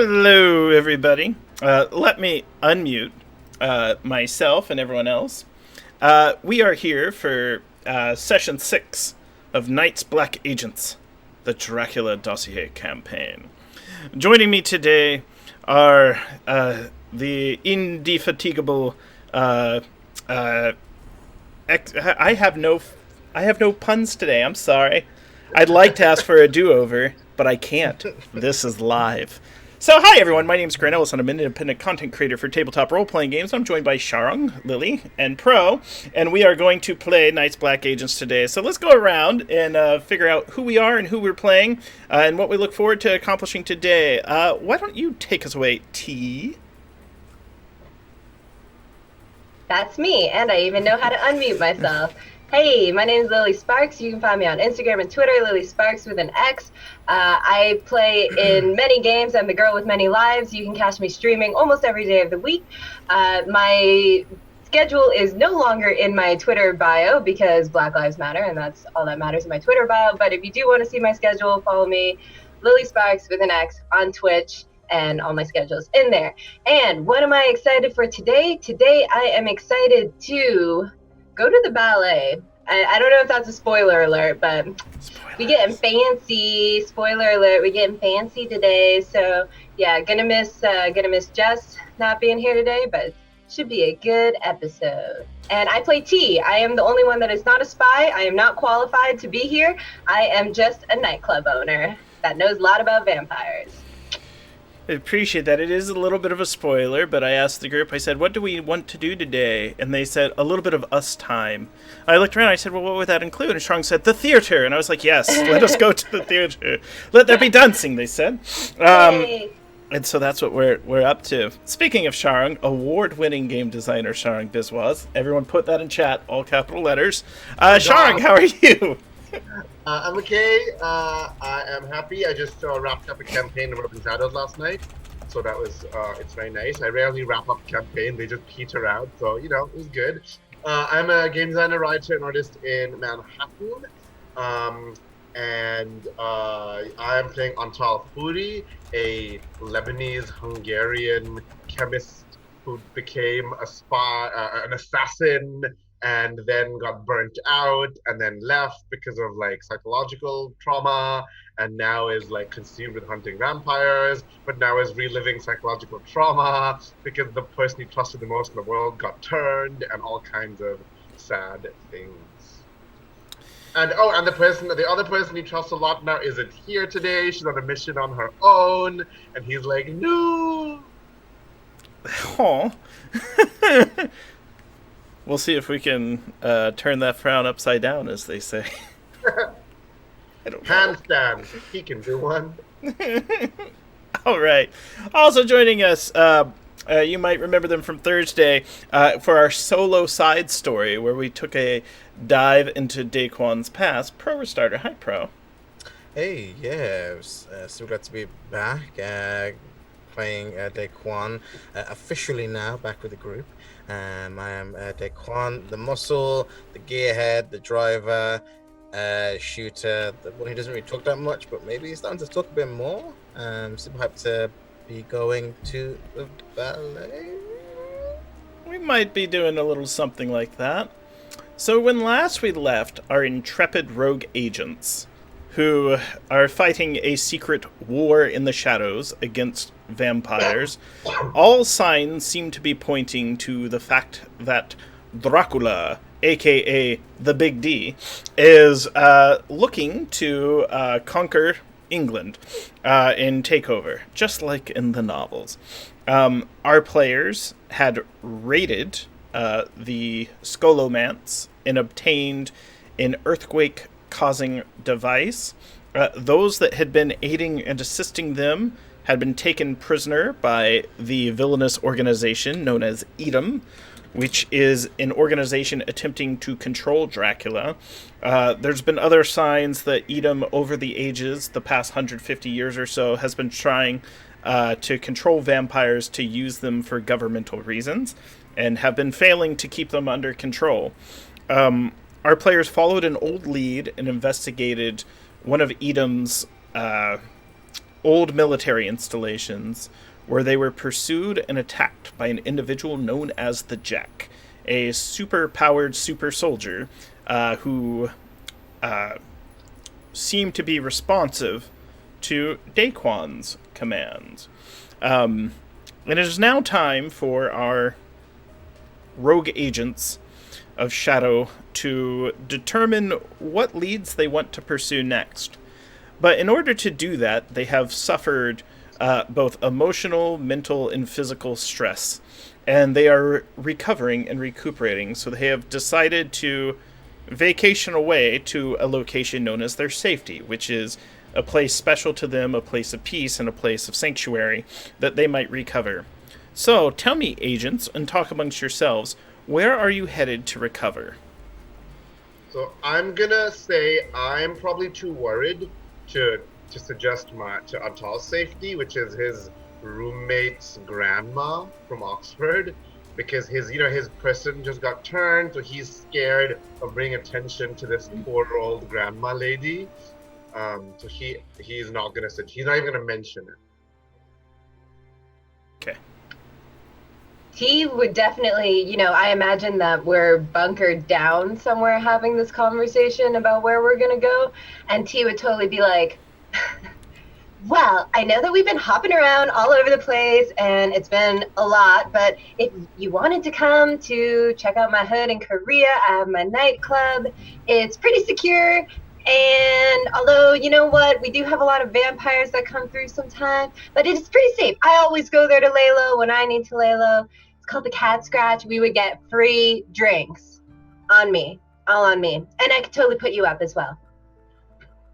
Hello, everybody. Let me unmute myself and everyone else. We are here for session 6 of Night's Black Agents, the Dracula Dossier campaign. Joining me today are the indefatigable. I have no puns today. I'm sorry. I'd like to ask for a do-over, but I can't. This is live. So, hi everyone, my name is Grant Ellis, and I'm an independent content creator for tabletop role-playing games. I'm joined by Sharung, Lily, and Pro, and we are going to play Night's Black Agents today. So let's go around and figure out who we are and who we're playing, and what we look forward to accomplishing today. Why don't you take us away, T? That's me, and I even know how to unmute myself. Hey, my name is Lily Sparks. You can find me on Instagram and Twitter, Lily Sparks with an X. I play in many games. I'm the girl with many lives. You can catch me streaming almost every day of the week. My schedule is no longer in my Twitter bio because Black Lives Matter, and that's all that matters in my Twitter bio. But if you do want to see my schedule, follow me, Lily Sparks with an X on Twitch, and all my schedules in there. And what am I excited for today? Today I am excited to go to the ballet. I don't know if that's a spoiler alert, but we getting fancy. Spoiler alert, we getting fancy today. So yeah, gonna miss Jess not being here today, but should be a good episode. And I play T. I am the only one that is not a spy. I am not qualified to be here. I am just a nightclub owner that knows a lot about vampires. I appreciate that. It is a little bit of a spoiler, but I asked the group, I said, what do we want to do today? And they said, a little bit of us time. I looked around, I said, well, what would that include? And Strong said, the theater. And I was like, yes, let us go to the theater. Let there be dancing, they said. And so that's what we're up to. Speaking of Sharung, award-winning game designer Sharung Biswas. Everyone put that in chat, all capital letters. Sharung, how are you? I'm okay. I am happy. I just wrapped up a campaign of Urban Shadows last night, so that was it's very nice. I rarely wrap up a campaign; they just peter out. So it was good. I'm a game designer, writer, and artist in Manhattan, and I am playing Antal Furi, a Lebanese-Hungarian chemist who became a spy, an assassin, and then got burnt out and then left because of psychological trauma, and now is consumed with hunting vampires, but now is reliving psychological trauma because the person he trusted the most in the world got turned, and all kinds of sad things. And the other person he trusts a lot now isn't here today. She's on a mission on her own, and he's like, no. Oh. We'll see if we can turn that frown upside down, as they say. I don't know. Handstand. He can do one. All right. Also joining us, you might remember them from Thursday, for our solo side story, where we took a dive into Daquan's past. Pro Restarter. Hi, Pro. Hey, yeah. So glad to be back. Playing Daquan, officially now back with the group. I am Daquan, the muscle, the gearhead, the driver, shooter. He doesn't really talk that much, but maybe he's starting to talk a bit more. So we'll have to be going to the ballet. We might be doing a little something like that. So when last we left our intrepid rogue agents, who are fighting a secret war in the shadows against vampires, all signs seem to be pointing to the fact that Dracula, aka the Big D, is looking to conquer England and take over, just like in the novels. Our players had raided the Skolomance and obtained an earthquake-causing device. Those that had been aiding and assisting them had been taken prisoner by the villainous organization known as Edom, which is an organization attempting to control Dracula. There's been other signs that Edom, over the ages, the past 150 years or so, has been trying to control vampires to use them for governmental reasons, and have been failing to keep them under control. Our players followed an old lead and investigated one of Edom's old military installations where they were pursued and attacked by an individual known as the Jack, a super-powered super soldier who seemed to be responsive to Daquan's commands. And it is now time for our rogue agents of Shadow to determine what leads they want to pursue next. But in order to do that, they have suffered both emotional, mental, and physical stress. And they are recovering and recuperating, so they have decided to vacation away to a location known as their safety, which is a place special to them, a place of peace, and a place of sanctuary that they might recover. So, tell me, agents, and talk amongst yourselves, where are you headed to recover? So I'm gonna say I'm probably too worried to suggest to Antal's safety, which is his roommate's grandma from Oxford, because his person just got turned, so he's scared of bringing attention to this poor old grandma lady. So he's not even gonna mention it. Okay. T would definitely, I imagine that we're bunkered down somewhere having this conversation about where we're going to go. And T would totally be like, well, I know that we've been hopping around all over the place and it's been a lot, but if you wanted to come to check out my hood in Korea, I have my nightclub. It's pretty secure. And although, you know what, we do have a lot of vampires that come through sometimes, but it is pretty safe. I always go there to lay low when I need to lay low. It's called the Cat Scratch. We would get free drinks on me, all on me. And I could totally put you up as well.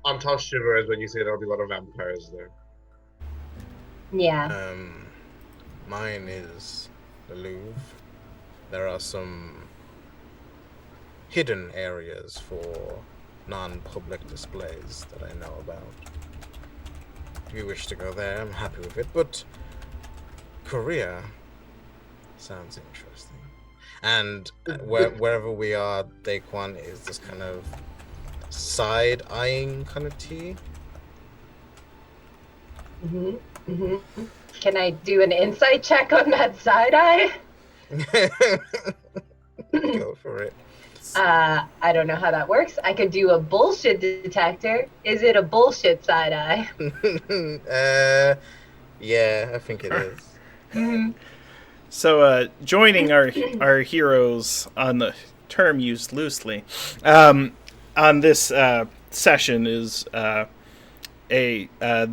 Antal shivers when you say there'll be a lot of vampires there. Yeah. Mine is the Louvre. There are some hidden areas for non-public displays that I know about. If you wish to go there, I'm happy with it, but Korea sounds interesting. And wherever we are, Daquan is this kind of side-eyeing kind of tea. Can I do an insight check on that side eye? Go for it. I don't know how that works. I could do a bullshit detector. Is it a bullshit side eye? Yeah, I think it is. So, joining our heroes on the term used loosely, on this session is the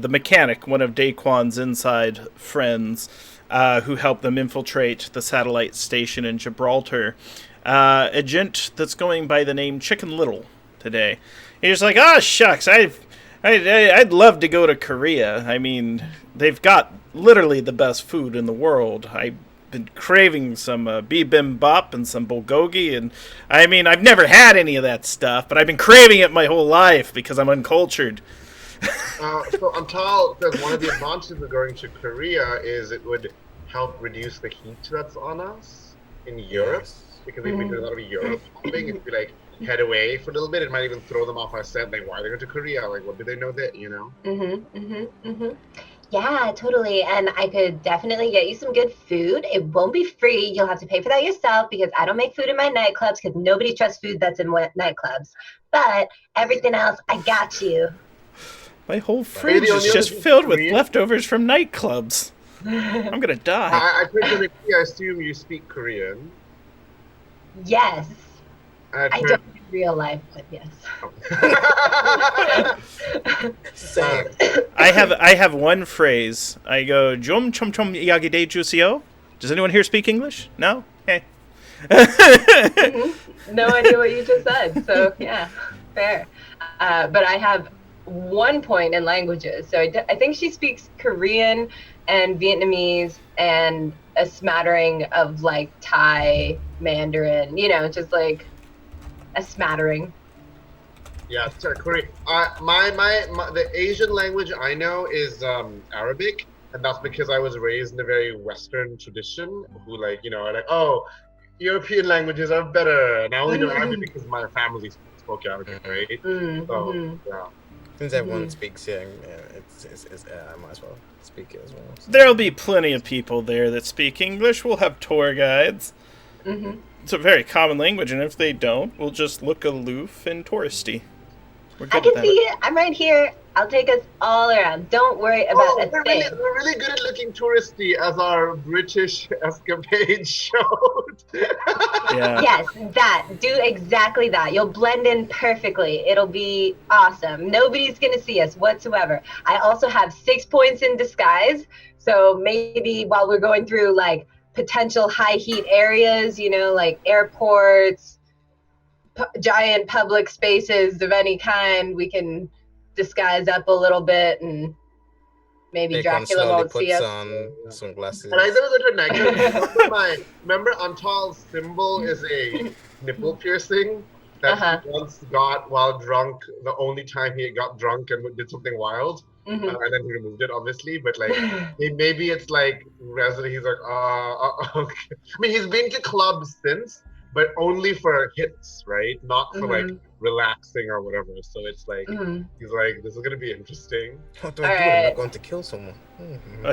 mechanic, one of Daquan's inside friends, who helped them infiltrate the satellite station in Gibraltar. A gent that's going by the name Chicken Little today. He's like, shucks, I'd love to go to Korea. I mean, they've got literally the best food in the world. I've been craving some bibimbap and some bulgogi, and I mean, I've never had any of that stuff, but I've been craving it my whole life because I'm uncultured. So Antal says one of the advantages of going to Korea is it would help reduce the heat that's on us in Europe. Yes. Because we've been doing a lot of Europe hopping. If we head away for a little bit, it might even throw them off our scent. Like, why are they going to Korea? Like, what do they know that, Yeah, totally. And I could definitely get you some good food. It won't be free. You'll have to pay for that yourself because I don't make food in my nightclubs because nobody trusts food that's in nightclubs. But everything else, I got you. My whole fridge is just filled with leftovers from nightclubs. I'm going to die. I assume you speak Korean. Yes. I don't in real life, but yes. Same. I have one phrase. I go, Jom chom chom yagide jusio. Does anyone here speak English? No? Hey. No idea what you just said, so yeah, fair. But I have 1 point in languages. So I think she speaks Korean and Vietnamese and a smattering of Thai, Mandarin, just a smattering. Yeah, sorry, Korean. The Asian language I know is Arabic, and that's because I was raised in a very Western tradition. Who are like, oh, European languages are better, and I only know Arabic because my family spoke Arabic, right? So yeah. Since everyone speaks here, I might as well speak it as well. So. There'll be plenty of people there that speak English. We'll have tour guides. Mm-hmm. It's a very common language, and if they don't, we'll just look aloof and touristy. We're I good can with that. see it. I'm right here. I'll take us all around. Don't worry about a thing. We're really good at looking touristy, as our British escapade showed. Yeah. Yes, that. Do exactly that. You'll blend in perfectly. It'll be awesome. Nobody's going to see us whatsoever. I also have 6 points in disguise. So maybe while we're going through like potential high heat areas, you know, like airports, giant public spaces of any kind, we can disguise up a little bit and maybe Dracula won't see us. On sunglasses. And I know that a negative. Remember Antal's symbol is a nipple piercing that he once got while drunk, the only time he got drunk and did something wild. And then he removed it, obviously. But like, maybe it's like, he's like, okay. I mean, he's been to clubs since, but only for hits, right? Not for like relaxing or whatever. So it's like, he's like, this is going to be interesting. What do I do? I'm not going to kill someone.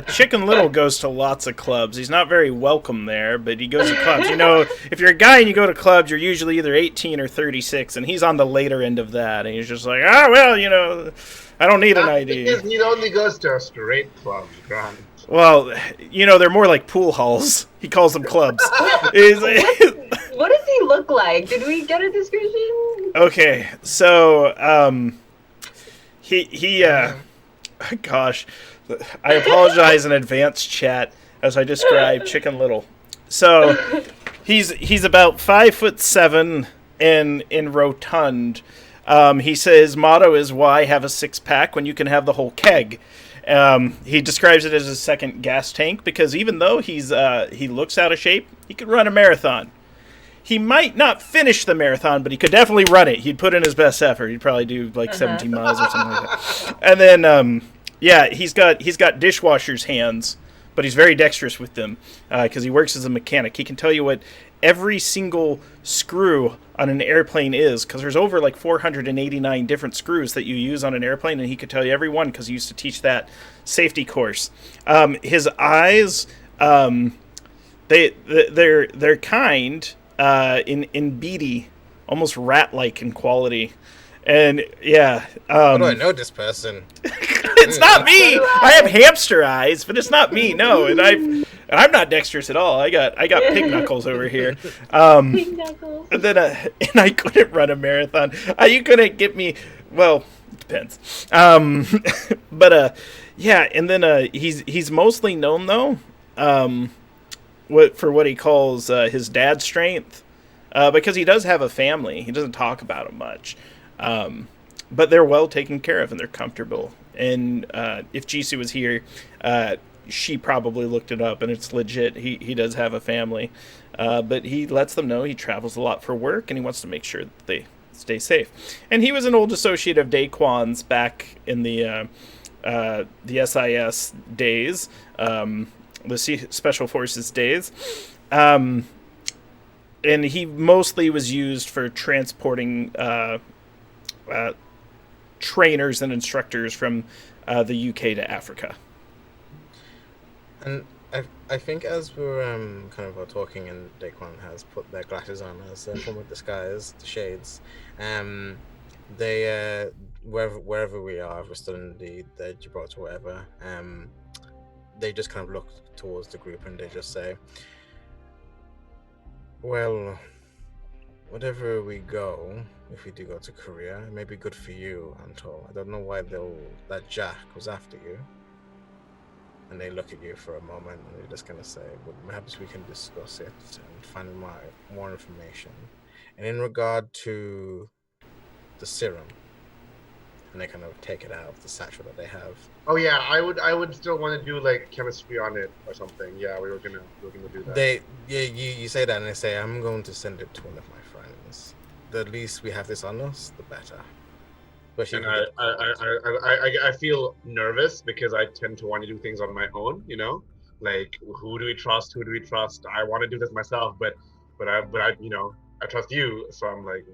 Chicken Little goes to lots of clubs. He's not very welcome there, but he goes to clubs. You know, if you're a guy and you go to clubs, you're usually either 18 or 36, and he's on the later end of that. And he's just like, well, you know, I don't need an ID. Because he only goes to a straight club, Grant. Well, you know, they're more like pool halls. He calls them clubs. What does he look like? Did we get a description? Okay, so he gosh, I apologize in advance, chat, as I describe Chicken Little. So he's about 5'7" in rotund. He says his motto is, "Why have a six-pack when you can have the whole keg?" He describes it as a second gas tank because even though he looks out of shape, he could run a marathon. He might not finish the marathon, but he could definitely run it. He'd put in his best effort. He'd probably do like 17 miles or something like that. And then, he's got dishwasher's hands, but he's very dexterous with them because he works as a mechanic. He can tell you what every single screw on an airplane is, because there's over like 489 different screws that you use on an airplane, and he could tell you every one because he used to teach that safety course. His eyes, they're kind. In beady, almost rat-like in quality, and how do I know this person? It's not me. I have hamster eyes, but it's not me. No, and I'm not dexterous at all. I got pig knuckles over here. Pig knuckles. And then and I couldn't run a marathon. You couldn't get me. Well, it depends. But and then he's mostly known though. What he calls his dad's strength, because he does have a family. He doesn't talk about it much, but they're well taken care of and they're comfortable. And if Jisoo was here, she probably looked it up, and it's legit. He does have a family, but he lets them know he travels a lot for work, and he wants to make sure that they stay safe. And he was an old associate of Daquan's back in the SIS days. The Special Forces days. And he mostly was used for transporting trainers and instructors from the UK to Africa. And I think as we're kind of talking, and Daquan has put their glasses on as a form of disguise, the shades, they wherever we are, if we're still in the Gibraltar or whatever, they just kind of look towards the group and they just say, well, whatever we go, if we do go to Korea, it may be good for you, Antal. I don't know why that Jack was after you. And they look at you for a moment and they just kind of say, well, perhaps we can discuss it and find more information. And in regard to the serum, and they kind of take it out of the satchel that they have. Oh yeah, I would still want to do like chemistry on it or something. Yeah, we were gonna do that. You say that and they say, I'm going to send it to one of my friends. The least we have this on us, the better. But and I feel nervous because I tend to want to do things on my own. You know, like who do we trust? Who do we trust? I want to do this myself, but I trust you, so I'm like.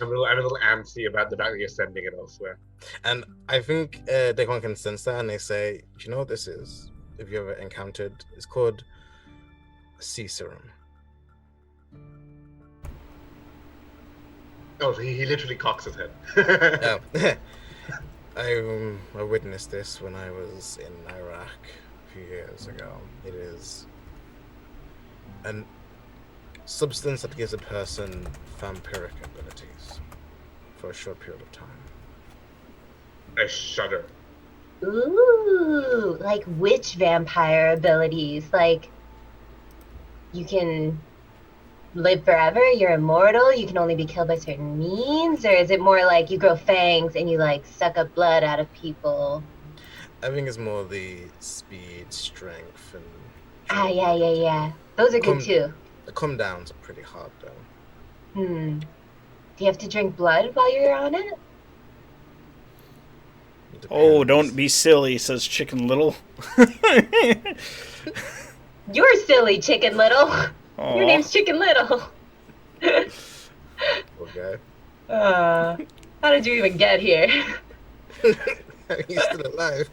I'm a little antsy about the fact that you're sending it elsewhere. And I think Daquan can sense that, and they say, "Do you know what this is? If you ever encountered, it's called sea serum." Oh, so he literally cocks his head. Oh. I witnessed this when I was in Iraq a few years ago. It is a substance that gives a person vampiric abilities for a short period of time. I shudder. Ooh, like which vampire abilities? Like, you can live forever, you're immortal, you can only be killed by certain means? Or is it more like you grow fangs and you, like, suck up blood out of people? I think it's more the speed, strength, and... Yeah. Those are good, too. The come downs are pretty hard, though. Do you have to drink blood while you're on it? Oh, don't be silly, says Chicken Little. You're silly, Chicken Little. Aw. Your name's Chicken Little. Okay. How did you even get here? He's still alive.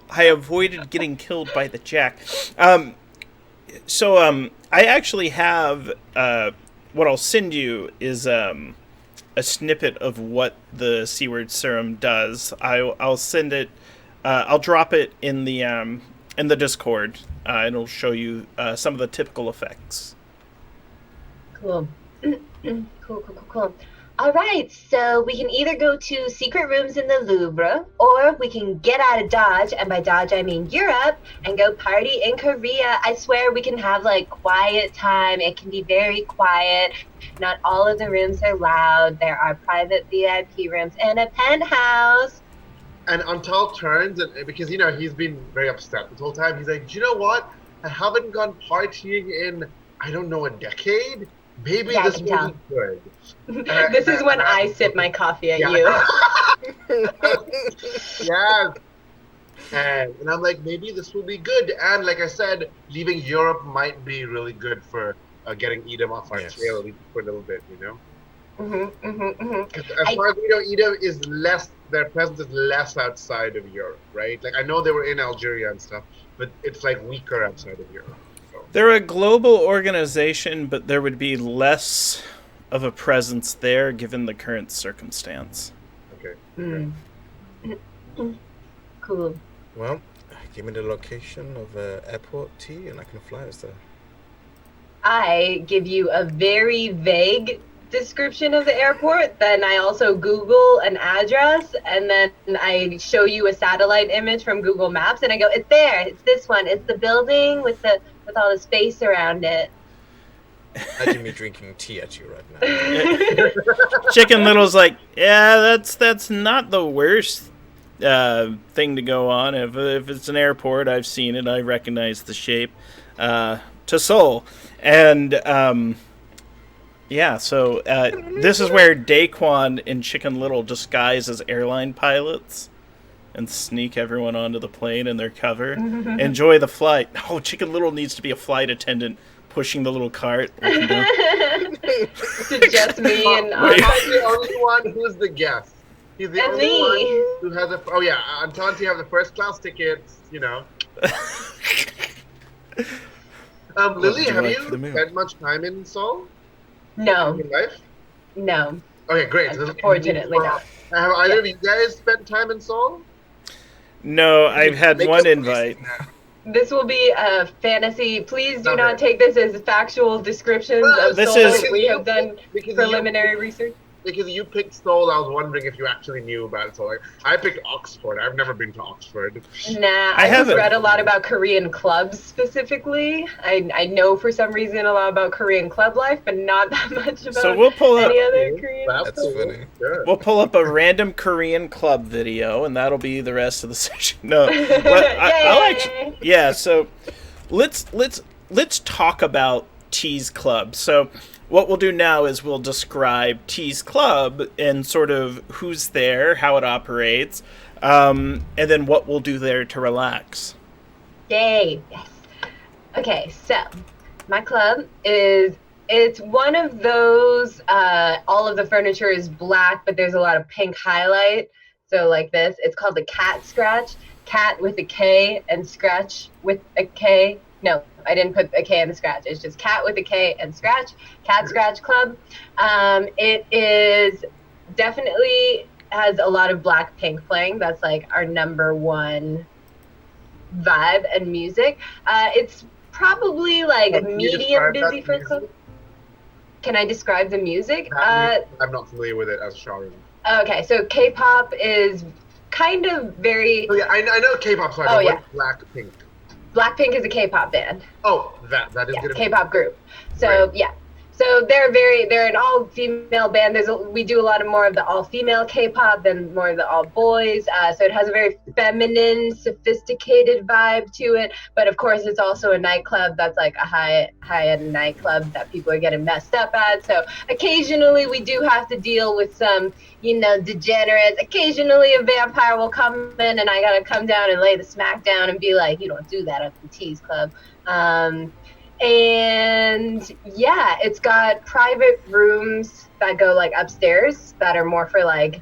I avoided getting killed by the jack. So I actually have what I'll send you is a snippet of what the Seaward Serum does. I'll send it. I'll drop it in the Discord. It'll show you some of the typical effects. Cool. Cool. All right, so we can either go to secret rooms in the Louvre, or we can get out of Dodge, and by Dodge I mean Europe, and go party in Korea. I swear we can have, like, quiet time. It can be very quiet. Not all of the rooms are loud. There are private VIP rooms and a penthouse. And Antal turns, and because, you know, he's been very upset this whole time. He's like, do you know what? I haven't gone partying in, I don't know, a decade? Maybe Yeah, this will be good. This is when I sip my coffee at you. Yes. And I'm like, maybe this will be good. And like I said, leaving Europe might be really good for getting Edom off our tail, at least for a little bit, you know? As far as we know, Edom is less, their presence is less outside of Europe, right? Like, I know they were in Algeria and stuff, but it's like weaker outside of Europe. So. They're a global organization, but there would be less of a presence there given the current circumstance. Okay. Cool. Well, give me the location of Airport T, and I can fly us there. I give you a very vague description of the airport, then I also Google an address, and then I show you a satellite image from Google Maps, and I go, it's there, it's this one, it's the building with all the space around it. Imagine me drinking tea at you right now. Chicken Little's like, yeah, that's not the worst thing to go on. If it's an airport, I've seen it, I recognize the shape. To Seoul. And yeah, so this is where Daquan and Chicken Little disguise as airline pilots and sneak everyone onto the plane in their cover. Enjoy the flight. Oh, Chicken Little needs to be a flight attendant pushing the little cart. It's just me and I'm the only one who's the guest. He's the only one who has oh yeah, Antonti have the first class tickets, you know. Lily, have you spent much time in Seoul? No. In your life? No. Okay, great. Unfortunately not. Have either of you guys spent time in Seoul? No, I've had one invite. This will be a fantasy. Please do not take this as factual descriptions of this Seoul. is- We have done preliminary research. Because you picked Seoul, I was wondering if you actually knew about it. So, like, I picked Oxford. I've never been to Oxford. Nah, I just read a lot about Korean clubs specifically. I know for some reason a lot about Korean club life, but not that much about So we'll pull up. any other Korean. That's funny. Sure. We'll pull up a random Korean club video, and that'll be the rest of the session. No, I'll actually, yeah. So let's talk about T's Club. So what we'll do now is we'll describe T's Club and sort of who's there, how it operates, and then what we'll do there to relax. Yay! Yes. Okay, so my club is It's one of those, all of the furniture is black, but there's a lot of pink highlight. So like this, it's called the Cat Scratch. Cat with a K and Scratch with a K. No, I didn't put a K in the scratch. It's just Cat with a K and Scratch. Cat Scratch Club. It is definitely has a lot of black pink playing. That's like our number one vibe and music. It's probably like medium busy for a club. Can I describe the music? I'm not familiar with it as a genre. Okay, so K-pop is kind of very... Oh, yeah, I know K-pop, so I know what Blackpink. Blackpink is a K-pop band. Oh, that is good. K-pop group. So, yeah. So they're an all-female band. We do a lot of more of the all-female K-pop than more of the all-boys. So it has a very feminine, sophisticated vibe to it. But of course, it's also a nightclub that's like a high-end nightclub that people are getting messed up at. So occasionally we do have to deal with some, degenerates. Occasionally a vampire will come in and I gotta come down and lay the smack down and be like, you don't do that at the Tease Club. And yeah, it's got private rooms that go like upstairs that are more for like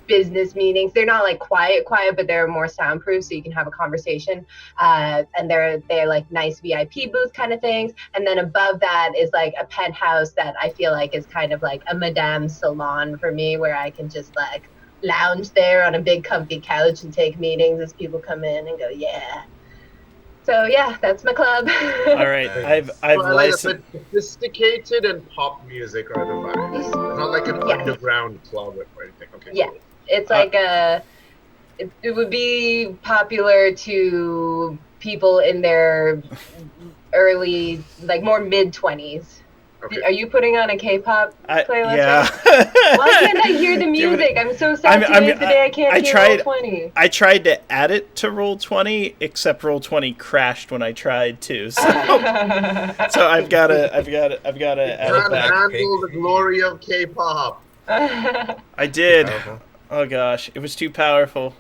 business meetings. They're not like quiet, but they're more soundproof so you can have a conversation. And they're like nice VIP booth kind of things. And then above that is like a penthouse that I feel like is kind of like a madame salon for me, where I can just like lounge there on a big comfy couch and take meetings as people come in and go, yeah. So yeah, that's my club. All right, I've licensed. Sophisticated and pop music are the vibes. It's not like an underground club or anything. Okay. Yeah, it's like it would be popular to people in their early, like more mid-20s. Okay. Are you putting on a K-pop playlist? Yeah. Why can't I hear the music? I'm so saturated today. I can't hear Roll20. I tried to add it to Roll20, except Roll20 crashed when I tried to. So, so I've got to add it back. Handle the glory of K-pop. I did. Oh gosh, it was too powerful.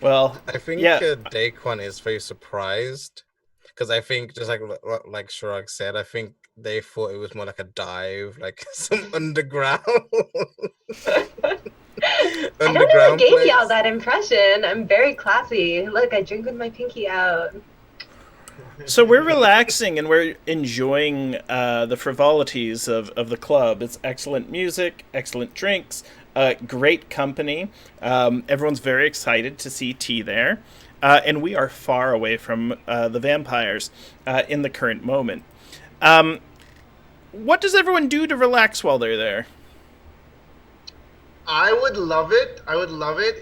Well, I think Daquan is very surprised because I think just like Shirag said, I think they thought it was more like a dive, like some underground. I don't know what gave y'all that impression. I'm very classy. Look, I drink with my pinky out. So we're relaxing and we're enjoying the frivolities of the club. It's excellent music, excellent drinks, great company. Everyone's very excited to see T there. And we are far away from the vampires in the current moment. What does everyone do to relax while they're there? I would love it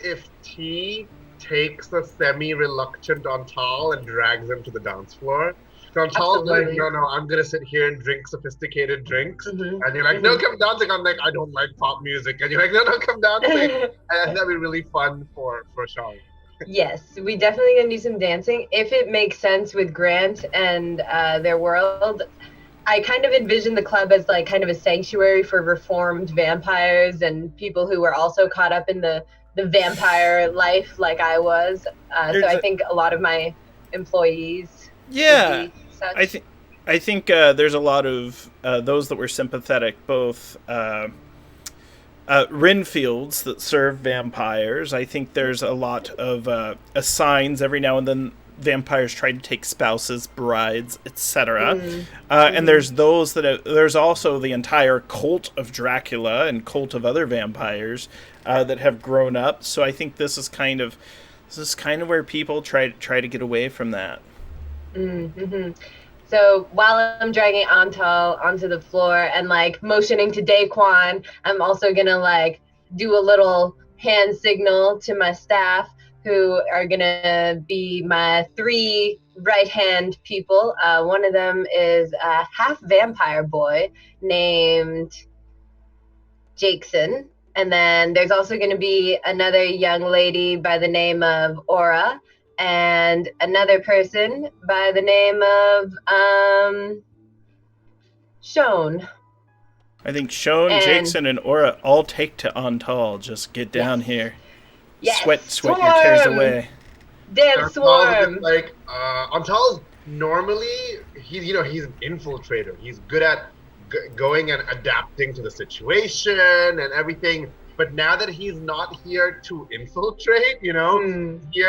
if T takes a semi-reluctant Antal and drags him to the dance floor. So Antal's like, no, I'm going to sit here and drink sophisticated drinks. Mm-hmm. And you're like, no, come dancing. I'm like, I don't like pop music. And you're like, no, come dancing. And that'd be really fun for Sean. Yes, we definitely gonna do some dancing if it makes sense with Grant and their world. I kind of envision the club as like kind of a sanctuary for reformed vampires and people who were also caught up in the vampire life like I was. So I think a lot of my employees. Yeah, I think there's a lot of those that were sympathetic, both. Renfields that serve vampires. I think there's a lot of assigns every now and then. Vampires try to take spouses, brides, etc. And there's those there's also the entire cult of Dracula and cult of other vampires that have grown up. So I think this is kind of where people try to get away from that. Mm-hmm. So while I'm dragging Antal onto the floor and like motioning to Daquan, I'm also gonna like do a little hand signal to my staff, who are gonna be my 3 right-hand people. One of them is a half vampire boy named Jackson. And then there's also gonna be another young lady by the name of Aura, and another person by the name of Shone. I think Shone, Jackson, and Aura all take to Antal. Just get down here. Yes. Sweat your tears away. Damn swarm. Antal's normally he's an infiltrator. He's good at going and adapting to the situation and everything. But now that he's not here to infiltrate, here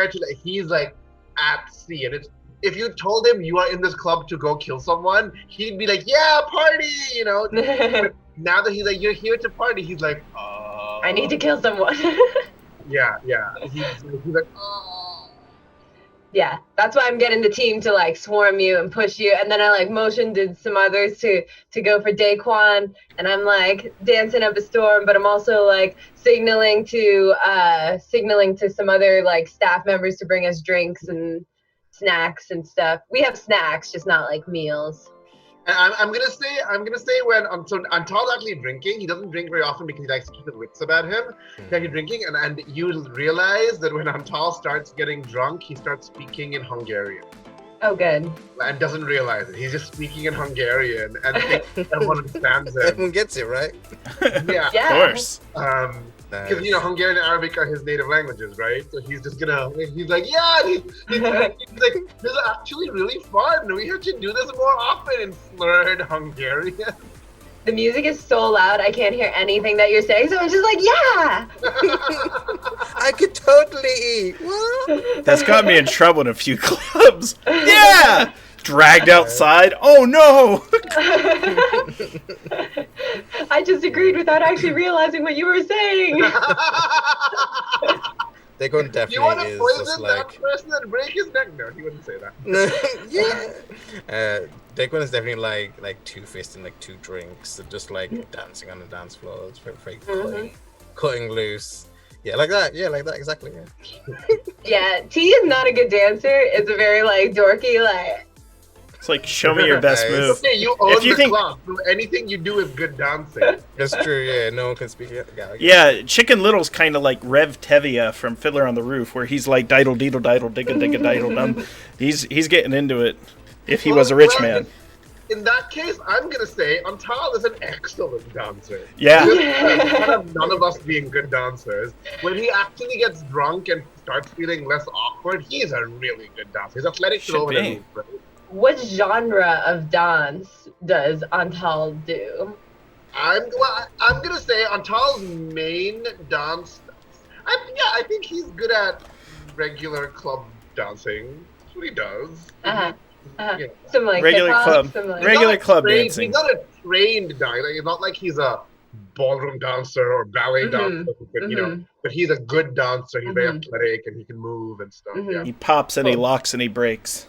to he's like at sea, and it's if you told him you are in this club to go kill someone, he'd be like, yeah, party, But now that he's like, you're here to party, he's like, I need to kill someone. yeah. He's like, Yeah, that's why I'm getting the team to like swarm you and push you, and then I like motioned some others to go for Daquan, and I'm like dancing up a storm, but I'm also like signaling to some other like staff members to bring us drinks and snacks and stuff. We have snacks, just not like meals. and I'm gonna say when so Antal's actually drinking. He doesn't drink very often because he likes to keep his wits about him. He's actually drinking, and you realize that when Antal starts getting drunk, he starts speaking in Hungarian. Oh, good. And doesn't realize it. He's just speaking in Hungarian and thinks everyone understands him. Everyone gets it, right? Yeah. Yeah. Of course. Because Hungarian and Arabic are his native languages, right? So he's just gonna, he's like, yeah, he's like, this is actually really fun. We have to do this more often in slurred Hungarian. The music is so loud, I can't hear anything that you're saying, so I'm just like, yeah! I could totally eat. What? That's got me in trouble in a few clubs. Yeah! Dragged outside. Oh no! I just agreed without actually realizing what you were saying. Daquan definitely You want to is poison just that like... person and break his neck? No, he wouldn't say that. yeah. Daquan is definitely like two-faced and like two drinks, and just like dancing on the dance floor. It's very cutting loose. Yeah, like that. Yeah, like that. Exactly. Yeah. Yeah, T is not a good dancer. It's a very like dorky like. It's like, show me your best Nice. move. Okay, you own If you the think- club, so anything you do is good dancing. That's true. Yeah, no one can speak it. Yeah, Chicken Little's kind of like Rev Tevia from Fiddler on the Roof, where he's like diddle deedle diddle digga digga diddle dum. He's getting into it. If he was a rich man. In that case, I'm gonna say Antal is an excellent dancer. Yeah. Instead of none of us being good dancers, when he actually gets drunk and starts feeling less awkward, he's a really good dancer. He's athletic to Should over be. right? What genre of dance does Antal do? I'm gonna say Antal's main dance. I think he's good at regular club dancing. That's what he does. Yeah. Some like Regular hip-hop, club. some, like- Regular He's not club trained- dancing. He's not a trained dancer. Like, it's not like he's a ballroom dancer or ballet dancer, but, but he's a good dancer. He's very athletic and he can move and stuff. Yeah. He pops and he locks and he breaks.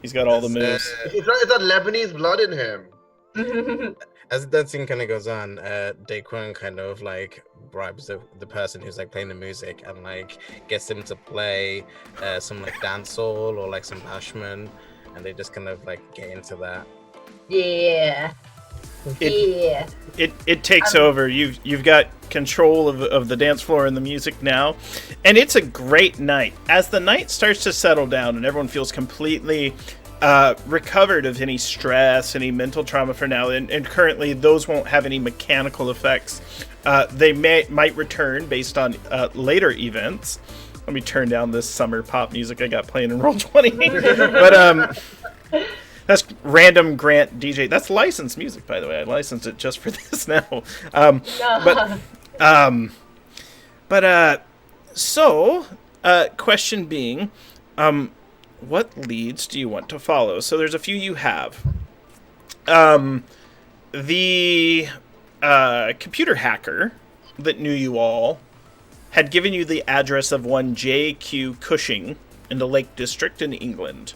He's got all the moves. It's that Lebanese blood in him. As that scene kind of goes on, Daquan kind of like bribes the person who's like playing the music and like gets them to play some like dancehall or like some bashment, and they just kind of like get into that. Yeah. Yeah. It takes over. You've got control of the dance floor and the music now, and it's a great night. As the night starts to settle down and everyone feels completely recovered of any stress, any mental trauma for now, and currently those won't have any mechanical effects. They might return based on later events. Let me turn down this summer pop music I got playing in Roll20. But that's random Grant DJ. That's licensed music, by the way. I licensed it just for this now. So, question being, what leads do you want to follow? So there's a few you have. The computer hacker that knew you all had given you the address of one J.Q. Cushing in the Lake District in England.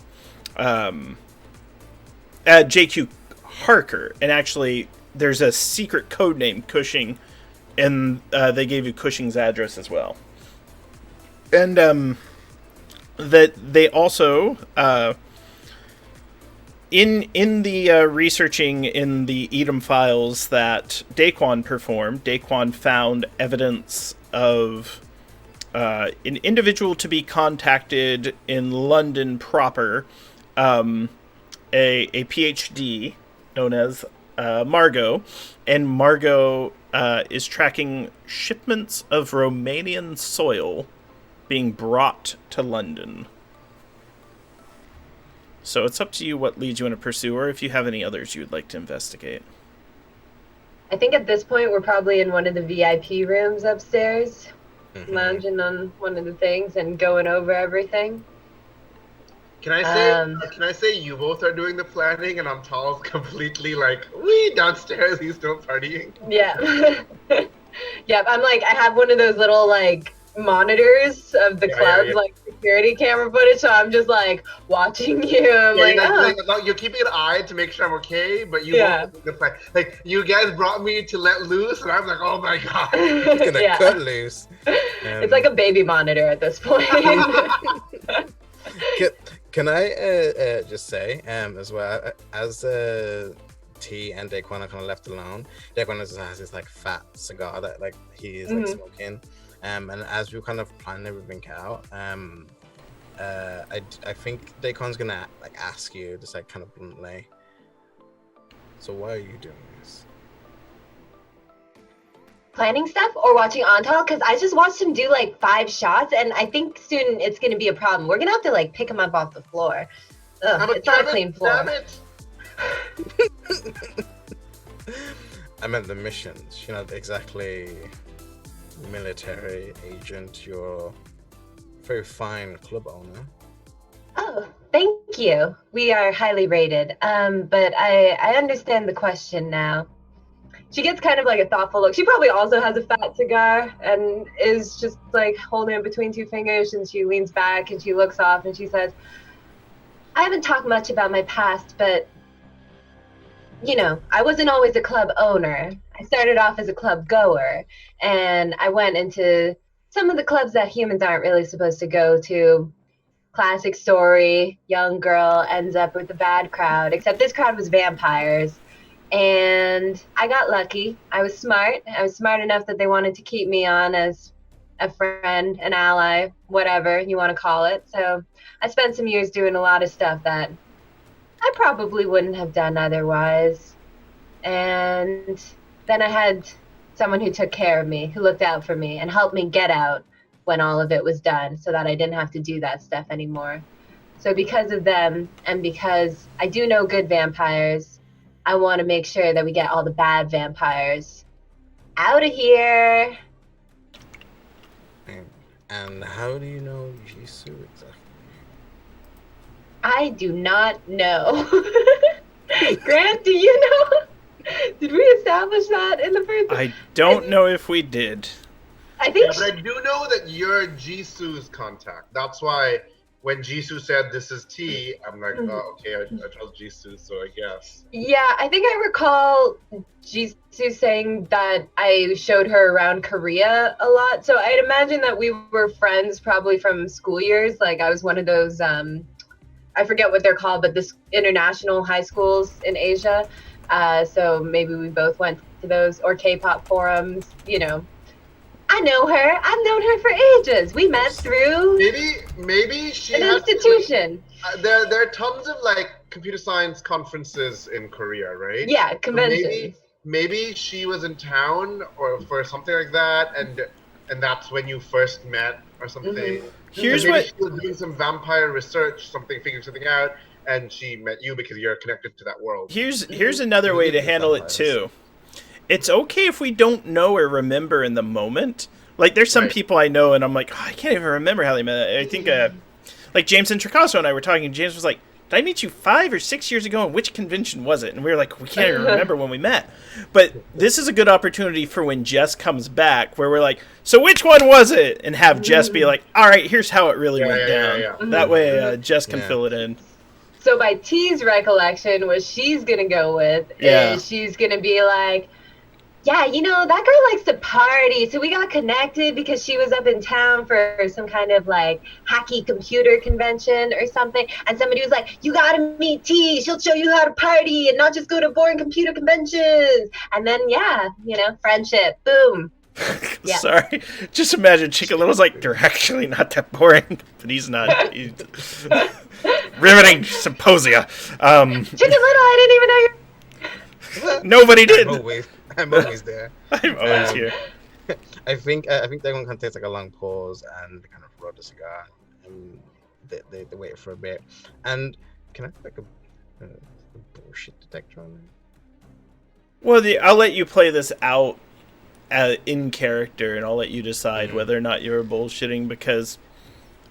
J.Q. Harker, and actually there's a secret code name Cushing, and they gave you Cushing's address as well. And that they also in the researching in the Edom files that Daquan performed, Daquan found evidence of an individual to be contacted in London proper, a PhD known as Margot, and Margot is tracking shipments of Romanian soil being brought to London. So it's up to you what leads you want to pursue, or if you have any others you would like to investigate. I think at this point we're probably in one of the VIP rooms upstairs, lounging on one of the things and going over everything. Can I say you both are doing the planning and Antal's completely like, we downstairs, he's still partying? Yeah. Yep, I'm like, I have one of those little like monitors of the club's like security camera footage, so I'm just like watching you. I'm you're keeping an eye to make sure I'm okay, but you both like you guys brought me to let loose, and I'm like, oh my god, it's gonna cut loose. It's like a baby monitor at this point. Can I just say as well, as T and Daquan are kind of left alone, Daquan just has this like fat cigar that like he's like smoking, and as we kind of plan everything out, I think Daquan's gonna like ask you just like kind of bluntly, so why are you doing this? Planning stuff or watching Antal? Because I just watched him do like 5 shots, and I think soon it's gonna be a problem. We're gonna have to like pick him up off the floor. Ugh, it's not a clean floor. I meant the missions. You're not exactly military agent. You're a very fine club owner. Oh, thank you. We are highly rated. But I understand the question now. She gets kind of like a thoughtful look. She probably also has a fat cigar and is just like holding it between 2 fingers, and she leans back and she looks off and she says, I haven't talked much about my past, but you know, I wasn't always a club owner. I started off as a club goer, and I went into some of the clubs that humans aren't really supposed to go to. Classic story, young girl ends up with the bad crowd, except this crowd was vampires. And I got lucky. I was smart. I was smart enough that they wanted to keep me on as a friend, an ally, whatever you want to call it. So I spent some years doing a lot of stuff that I probably wouldn't have done otherwise. And then I had someone who took care of me, who looked out for me and helped me get out when all of it was done, so that I didn't have to do that stuff anymore. So because of them, and because I do know good vampires, I want to make sure that we get all the bad vampires out of here. And how do you know Jisoo exactly? I do not know. Grant, do you know? Did we establish that in the first? I don't know if we did. I think. Yeah, but I do know that you're Jisoo's contact. That's why when Jisoo said this is T, I'm like, oh, okay, I trust Jisoo, so I guess. Yeah, I think I recall Jisoo saying that I showed her around Korea a lot. So I'd imagine that we were friends probably from school years. Like I was one of those, I forget what they're called, but this international high schools in Asia. So maybe we both went to those, or K-pop forums, you know. I know her. I've known her for ages. We met through maybe she an institution. There are tons of like computer science conferences in Korea, right? Yeah, conventions. So maybe she was in town or for something like that, and that's when you first met or something. Here's maybe what she was doing some vampire research, figuring something out, and she met you because you're connected to that world. Here's another way to handle it too. It's okay if we don't know or remember in the moment. Like, there's some people I know, and I'm like, oh, I can't even remember how they met. I think, like, James and Tricasso and I were talking, and James was like, did I meet you 5 or 6 years ago, and which convention was it? And we were like, we can't even remember when we met. But this is a good opportunity for when Jess comes back, where we're like, so which one was it? And have Jess be like, all right, here's how it really went down. Yeah. That way, Jess can fill it in. So by T's recollection, what she's going to go with is she's going to be like, yeah, you know, that girl likes to party. So we got connected because she was up in town for some kind of like hacky computer convention or something. And somebody was like, you got to meet T. She'll show you how to party and not just go to boring computer conventions. And then, yeah, you know, friendship. Boom. Yeah. Sorry. Just imagine Chicken Little's like, they're actually not that boring. But he's not. He's... Riveting symposia. Chicken Little, I didn't even know you're... Nobody did. I'm always there. I'm always here. I think that one can take like a long pause and kind of roll the cigar, and they wait for a bit. And can I put like a bullshit detector on Well, I'll let you play this out in character, and I'll let you decide whether or not you're bullshitting, because,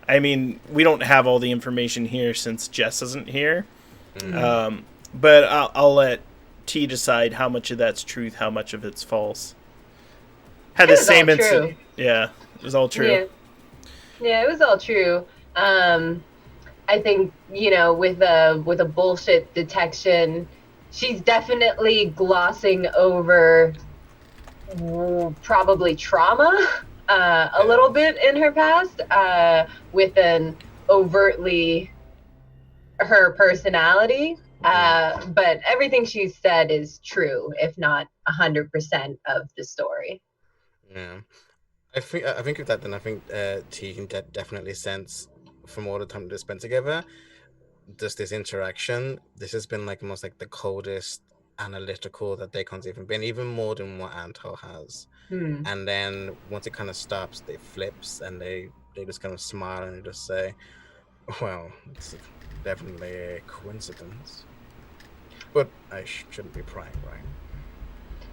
I mean, we don't have all the information here since Jess isn't here. But I'll let T decide how much of that's truth, how much of it's false. Had the same incident. Yeah, it was all true. Yeah, it was all true. I think, with a bullshit detection, she's definitely glossing over probably trauma a little bit in her past with an overtly her personality. But everything she's said is true, if not 100% of the story. Yeah. I think with that, then I think T can definitely sense from all the time they spent together, just this interaction. This has been like almost like the coldest analytical that Dacon's even more than what Antal has. And then once it kind of stops, they flips and they just kind of smile and just say, "Well, it's definitely a coincidence." But I shouldn't be prying, right?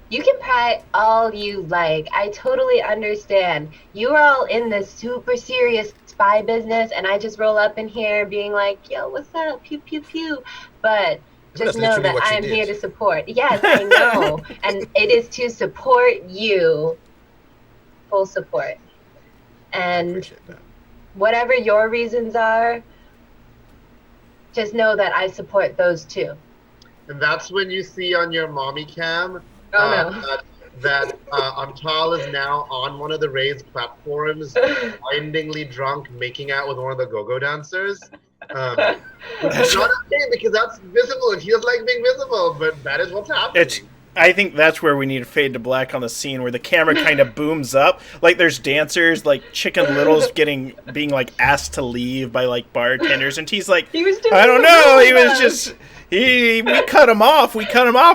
You can pry all you like. I totally understand. You're all in this super serious spy business, and I just roll up in here being like, yo, what's up? Pew, pew, pew. But just know that I'm here to support. Yes, I know. And it is to support you. Full support. And whatever your reasons are, just know that I support those too. And that's when you see on your mommy cam no. that Antal is now on one of the raised platforms, blindingly drunk, making out with one of the go-go dancers. It's not okay because that's visible and he doesn't like being visible, but that is what's happening. I think that's where we need to fade to black on the scene where the camera kind of booms up. Like there's dancers, like Chicken Little's being like asked to leave by like bartenders, and he's like, I don't know, he was just... we cut him off,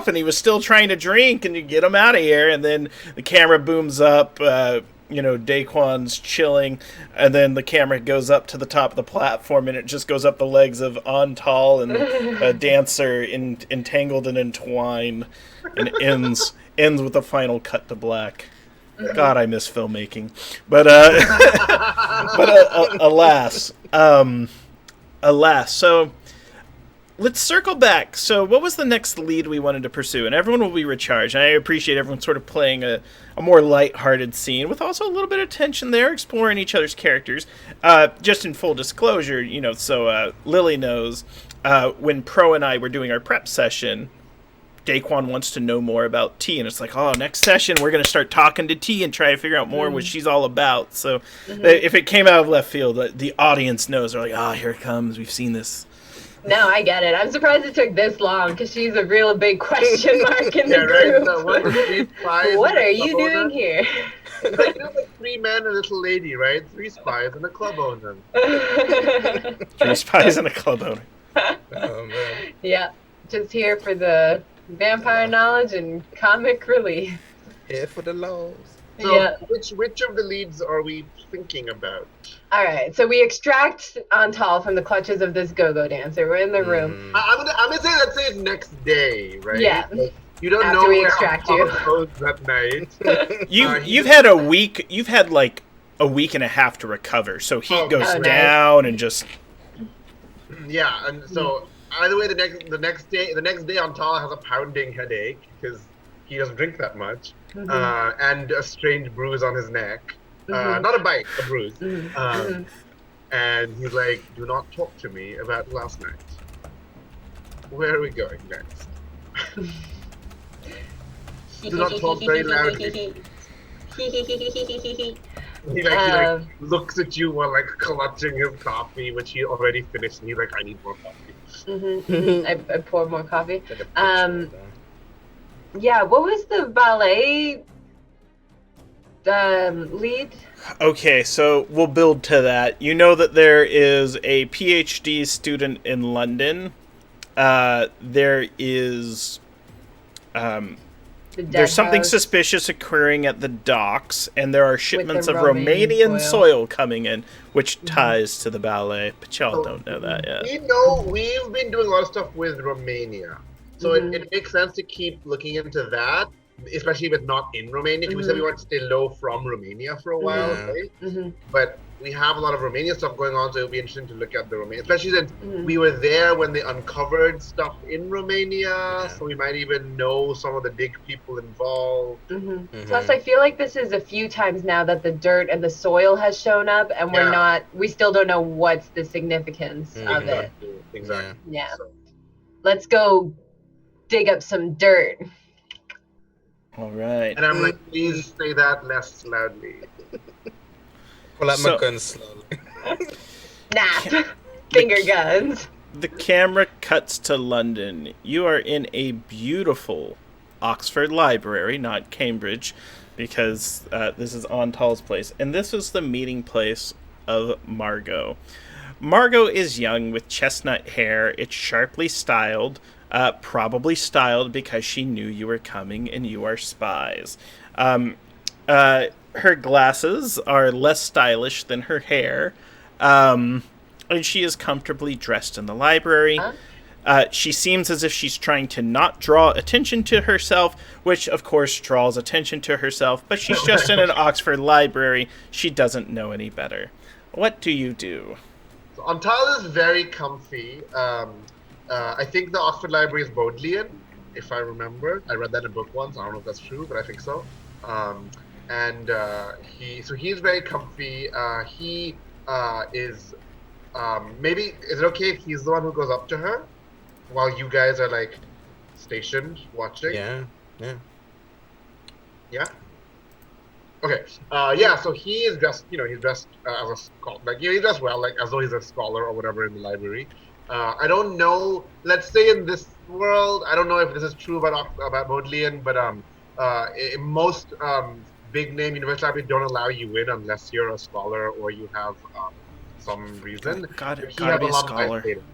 and he was still trying to drink, and you get him out of here, and then the camera booms up, Daquan's chilling, and then the camera goes up to the top of the platform, and it just goes up the legs of Antal and a dancer entangled and entwined, and ends with a final cut to black. God, I miss filmmaking. But alas, so... Let's circle back. So what was the next lead we wanted to pursue? And everyone will be recharged. And I appreciate everyone sort of playing a more lighthearted scene with also a little bit of tension there, exploring each other's characters. Just in full disclosure, so Lily knows when Pro and I were doing our prep session, Daquan wants to know more about T. And it's like, next session we're going to start talking to T and try to figure out more what she's all about. So if it came out of left field, the audience knows. They're like, here it comes. We've seen this. No, I get it. I'm surprised it took this long because she's a real big question mark in the group. Right? What are you doing here? It's like, like 3 men and a little lady, right? 3 spies and a club owner. 3 spies and a club owner. Oh, man. Yeah, just here for the vampire knowledge and comic relief. Here for the lows. So which of the leads are we thinking about? All right, so we extract Antal from the clutches of this go-go dancer. We're in the room. I'm gonna say let's say it's next day, right? Yeah. Like, you don't After know we where extract Antal you. goes that night. You've had a week. You've had like a week and a half to recover. So heat goes down and just. Yeah, and so either way, the next day Antal has a pounding headache because he doesn't drink that much, and a strange bruise on his neck. Not a bite, a bruise. And he's like, do not talk to me about last night. Where are we going next? Do not talk very loudly. He looks at you while like clutching his coffee, which he already finished, and he's like, I need more coffee. I pour more coffee. Yeah, what was the ballet lead? Okay, so we'll build to that. You know that there is a PhD student in London. There is there's something suspicious occurring at the docks, and there are shipments of Romanian soil coming in, which ties to the ballet, but y'all don't know that yet. We know we've been doing a lot of stuff with Romania. So it makes sense to keep looking into that, especially if it's not in Romania. Because we said we want to stay low from Romania for a while, right? But we have a lot of Romania stuff going on, so it'll be interesting to look at the Romania, especially since we were there when they uncovered stuff in Romania, so we might even know some of the big people involved. Plus, I feel like this is a few times now that the dirt and the soil has shown up, and we still don't know what's the significance of it. Exactly. Yeah. So. Let's go dig up some dirt. All right. And I'm like, please say that less loudly. Pull out my guns slowly. Nah. Finger guns. The camera cuts to London. You are in a beautiful Oxford library, not Cambridge, because this is Antal's place. And this is the meeting place of Margot. Margot is young with chestnut hair. It's sharply styled, probably styled because she knew you were coming and you are spies. Her glasses are less stylish than her hair, and she is comfortably dressed in the library. She seems as if she's trying to not draw attention to herself, which of course draws attention to herself, but she's just in an Oxford library. She doesn't know any better. What do you do? So Antal is very comfy. I think the Oxford Library is Bodleian, if I remember. I read that in a book once. I don't know if that's true, but I think so. He's very comfy. He is maybe, is it okay if he's the one who goes up to her while you guys are like stationed watching? Yeah. Okay. So he is dressed, he's dressed as a scholar, he's dressed well, like as though he's a scholar or whatever in the library. I don't know, let's say in this world, I don't know if this is true about Bodleian, but most big name university libraries don't allow you in unless you're a scholar or you have some reason. Gotta be a scholar. Status.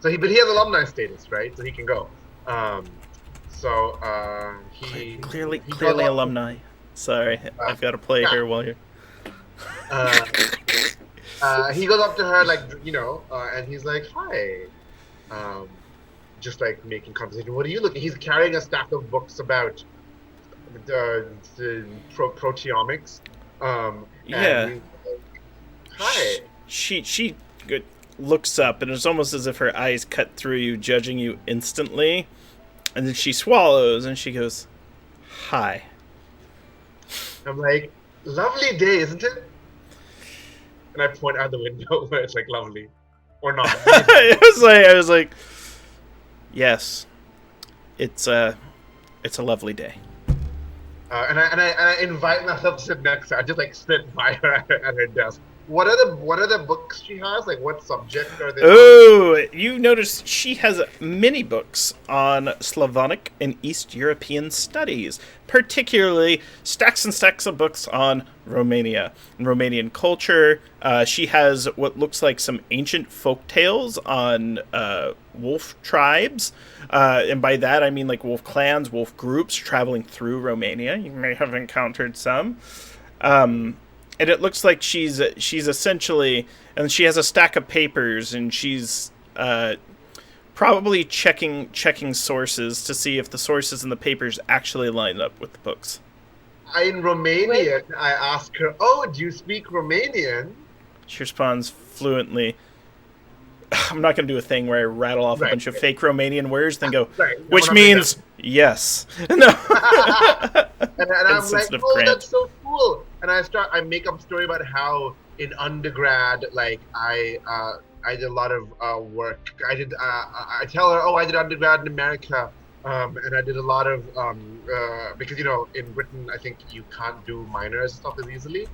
But he has alumni status, right? So he can go. He clearly alumni. Sorry, I've got to play her while you're. He goes up to her and he's like, "Hi," just like making conversation. What are you looking? He's carrying a stack of books about the proteomics. Hi. She looks up, and it's almost as if her eyes cut through you, judging you instantly. And then she swallows, and she goes, "Hi." I'm like, "Lovely day, isn't it?" And I point out the window where it's like lovely, or not. I was like, yes, it's a lovely day. And I invite myself to sit next to her. I just like sit by her at her desk. What are the books she has? Like, what subject are they? Oh, you notice she has many books on Slavonic and East European studies, particularly stacks and stacks of books on Romania and Romanian culture. She has what looks like some ancient folk tales on wolf tribes, and by that I mean like wolf clans, wolf groups traveling through Romania. You may have encountered some. And it looks like she's essentially, and she has a stack of papers, and she's probably checking sources to see if the sources in the papers actually line up with the books. In Romanian, I ask her, "Oh, do you speak Romanian?" She responds fluently. I'm not going to do a thing where I rattle off a bunch of fake Romanian words, then go, which means yes. No. and I'm like, "Oh, that's so cool." And I make up a story about how in undergrad, like I did a lot of work. I tell her, "Oh, I did undergrad in America, and I did a lot of because in Britain, I think you can't do minors and stuff as easily,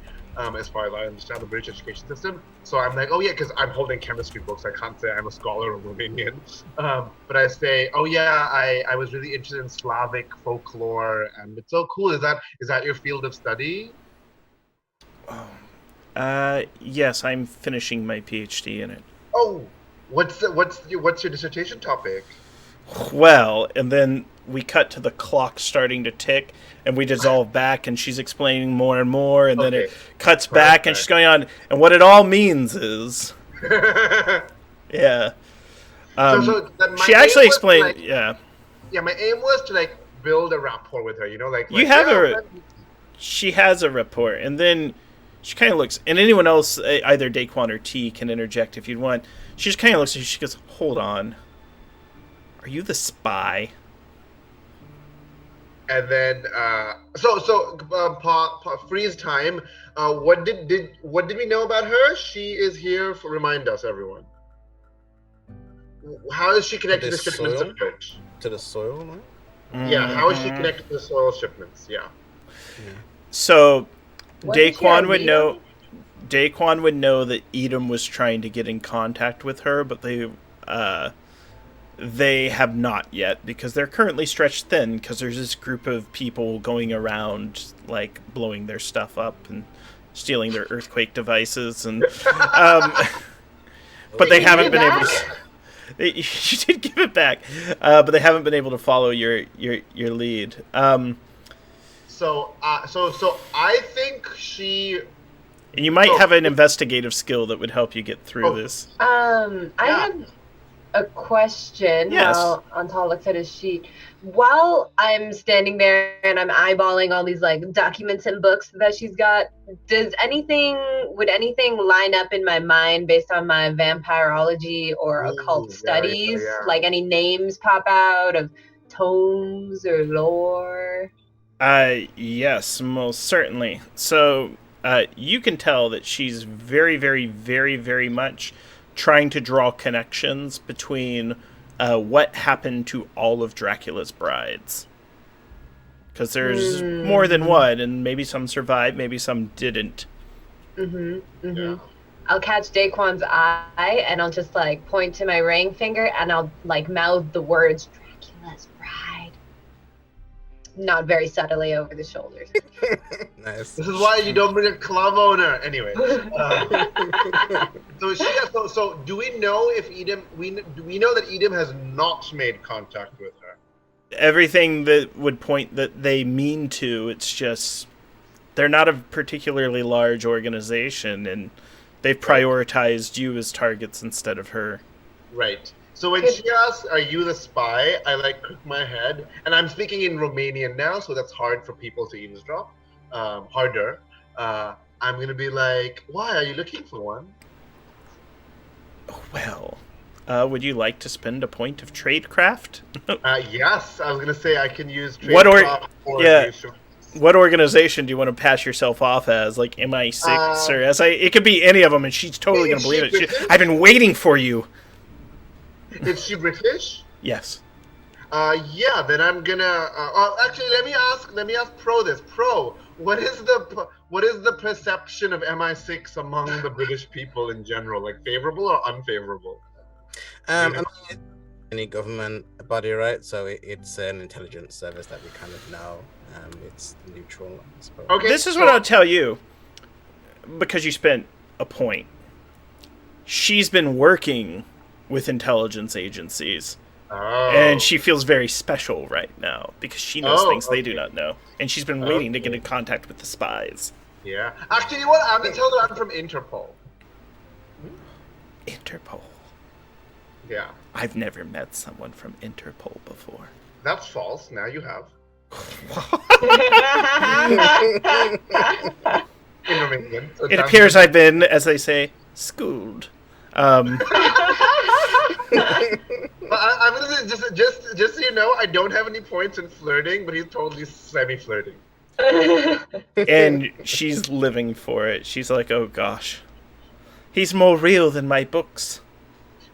as far as I understand the British education system." So I'm like, "Oh yeah," because I'm holding chemistry books. I can't say I'm a scholar of Romanian, but I say, "Oh yeah, I was really interested in Slavic folklore, and it's so cool." Is that your field of study? Yes, I'm finishing my PhD in it. Oh, what's your dissertation topic? Well, and then we cut to the clock starting to tick, and we dissolve back, and she's explaining more and more, and then it cuts back, and she's going on, and what it all means is, yeah. She actually explained, Yeah, my aim was to like build a rapport with her. You know, like You have yeah, she has a rapport, and then she kind of looks, and anyone else, either Daquan or T, can interject if you'd want. She just kind of looks at you, she goes, hold on. Are you the spy? And then freeze time. What did we know about her? She is here for remind us, everyone. How is she connected to shipments of dirt? To the soil, no? Yeah, how is she connected to the soil shipments? Yeah. So Daquan would Edom? know. Daquan would know that Edom was trying to get in contact with her, but they have not yet because they're currently stretched thin because there's this group of people going around like blowing their stuff up and stealing their earthquake devices and but they haven't been able to. You did give it back, but they haven't been able to follow your lead. So I think she. And you might have an investigative skill that would help you get through this. I have a question. Yes. While Antal looks at his sheet. While I'm standing there and I'm eyeballing all these like documents and books that she's got, would anything line up in my mind based on my vampirology or occult studies? Yeah. Like any names pop out of tomes or lore? Yes, most certainly. So, you can tell that she's very, very, very, very much trying to draw connections between what happened to all of Dracula's brides. Because there's more than one, and maybe some survived, maybe some didn't. Yeah. I'll catch Daquan's eye, and I'll just like point to my ring finger, and I'll like mouth the words "Dracula's bride," not very subtly over the shoulders. Nice. This is why you don't bring a club owner. Anyway, so do we know if Edom? Do we know that Edom has not made contact with her? Everything that would point that they mean to, it's just they're not a particularly large organization, and they've prioritized you as targets instead of her. Right. So when she asks, "Are you the spy?" I like click my head, and I'm speaking in Romanian now, so that's hard for people to eavesdrop. Harder. I'm gonna be like, "Why are you looking for one?" Well, would you like to spend a point of tradecraft? Yes, I was gonna say I can use trade What What organization do you want to pass yourself off as? Like MI6 or SI? It could be any of them, and she's totally gonna believe it. I've been waiting for you. Is she British? Yes. Yeah. Then I'm gonna. Actually, let me ask Pro this. Pro, what is the perception of MI6 among the British people in general? Like favorable or unfavorable? I mean, any government body, right? So it's an intelligence service that we kind of know. It's neutral, I suppose. Okay. This is what I'll tell you, because you spent a point. She's been working with intelligence agencies, and she feels very special right now because she knows things they do not know, and she's been waiting to get in contact with the spies. Yeah. Actually, you know what? I'm gonna tell her I'm from Interpol. Interpol. Yeah. I've never met someone from Interpol before. That's false. Now you have. In Romanian. So It appears I've been, as they say, schooled. I'm gonna say just so you know, I don't have any points in flirting, but he's totally semi-flirting. And she's living for it. She's like, oh gosh, he's more real than my books.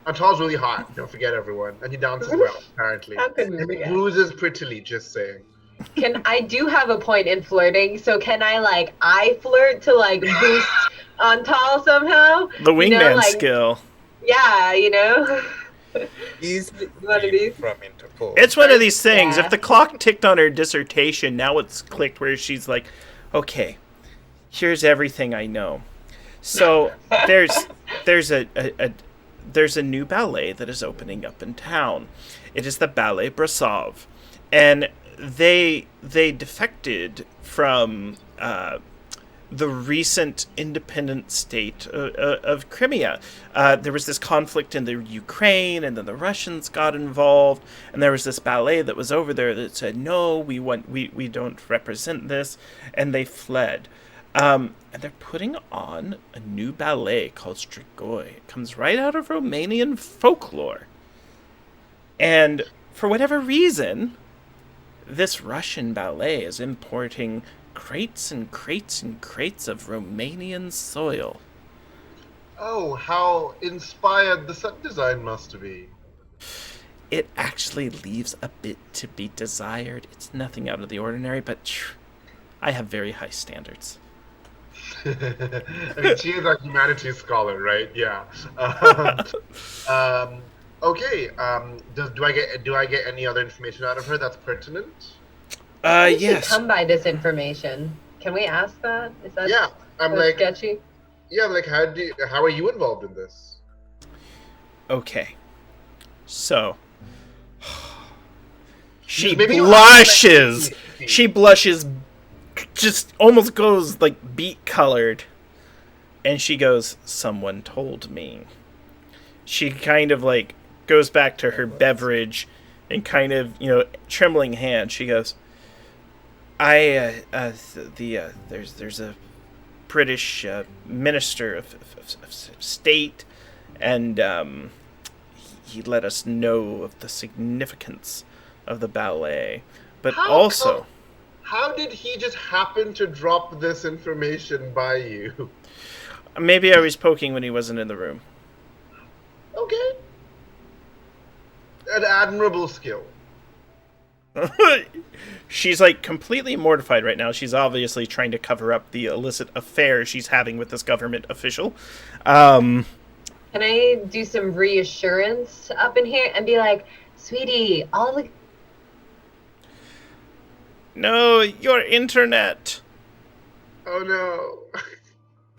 Antal's really hot. Don't forget, everyone, and he dances well. Apparently, How could we and he forget? bruises prettily. Just saying. I do have a point in flirting, so can I flirt to like boost Antal somehow? The wingman like, skill. Yeah, He's One of these. from Interpol. It's one of these things. Yeah. If the clock ticked on her dissertation, now it's clicked where she's like, okay, here's everything I know. So there's a new ballet that is opening up in town. It is the Ballet Brasov, and they defected from the recent independent state of Crimea. There was this conflict in the Ukraine, and then the Russians got involved, and there was this ballet that was over there that said, no, we don't represent this, and they fled. And they're putting on a new ballet called Strigoi. It comes right out of Romanian folklore. And for whatever reason, this Russian ballet is importing crates and crates and crates of Romanian soil. Oh, how inspired the set design must be. It actually leaves a bit to be desired. It's nothing out of the ordinary, but I have very high standards. I mean, she is a humanities scholar, right? Yeah. Okay. Do I get any other information out of her that's pertinent? How did Yes. you come by this information? Can we ask that? Is that Yeah. I'm like, sketchy? yeah. Like, how are you involved in this? Okay. So, she Maybe you blushes. have, like, She blushes, just almost goes like beet colored, and she goes, "Someone told me." She kind of like goes back to her beverage, and kind of trembling hand. She goes, there's a British minister of state, and he let us know of the significance of the ballet, but also. How did he just happen to drop this information by you? Maybe I was poking when he wasn't in the room. Okay. An admirable skill. She's like completely mortified right now. She's obviously trying to cover up the illicit affair she's having with this government official. Can I do some reassurance up in here and be like, sweetie, all the... No, your internet. Oh no.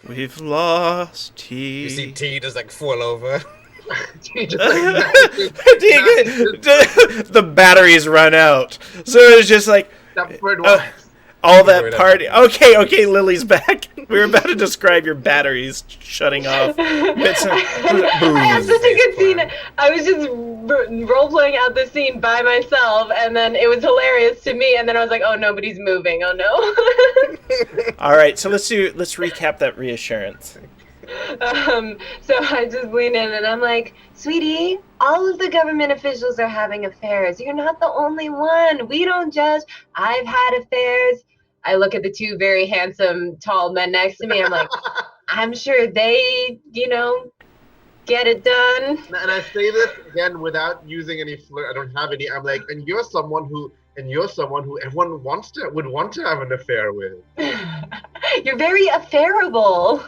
We've lost T. You see T just like fall over. She just, like, The batteries run out. So it's just like all that party. Okay, Lily's back. We were about to describe your batteries shutting off. I had such a good scene. I was just role-playing out this scene by myself, and then it was hilarious to me, and then I was like, oh, nobody's moving. Oh, no. All right, so let's recap that reassurance. So I just lean in and I'm like, sweetie, all of the government officials are having affairs. You're not the only one. We don't judge. I've had affairs. I look at the two very handsome, tall men next to me. I'm like, I'm sure they, get it done. And I say this again without using any flirt. I don't have any. I'm like, and you're someone who everyone would want to have an affair with. You're very affairable.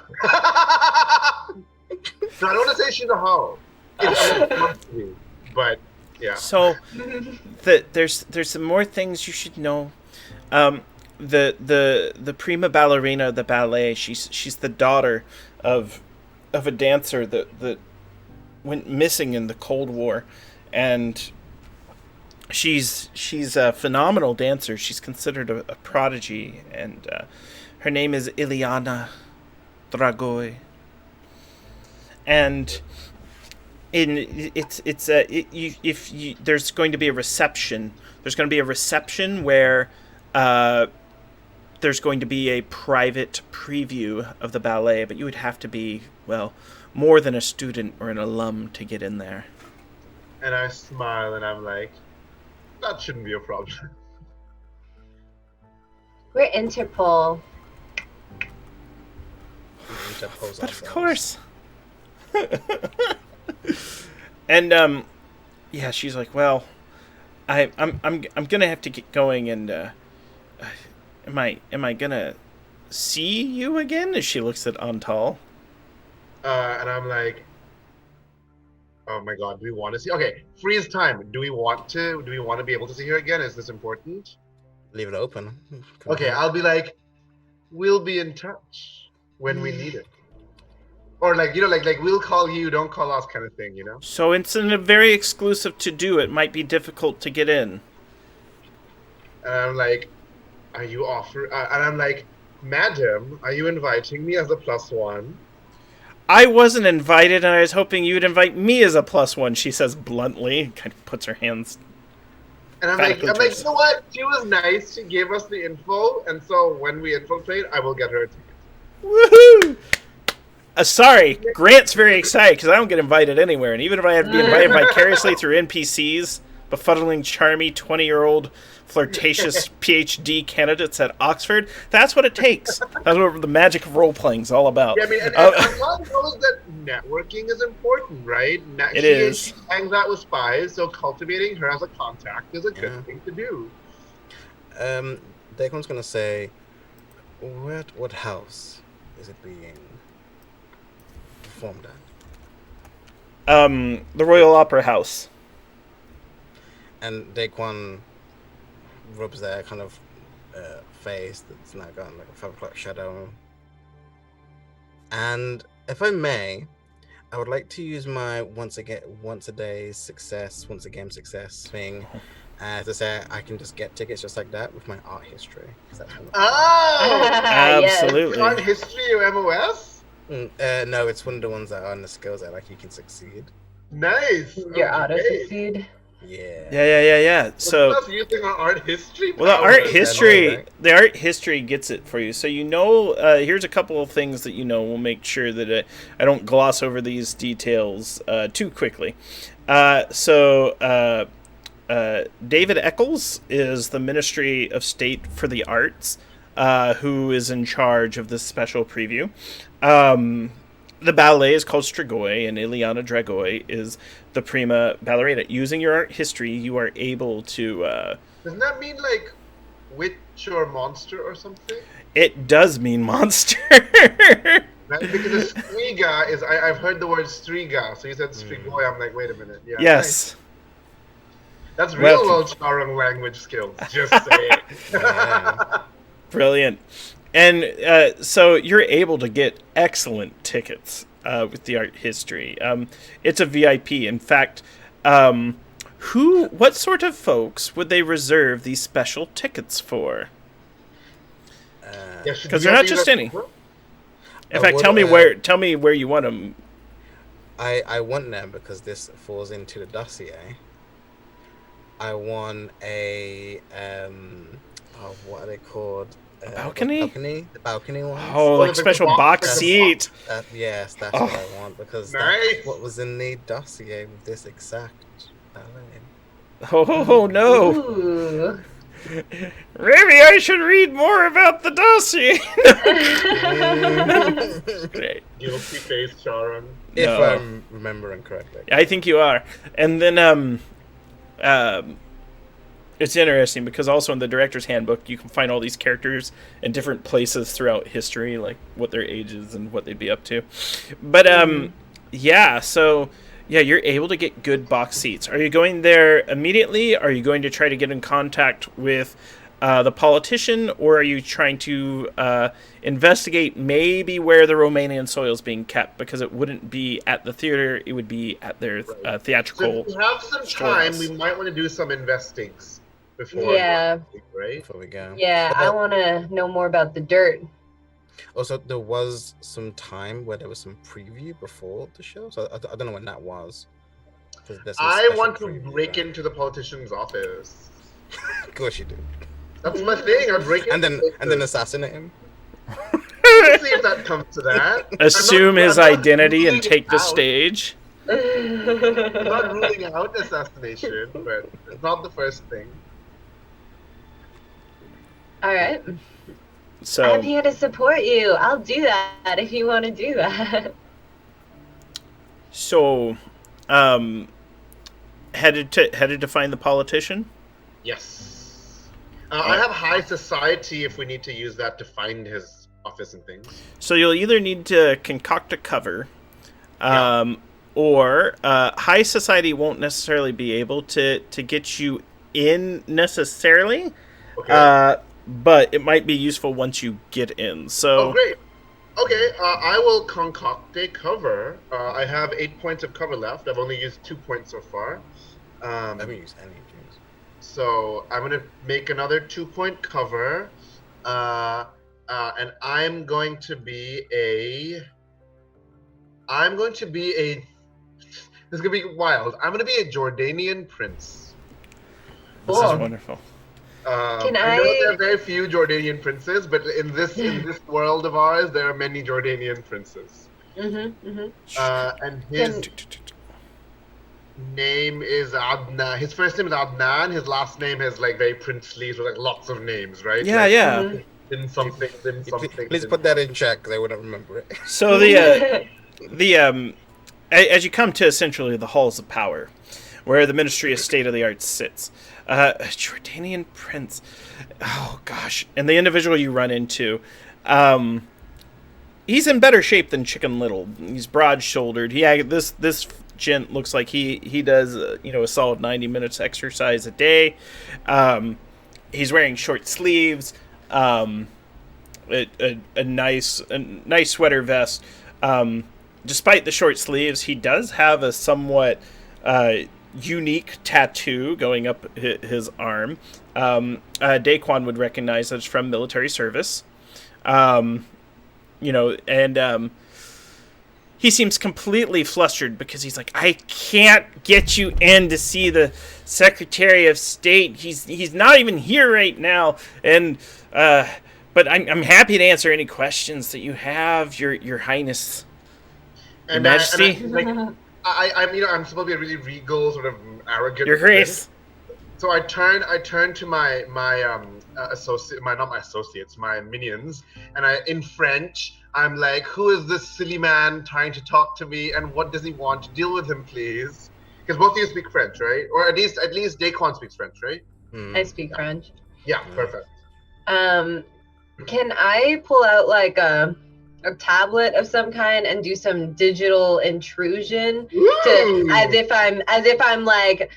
No, I don't want to say she's a hoe. But yeah. So there's some more things you should know. The prima ballerina of the ballet. She's the daughter of a dancer that went missing in the Cold War, and she's a phenomenal dancer. She's considered a prodigy, and her name is Ileana Dragoi. And there's going to be a reception. There's going to be a reception where there's going to be a private preview of the ballet, but you would have to be, well, more than a student or an alum to get in there. And I smile and I'm like, that shouldn't be a problem. We're Interpol. But of course. And yeah, she's like, well, I'm gonna have to get going, and am I gonna see you again? As she looks at Antal. And I'm like, oh my god, do we want to see? Okay, freeze time. Do we want to be able to see her again? Is this important? Leave it open. Okay, I'll be like, we'll be in touch when we need it. Or like, like we'll call you, don't call us kind of thing, So it's a very exclusive to do. It might be difficult to get in. And I'm like, are you offer? And I'm like, Madam, are you inviting me as a +1? I wasn't invited, and I was hoping you'd invite me as a +1, she says bluntly. Kind of puts her hands... And I'm like, you know what? She was nice. She gave us the info, and so when we infiltrate, I will get her a ticket. Woohoo! Sorry, Grant's very excited because I don't get invited anywhere, and even if I had to be invited vicariously through NPCs, befuddling, charmy, 20-year-old, flirtatious PhD candidates at Oxford, that's what it takes. That's what the magic of role-playing is all about. Yeah, I mean, and Anton knows that networking is important, right? It is. She hangs out with spies, so cultivating her as a contact is a good thing to do. Dacon's going to say, what house is it being performed at? The Royal Opera House. And Daquan rubs their kind of face that's now got like a 5 o'clock shadow. And if I may, I would like to use my once a game success thing to say I can just get tickets just like that with my art history. Absolutely. Art history or MOS? No, it's one of the ones that are on the skills that like you can succeed. Nice. Your auto succeed. Yeah. So using our art history. Well, the art history gets it for you. So here's a couple of things that we'll make sure that I don't gloss over these details too quickly. David Eccles is the Ministry of State for the Arts, who is in charge of this special preview. The ballet is called Strigoi, and Ileana Dragoi is the prima ballerina. Using your art history, you are able to... Doesn't that mean, like, witch or monster or something? It does mean monster. Because the Striga is... I've heard the word Striga, so you said Strigoi, I'm like, wait a minute. Yeah, yes. Nice. That's real-world Charang language skills, just saying. Brilliant. And so you're able to get excellent tickets with the art history. It's a VIP. In fact, what sort of folks would they reserve these special tickets for? Because they're not just any. In fact, tell me where you want them. I want them because this falls into the dossier. I want a what are they called? Balcony? The balcony ones. Oh, like special box seat. Yes, that's what I want because that's what was in the dossier with this exact ballet. Oh no! Ooh. Maybe I should read more about the dossier. Great. Guilty face, Charang. If I'm remembering correctly. I think you are. And then it's interesting because also in the director's handbook you can find all these characters in different places throughout history, like what their ages and what they'd be up to. But you're able to get good box seats. Are you going there immediately? Are you going to try to get in contact with the politician, or are you trying to investigate maybe where the Romanian soil is being kept? Because it wouldn't be at the theater; it would be at their theatrical. So if we have some time, we might want to do some investings before. Yeah. Right. Before we go. Yeah, I want to know more about the dirt. Also, there was some time where there was some preview before the show, so I don't know when that was. I want to break into the politician's office. Of course you do. That's my thing. I break in and then assassinate him. We'll see if that comes to that. Assume his identity and take the stage. I'm not ruling out assassination, but it's not the first thing. All right. So I'm here to support you. I'll do that if you want to do that. So, headed to find the politician? Yes. I have high society if we need to use that to find his office and things. So you'll either need to concoct a cover, or high society won't necessarily be able to get you in necessarily. Okay. But it might be useful once you get in. So. Oh, great. Okay, I will concoct a cover. I have 8 points of cover left. I've only used 2 points so far. I haven't used any. So I'm going to make another 2-point cover. and I'm going to be a. This is gonna be wild. I'm gonna be a Jordanian prince. This Cool. is wonderful. Can I know I- there are very few Jordanian princes, but in this world of ours, there are many Jordanian princes. And his name is Adnan. His first name is Adnan. His last name has like very princely, so like lots of names, right? Yeah, like, yeah. Din something, din something. Please put that in check, 'cause I wouldn't remember it. So as you come to essentially the halls of power, where the Ministry of State of the Arts sits, Jordanian prince. Oh gosh, and the individual you run into, he's in better shape than Chicken Little. He's broad-shouldered. This gent looks like he does a solid 90 minutes exercise a day. He's wearing short sleeves, a nice sweater vest. Despite the short sleeves, he does have a somewhat unique tattoo going up his arm. Daquan would recognize that it's from military service. He seems completely flustered because he's like, I can't get you in to see the Secretary of State. He's not even here right now, and but I'm happy to answer any questions that you have, Your Highness, Your Majesty. I'm supposed to be a really regal, sort of arrogant. Your Grace. So I turn to my minions, and in French, I'm like, who is this silly man trying to talk to me, and what does he want? Deal with him, please. Because both of you speak French, right? Or at least Daquan speaks French, right? I speak French. Yeah, perfect. Can I pull out like a tablet of some kind and do some digital intrusion as if I'm like,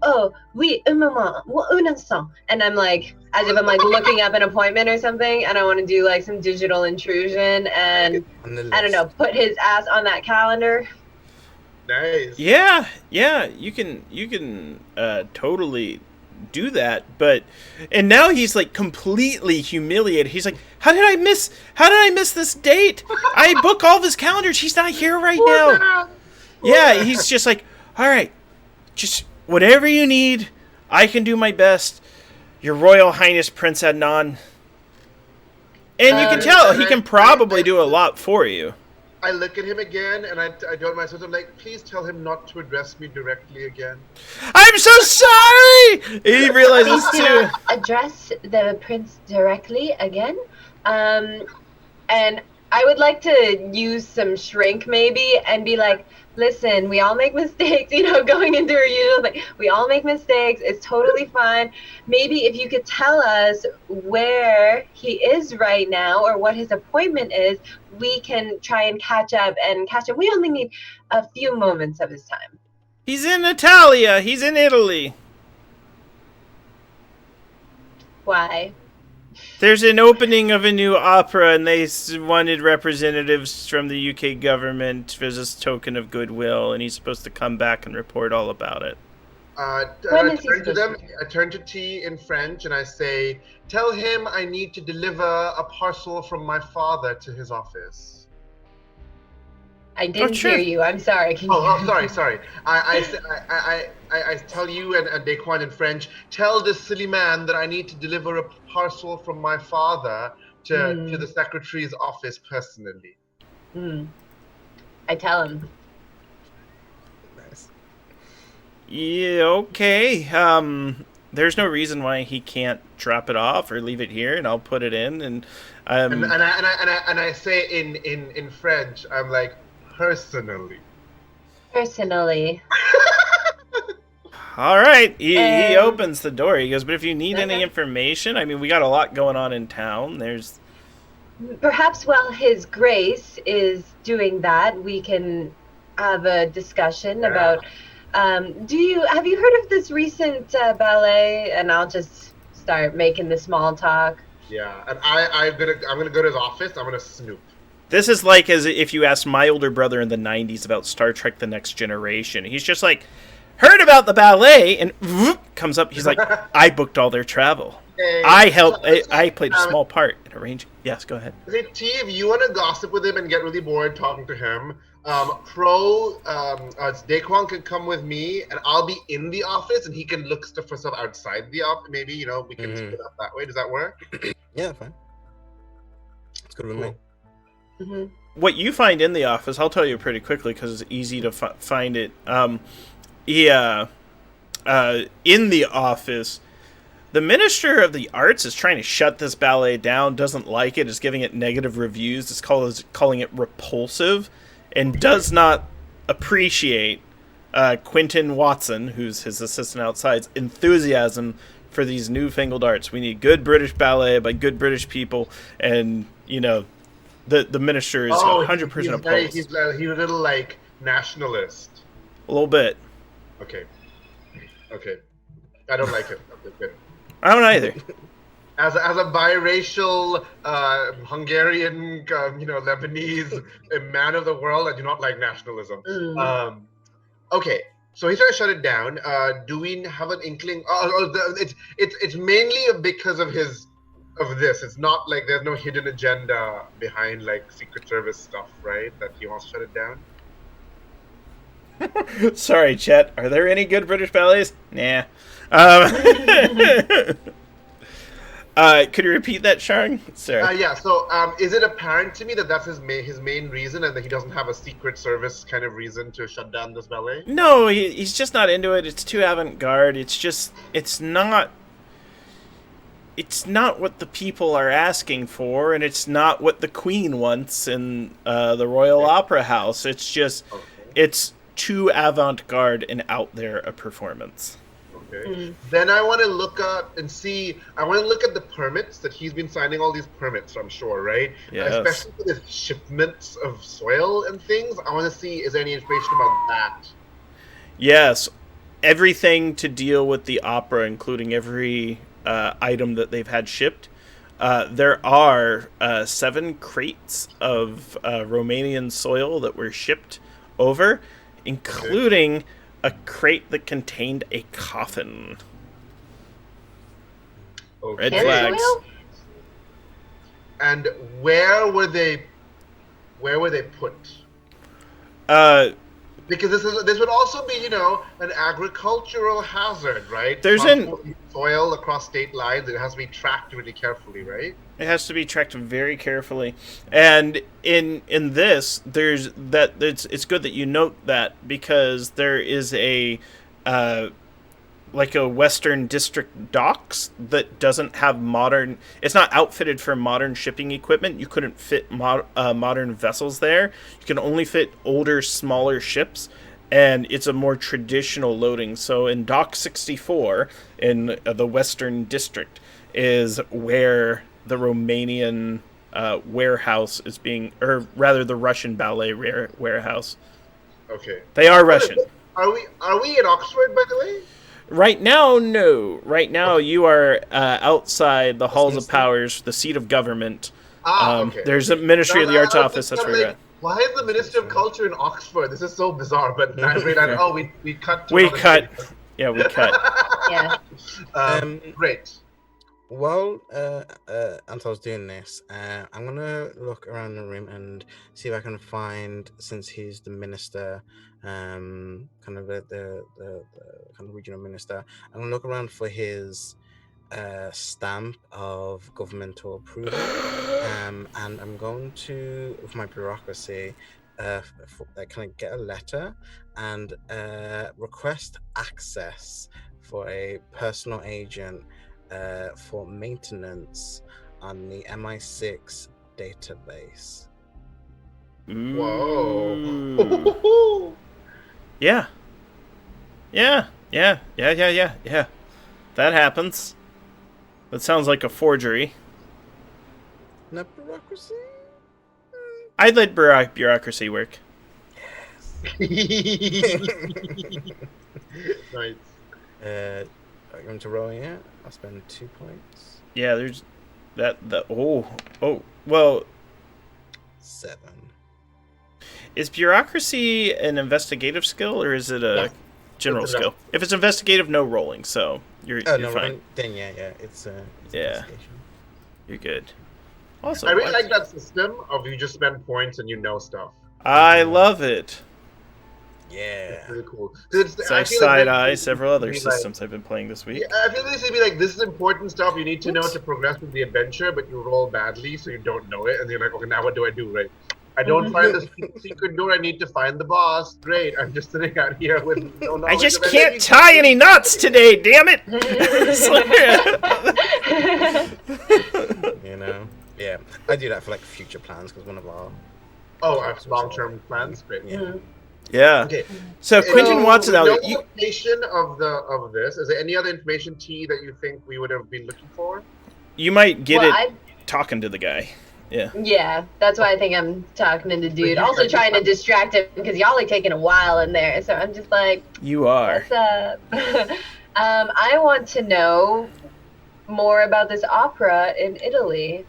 oh, oui, un moment, un instant, and I'm like, as if I'm like looking up an appointment or something, and I want to do like some digital intrusion and I don't know, put his ass on that calendar. Nice. Yeah, you can totally do that, and now he's like completely humiliated. He's like, how did I miss this date? I book all of his calendars. He's not here right now. Yeah, he's just like, all right, just whatever you need, I can do my best. Your Royal Highness Prince Adnan. And you can tell he can probably do a lot for you. I look at him again, and I do myself. I'm like, please tell him not to address me directly again. I'm so sorry! He realizes Please do too. not address the prince directly again. And I would like to use some shrink maybe and be like, listen, we all make mistakes, going into our usual thing. We all make mistakes. It's totally fine. Maybe if you could tell us where he is right now or what his appointment is, we can try and catch up. We only need a few moments of his time. He's in Italia. He's in Italy. Why? There's an opening of a new opera, and they wanted representatives from the UK government as a token of goodwill, and he's supposed to come back and report all about it. I turn to T in French, and I say, tell him I need to deliver a parcel from my father to his office. I didn't hear you. I'm sorry. Sorry. I tell you and Daquan in French, tell this silly man that I need to deliver a parcel from my father to the secretary's office personally. I tell him. Nice. Yeah, okay. There's no reason why he can't drop it off or leave it here, and I'll put it in. And I say in French, I'm like, personally. All right. He opens the door. He goes, but if you need any information, I mean, we got a lot going on in town. There's perhaps while His Grace is doing that, we can have a discussion about. Have you heard of this recent ballet? And I'll just start making the small talk. Yeah, and I'm gonna go to his office. I'm gonna snoop. This is like as if you asked my older brother in the 90s about Star Trek The Next Generation. He's just like, heard about the ballet, and whoop, comes up. He's like, I booked all their travel. Okay. I helped. So, I played a small part in arranging. Yes, go ahead. T, if you want to gossip with him and get really bored talking to him, Daquan can come with me, and I'll be in the office, and he can look for stuff outside the office. Maybe we can split up that way. Does that work? Yeah, fine. It's good with me. Mm-hmm. What you find in the office, I'll tell you pretty quickly because it's easy to find it. In the office, the Minister of the Arts is trying to shut this ballet down, doesn't like it, is giving it negative reviews, is calling it repulsive, and does not appreciate Quentin Watson, who's his assistant outside's enthusiasm for these newfangled arts. We need good British ballet by good British people, and, the minister is 100% opposed. He's a little, like, nationalist. A little bit. Okay. I don't like it. Okay. I don't either. As a biracial Hungarian, Lebanese man of the world, I do not like nationalism. Okay, so he's trying to shut it down. Do we have an inkling? It's mainly because of this. It's not like there's no hidden agenda behind like Secret Service stuff, right? That he wants to shut it down. Sorry, Chet. Are there any good British ballets? Nah. Could you repeat that, Shang? Sorry. Yeah. So, is it apparent to me that that's his main reason, and that he doesn't have a Secret Service kind of reason to shut down this ballet? No, he's just not into it. It's too avant-garde. It's not what the people are asking for, and it's not what the Queen wants in the Royal Opera House. It's too avant-garde and out there a performance. Okay. Then I want to look up and see. I want to look at the permits that he's been signing. All these permits, I'm sure, right? Yes. Especially for the shipments of soil and things. I want to see is there any information about that. Yes, everything to deal with the opera, including every item that they've had shipped. There are 7 crates of Romanian soil that were shipped over, including a crate that contained a coffin. Okay. Red flags. And where were they put? Because this would also be, an agricultural hazard, right? There's soil across state lines. It has to be tracked really carefully, right? It has to be tracked very carefully, and in this, it's good that you note that, because there is a Western District docks that doesn't have modern. It's not outfitted for modern shipping equipment. You couldn't fit modern vessels there. You can only fit older, smaller ships, and it's a more traditional loading. So in Dock 64 in the Western District is where the Romanian warehouse is being, or rather the Russian ballet warehouse. Okay. They are Russian. Are we at Oxford, by the way? Right now, no. Right now, you are outside the Halls of Powers, the seat of government. Okay. There's a Ministry of the Arts office. That's where you're at. Why is the Ministry of Culture in Oxford? This is so bizarre. But I realized, we cut. We cut. Yeah, we cut. Yeah. Great. While Anton's doing this, I'm gonna look around the room and see if I can find, since he's the minister, kind of the kind of regional minister, I'm gonna look around for his stamp of governmental approval, and I'm going to, with my bureaucracy, kind of get a letter and request access for a personal agent for maintenance on the MI6 database. Whoa. Yeah. That happens. That sounds like a forgery. Not bureaucracy? I'd let bureaucracy work. Nice. I'm going to roll here. I'll spend 2 points. Yeah, there's well, 7. is bureaucracy an investigative skill, or is it a general It's skill. If it's investigative, no rolling, so you're fine. Then yeah, it's Yeah. investigation. You're good. Also, I really like that system of you just spend points and you know stuff. I love it. Yeah. It's really cool. 'Cause It's like I feel like side-eye this several other would be systems I've been playing this week. I feel like this would be like, this is important stuff you need to know to progress with the adventure, but you roll badly, so you don't know it, and you're like, okay, now what do I do, right? I don't find the secret door, I need to find the boss. Great, I'm just sitting out here with no knowledge I just of can't anything. tie any knots today, damn it! You know. Yeah, I do that for like future plans because one of our Long-term plans? Great. yeah. Yeah. Okay. So Quentin Watson, no you, location of this. Is there any other information, T, that you think we would have been looking for? you might get Well, it talking to the guy. Yeah. Yeah, that's why I think I'm talking to the dude. Also trying to distract him because y'all are taking a while in there. So I'm just like, You are. what's up? I want to know more about this opera in Italy.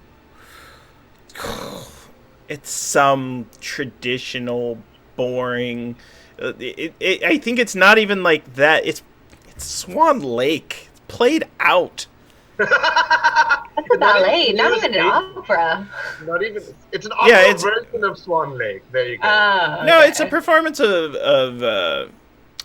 It's some traditional, boring. I think it's not even like that. It's Swan Lake. It's played out. That's a ballet, not even an opera. Not even. It's an opera Yeah, it's- version of Swan Lake. There you go. No, Okay. it's a performance of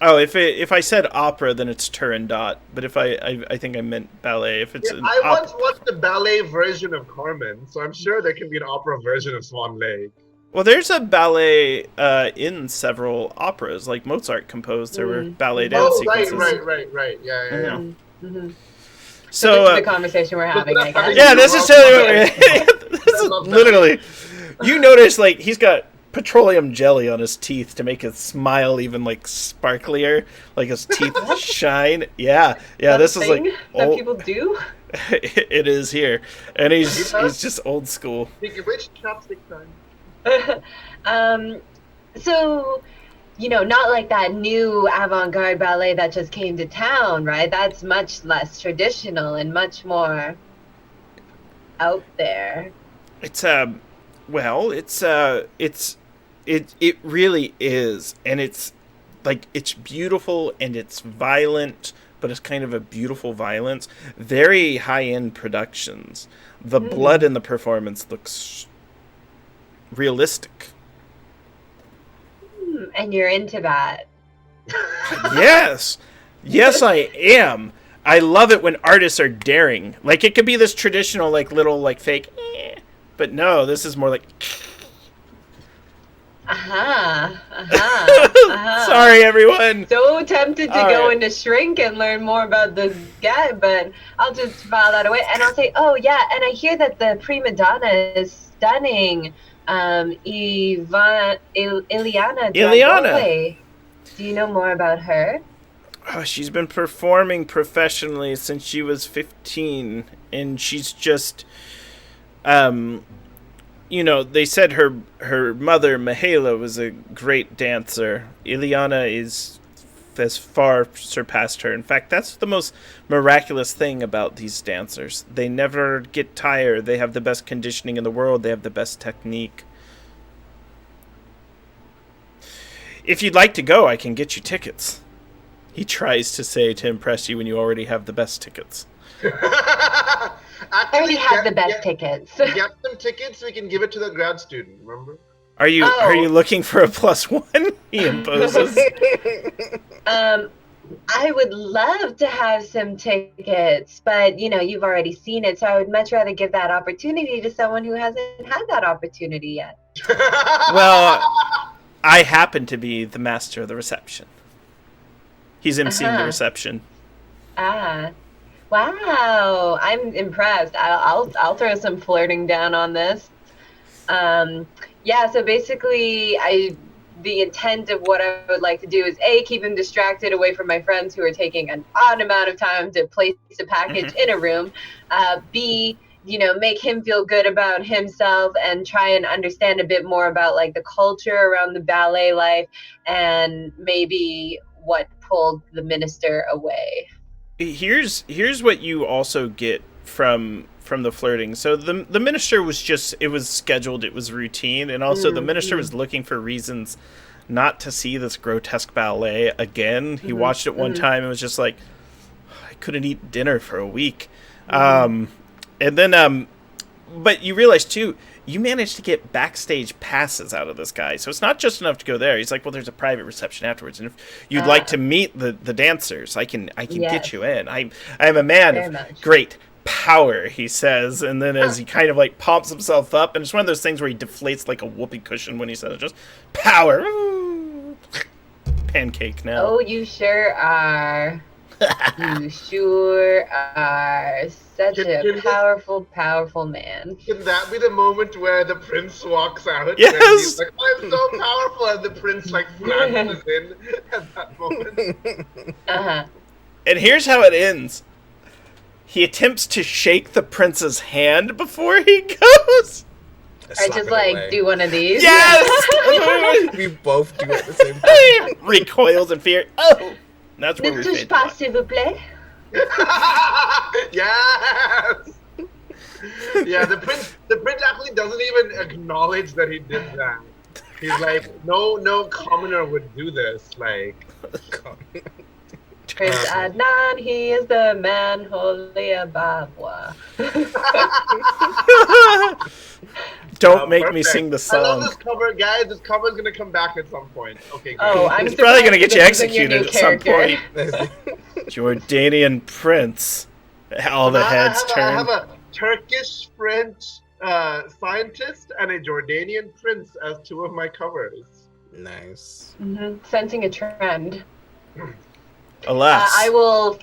if I said opera, then it's Turandot. But if I think I meant ballet. If it's Yeah, an I opera, once watched the ballet version of Carmen, so I'm sure there can be an opera version of Swan Lake. well, there's a ballet in several operas. Like Mozart composed, there were ballet dance Oh, right, sequences. right. Yeah. Mm-hmm. So this is the conversation we're having, I guess. yeah, this is totally what we're. This is love that. literally. You notice, like, he's got petroleum jelly on his teeth to make his smile even like sparklier, like his teeth shine. Yeah. That's This a is like thing that old. people do. It is here, and he's just old school. Speaking of which, chopstick time. So, not like that new avant-garde ballet that just came to town, right? That's much less traditional and much more out there. It's well, it really is, and it's like it's beautiful and it's violent, but it's kind of a beautiful violence. Very high-end productions. The blood in the performance looks realistic. And you're into that. Yes, I am. I love it when artists are daring. Like it could be this traditional, like little, like fake, but no, this is more like. Sorry, everyone. So tempted to All go right. into Shrink and learn more about this guy, but I'll just file that away. And I'll say, oh yeah, and I hear that the prima donna is stunning. Ileana Dragole. Do you know more about her? Oh, she's been performing professionally since she was 15, and she's just, they said her mother, Mihaela, was a great dancer. Ileana has far surpassed her. In fact, that's the most miraculous thing about these dancers. They never get tired. They have the best conditioning in the world. They have the best technique. If you'd like to go, I can get you tickets. He tries to say to impress you when you already have the best tickets. I already have the best tickets. Get some tickets, we can give it to the grad student, remember? Are you looking for a +1? He imposes. I would love to have some tickets, but you've already seen it, so I would much rather give that opportunity to someone who hasn't had that opportunity yet. Well, I happen to be the master of the reception. He's emceeing the reception. Wow, I'm impressed. I'll throw some flirting down on this. So basically, the intent of what I would like to do is A, keep him distracted away from my friends who are taking an odd amount of time to place a package in a room. B, make him feel good about himself and try and understand a bit more about like the culture around the ballet life and maybe what pulled the minister away. Here's what you also get from the flirting. So the minister was it was scheduled, it was routine, and also the minister was looking for reasons not to see this grotesque ballet again. He watched it one time and was just like, I couldn't eat dinner for a week. And then, but you realize too, you managed to get backstage passes out of this guy. So it's not just enough to go there. He's like, well, there's a private reception afterwards. And if you'd like to meet the dancers, I can get you in. I'm a man of great power, he says. And then as he kind of like pops himself up, and it's one of those things where he deflates like a whoopee cushion when he says it, just power. Pancake now. Oh, you sure are. You sure are such a powerful man. Can that be the moment where the prince walks out? Yes! And he's like, I'm so powerful, and the prince like flashes in at that moment. And here's how it ends. He attempts to shake the prince's hand before he goes. I just like do one of these. Yes! We both do it at the same time. Recoils in fear. Oh! That's where we touche pas, s'il vous plaît. Yes. Yeah, the prince actually doesn't even acknowledge that he did that. He's like, no commoner would do this. Like, Prince Adnan, he is the man holy ababwa. Don't make me sing the song. I love this cover, guys. This cover is gonna come back at some point. Okay, great. Oh, I'm It's probably gonna get you executed at some point. point. Jordanian prince. All the heads I turn. have a Turkish French scientist and a Jordanian prince as two of my covers. Nice. Sensing a trend. Alas. I will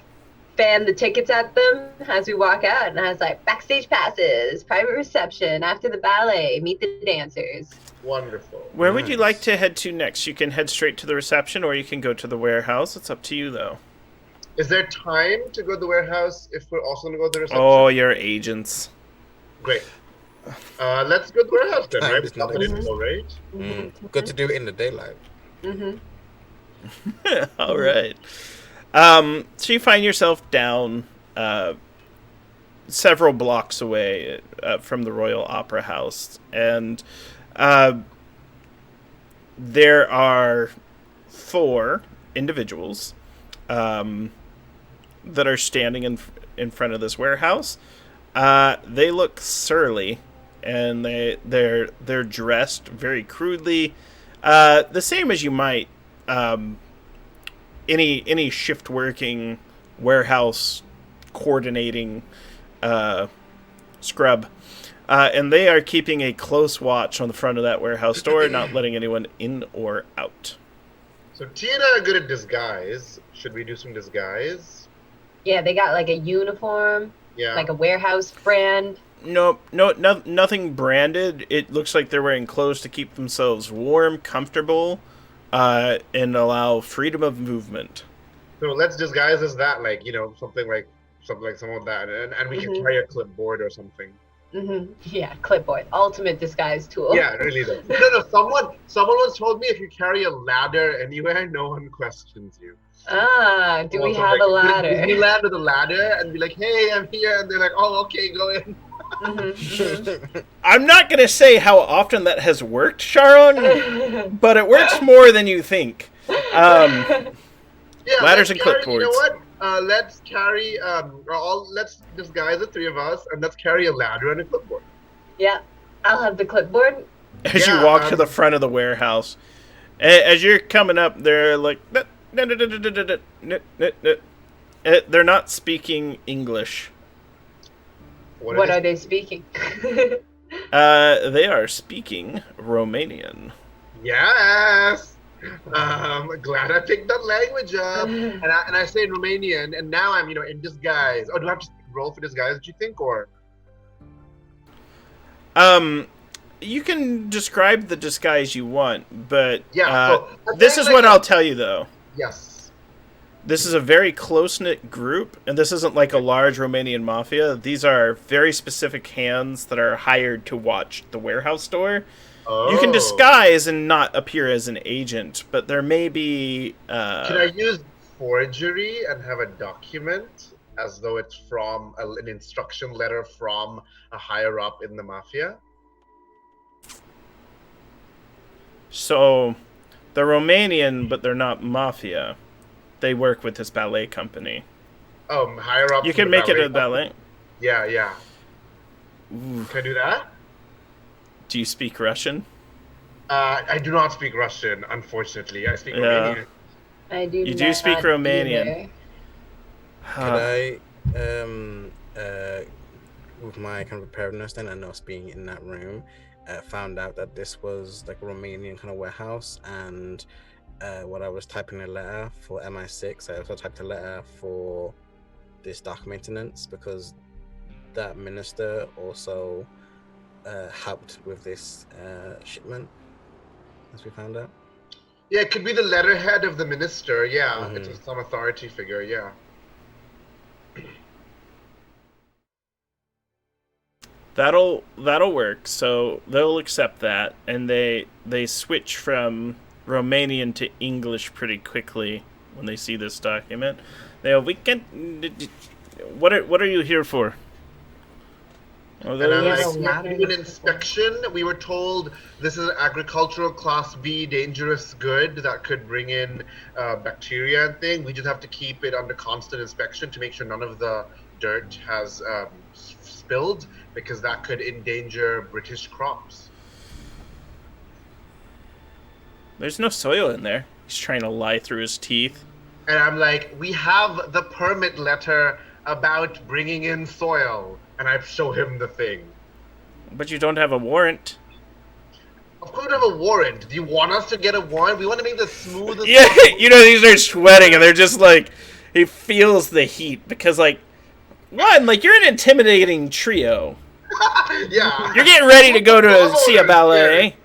fan the tickets at them as we walk out, and I was like, backstage passes, private reception, after the ballet, meet the dancers. Wonderful. Where would you like to head to next? You can head straight to the reception, or you can go to the warehouse. It's up to you, though. Is there time to go to the warehouse if we're also going to go to the reception? Oh, you're agents. Great. Let's go to the warehouse then, Time right? is It's not not info, right? Good to do it in the daylight. All right. So you find yourself down several blocks away from the Royal Opera House, and there are 4 individuals that are standing in front of this warehouse. They look surly, and they're dressed very crudely, the same as you might any shift working warehouse coordinating scrub, and they are keeping a close watch on the front of that warehouse door, not letting anyone in or out. So Tia and I are good at disguise. Should we do some disguise? Yeah, they got like a uniform, Yeah. like a warehouse brand. No, nothing branded. It looks like they're wearing clothes to keep themselves warm, comfortable, and allow freedom of movement. So let's disguise as that, like, something like some of that, and we can carry a clipboard or something. Yeah, clipboard, ultimate disguise tool. Yeah, really though. No, someone once told me if you carry a ladder anywhere, no one questions you. Do we have a ladder? We land with a ladder and be like, hey, I'm here, and they're like, oh, okay, go in. I'm not gonna say how often that has worked, Sharon, but it works more than you think. Yeah, ladders and clipboards. You know what? Let's carry let's disguise the 3 of us, and let's carry a ladder and a clipboard. Yeah, I'll have the clipboard. As you walk to the front of the warehouse, as you're coming up, they're like, they're not speaking English. What are they speaking? They are speaking Romanian. Yes. Glad I picked that language up. And I say in Romanian, and now I'm, in disguise. Oh, do I have to roll for disguise, do you think, or? You can describe the disguise you want, but Yeah, this is what I'll tell you, though. Yes. This is a very close-knit group, and this isn't like a large Romanian mafia. These are very specific hands that are hired to watch the warehouse store. Oh. You can disguise and not appear as an agent, but there may be... Can I use forgery and have a document as though it's from an instruction letter from a higher-up in the mafia? So, They're Romanian, but they're not mafia. They work with this ballet company. Oh, higher up. You can make it a ballet. Yeah, yeah. Ooh. Can I do that? Do you speak Russian? I do not speak Russian, unfortunately. I speak Romanian. I do. You do speak Romanian. Either. Could I, with my kind of preparedness then, and us being in that room, found out that this was like a Romanian kind of warehouse, and when I was typing a letter for MI6, I also typed a letter for this dock maintenance, because that minister also helped with this shipment, as we found out. Yeah, it could be the letterhead of the minister. Yeah, it's some authority figure. Yeah. That'll work. So they'll accept that, and they switch from Romanian to English pretty quickly when they see this document. We can. What are you here for? And I'm like, we do an inspection. We were told this is an agricultural class B dangerous good that could bring in bacteria and thing. We just have to keep it under constant inspection to make sure none of the dirt has spilled, because that could endanger British crops. There's no soil in there. He's trying to lie through his teeth. And I'm like, we have the permit letter about bringing in soil. And I show him the thing. But you don't have a warrant. Of course we have a warrant. Do you want us to get a warrant? We want to make this smooth as Yeah, possible. you know, these are sweating, and they're just like, he feels the heat, because, like, one, like, you're an intimidating trio. Yeah. You're getting ready to go to see a ballet,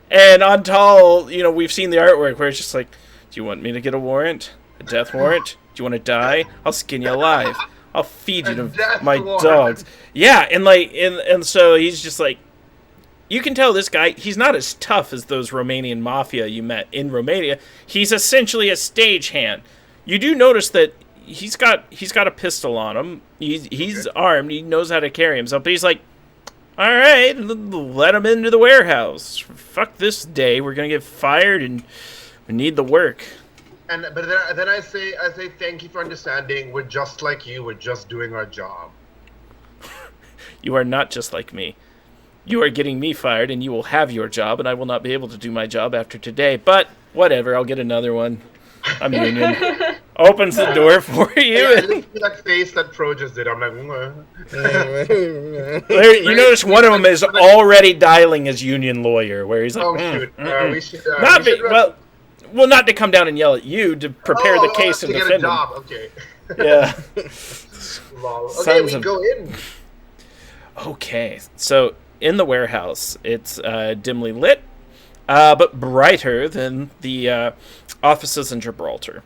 and Antal, you know, we've seen the artwork where it's just like, do you want me to get a warrant? A death warrant? Do you want to die? I'll skin you alive. I'll feed you to my dogs. Yeah, and like, and so he's just like, you can tell this guy, he's not as tough as those Romanian mafia you met in Romania. He's essentially a stagehand. You do notice that he's got a pistol on him. He's armed. He knows how to carry himself. But he's like, all right, let him into the warehouse. Fuck this day. We're gonna get fired, and we need the work. But then I say thank you for understanding. We're just like you. We're just doing our job. You are not just like me. You are getting me fired, and you will have your job, and I will not be able to do my job after today. But whatever, I'll get another one. I'm union. Opens the door for you. Yeah, I just see that face that Pro just did. I'm like, There, you notice one of them is already dialing his union lawyer, where he's like, oh shoot, we should not to come down and yell at you, to prepare the case and defend him. Okay. Yeah. Okay, we go in. Okay, so in the warehouse, it's dimly lit, but brighter than the offices in Gibraltar.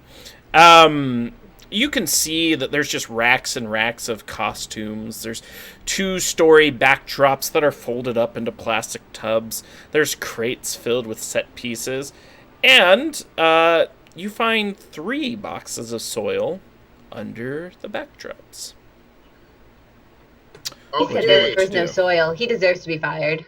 You can see that there's just racks and racks of costumes. There's 2-story backdrops that are folded up into plastic tubs. There's crates filled with set pieces. And you find 3 boxes of soil under the backdrops. He said there was no soil. He deserves to be fired.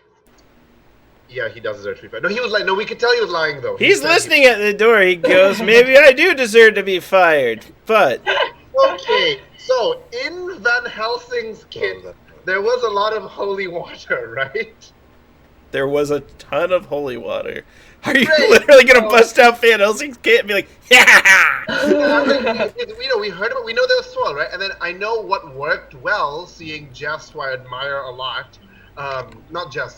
Yeah, he does deserve to be fired. No, he was like, no, we could tell he was lying, though. He's listening at the door. He goes, maybe I do deserve to be fired, but... Okay, so in Van Helsing's kit, there was a lot of holy water, right? There was a ton of holy water. Are you literally going to bust out Van Helsing's kit and be like, yeah! We heard about, we know there was soil, right? And then I know what worked well, seeing Jess, who I admire a lot. Not Jess,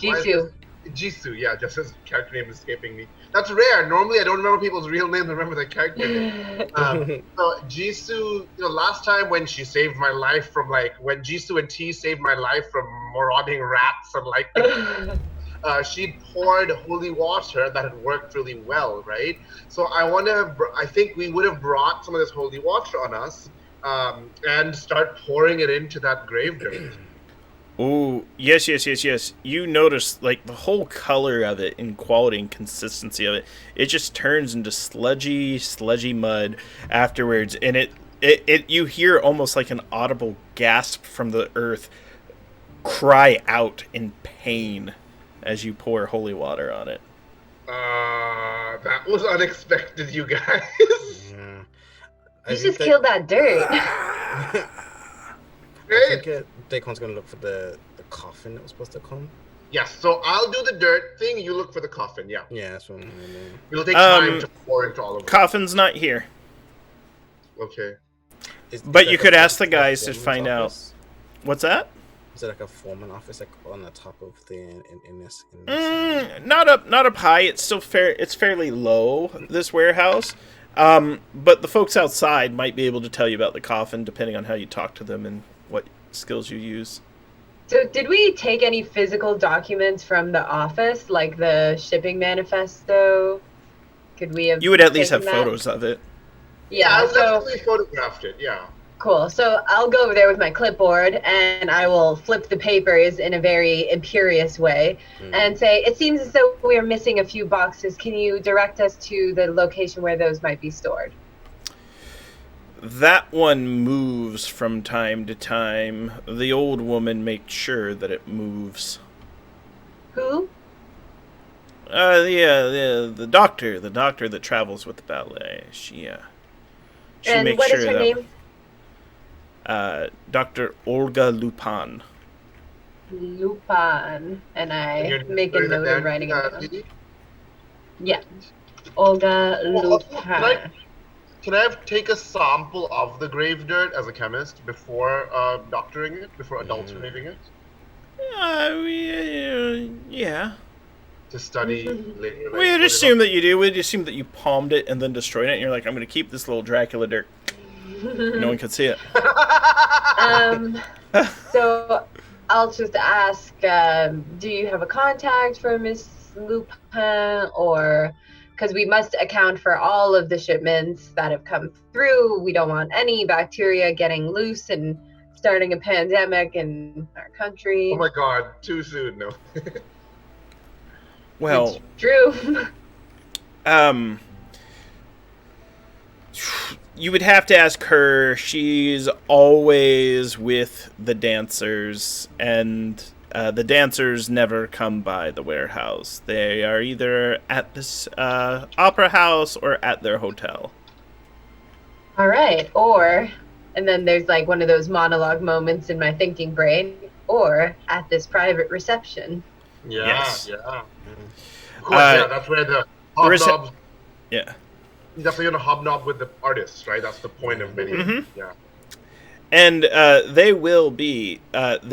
Jisoo. Jisoo, yeah, Jess's character name is escaping me. That's rare. Normally I don't remember people's real names, I remember their character name. So Jisoo, last time when she saved my life from, when Jisoo and T saved my life from marauding rats and she poured holy water that had worked really well, right? So I think we would have brought some of this holy water on us and start pouring it into that grave dirt. Oh, yes. You notice, the whole color of it and quality and consistency of it, it just turns into sludgy mud afterwards. And it you hear almost like an audible gasp from the earth cry out in pain as you pour holy water on it. That was unexpected, you guys. Yeah. You just killed that dirt. I Great. think Dacon's gonna look for the coffin that was supposed to come. Yes, so I'll do the dirt thing. You look for the coffin. Yeah. Yeah, that's what I'm gonna do. It'll take time to pour into all of it. Coffin's not here. Okay. But Is you like could a ask the guys to foreman's find out. office? What's that? Is it like a foreman office, like on the top of the in this? Not up high. It's still It's fairly low. This warehouse. But the folks outside might be able to tell you about the coffin, depending on how you talk to them and what skills you use. So did we take any physical documents from the office, like the shipping manifesto? Could we have? You would at least have taken that? photos of it. Yeah. I So definitely photographed it. Yeah. cool. So I'll go over there with my clipboard and I will flip the papers in a very imperious way and say, "It seems as though we are missing a few boxes. Can you direct us to the location where those might be stored?" That one moves from time to time. The old woman makes sure that it moves. Who? The doctor that travels with the ballet. She And makes what sure is her that name? Dr. Olga Lupin. Lupin. And I You're make a doing note that, of writing it down. Didi? Yeah. Olga Lupin. Can I take a sample of the grave dirt as a chemist before doctoring it, before adulterating it, Yeah. to study later? We'd assume that you do. We'd assume that you palmed it and then destroyed it, and you're like, I'm going to keep this little Dracula dirt. No one can see it. So I'll just ask, do you have a contact for Miss Lupin, or because we must account for all of the shipments that have come through. We don't want any bacteria getting loose and starting a pandemic in our country. Oh my god, too soon, no. Well, It's true. You would have to ask her. She's always with the dancers, and the dancers never come by the warehouse. They are either at this opera house or at their hotel. All right, or, and then there's like one of those monologue moments in my thinking brain, or at this private reception. Yeah, Yes. yeah. Of course, yeah, that's where the hobnobs. Yeah. That's where you're gonna hobnob with the artists, right? That's the point of many. Mhm. Yeah. And there will be a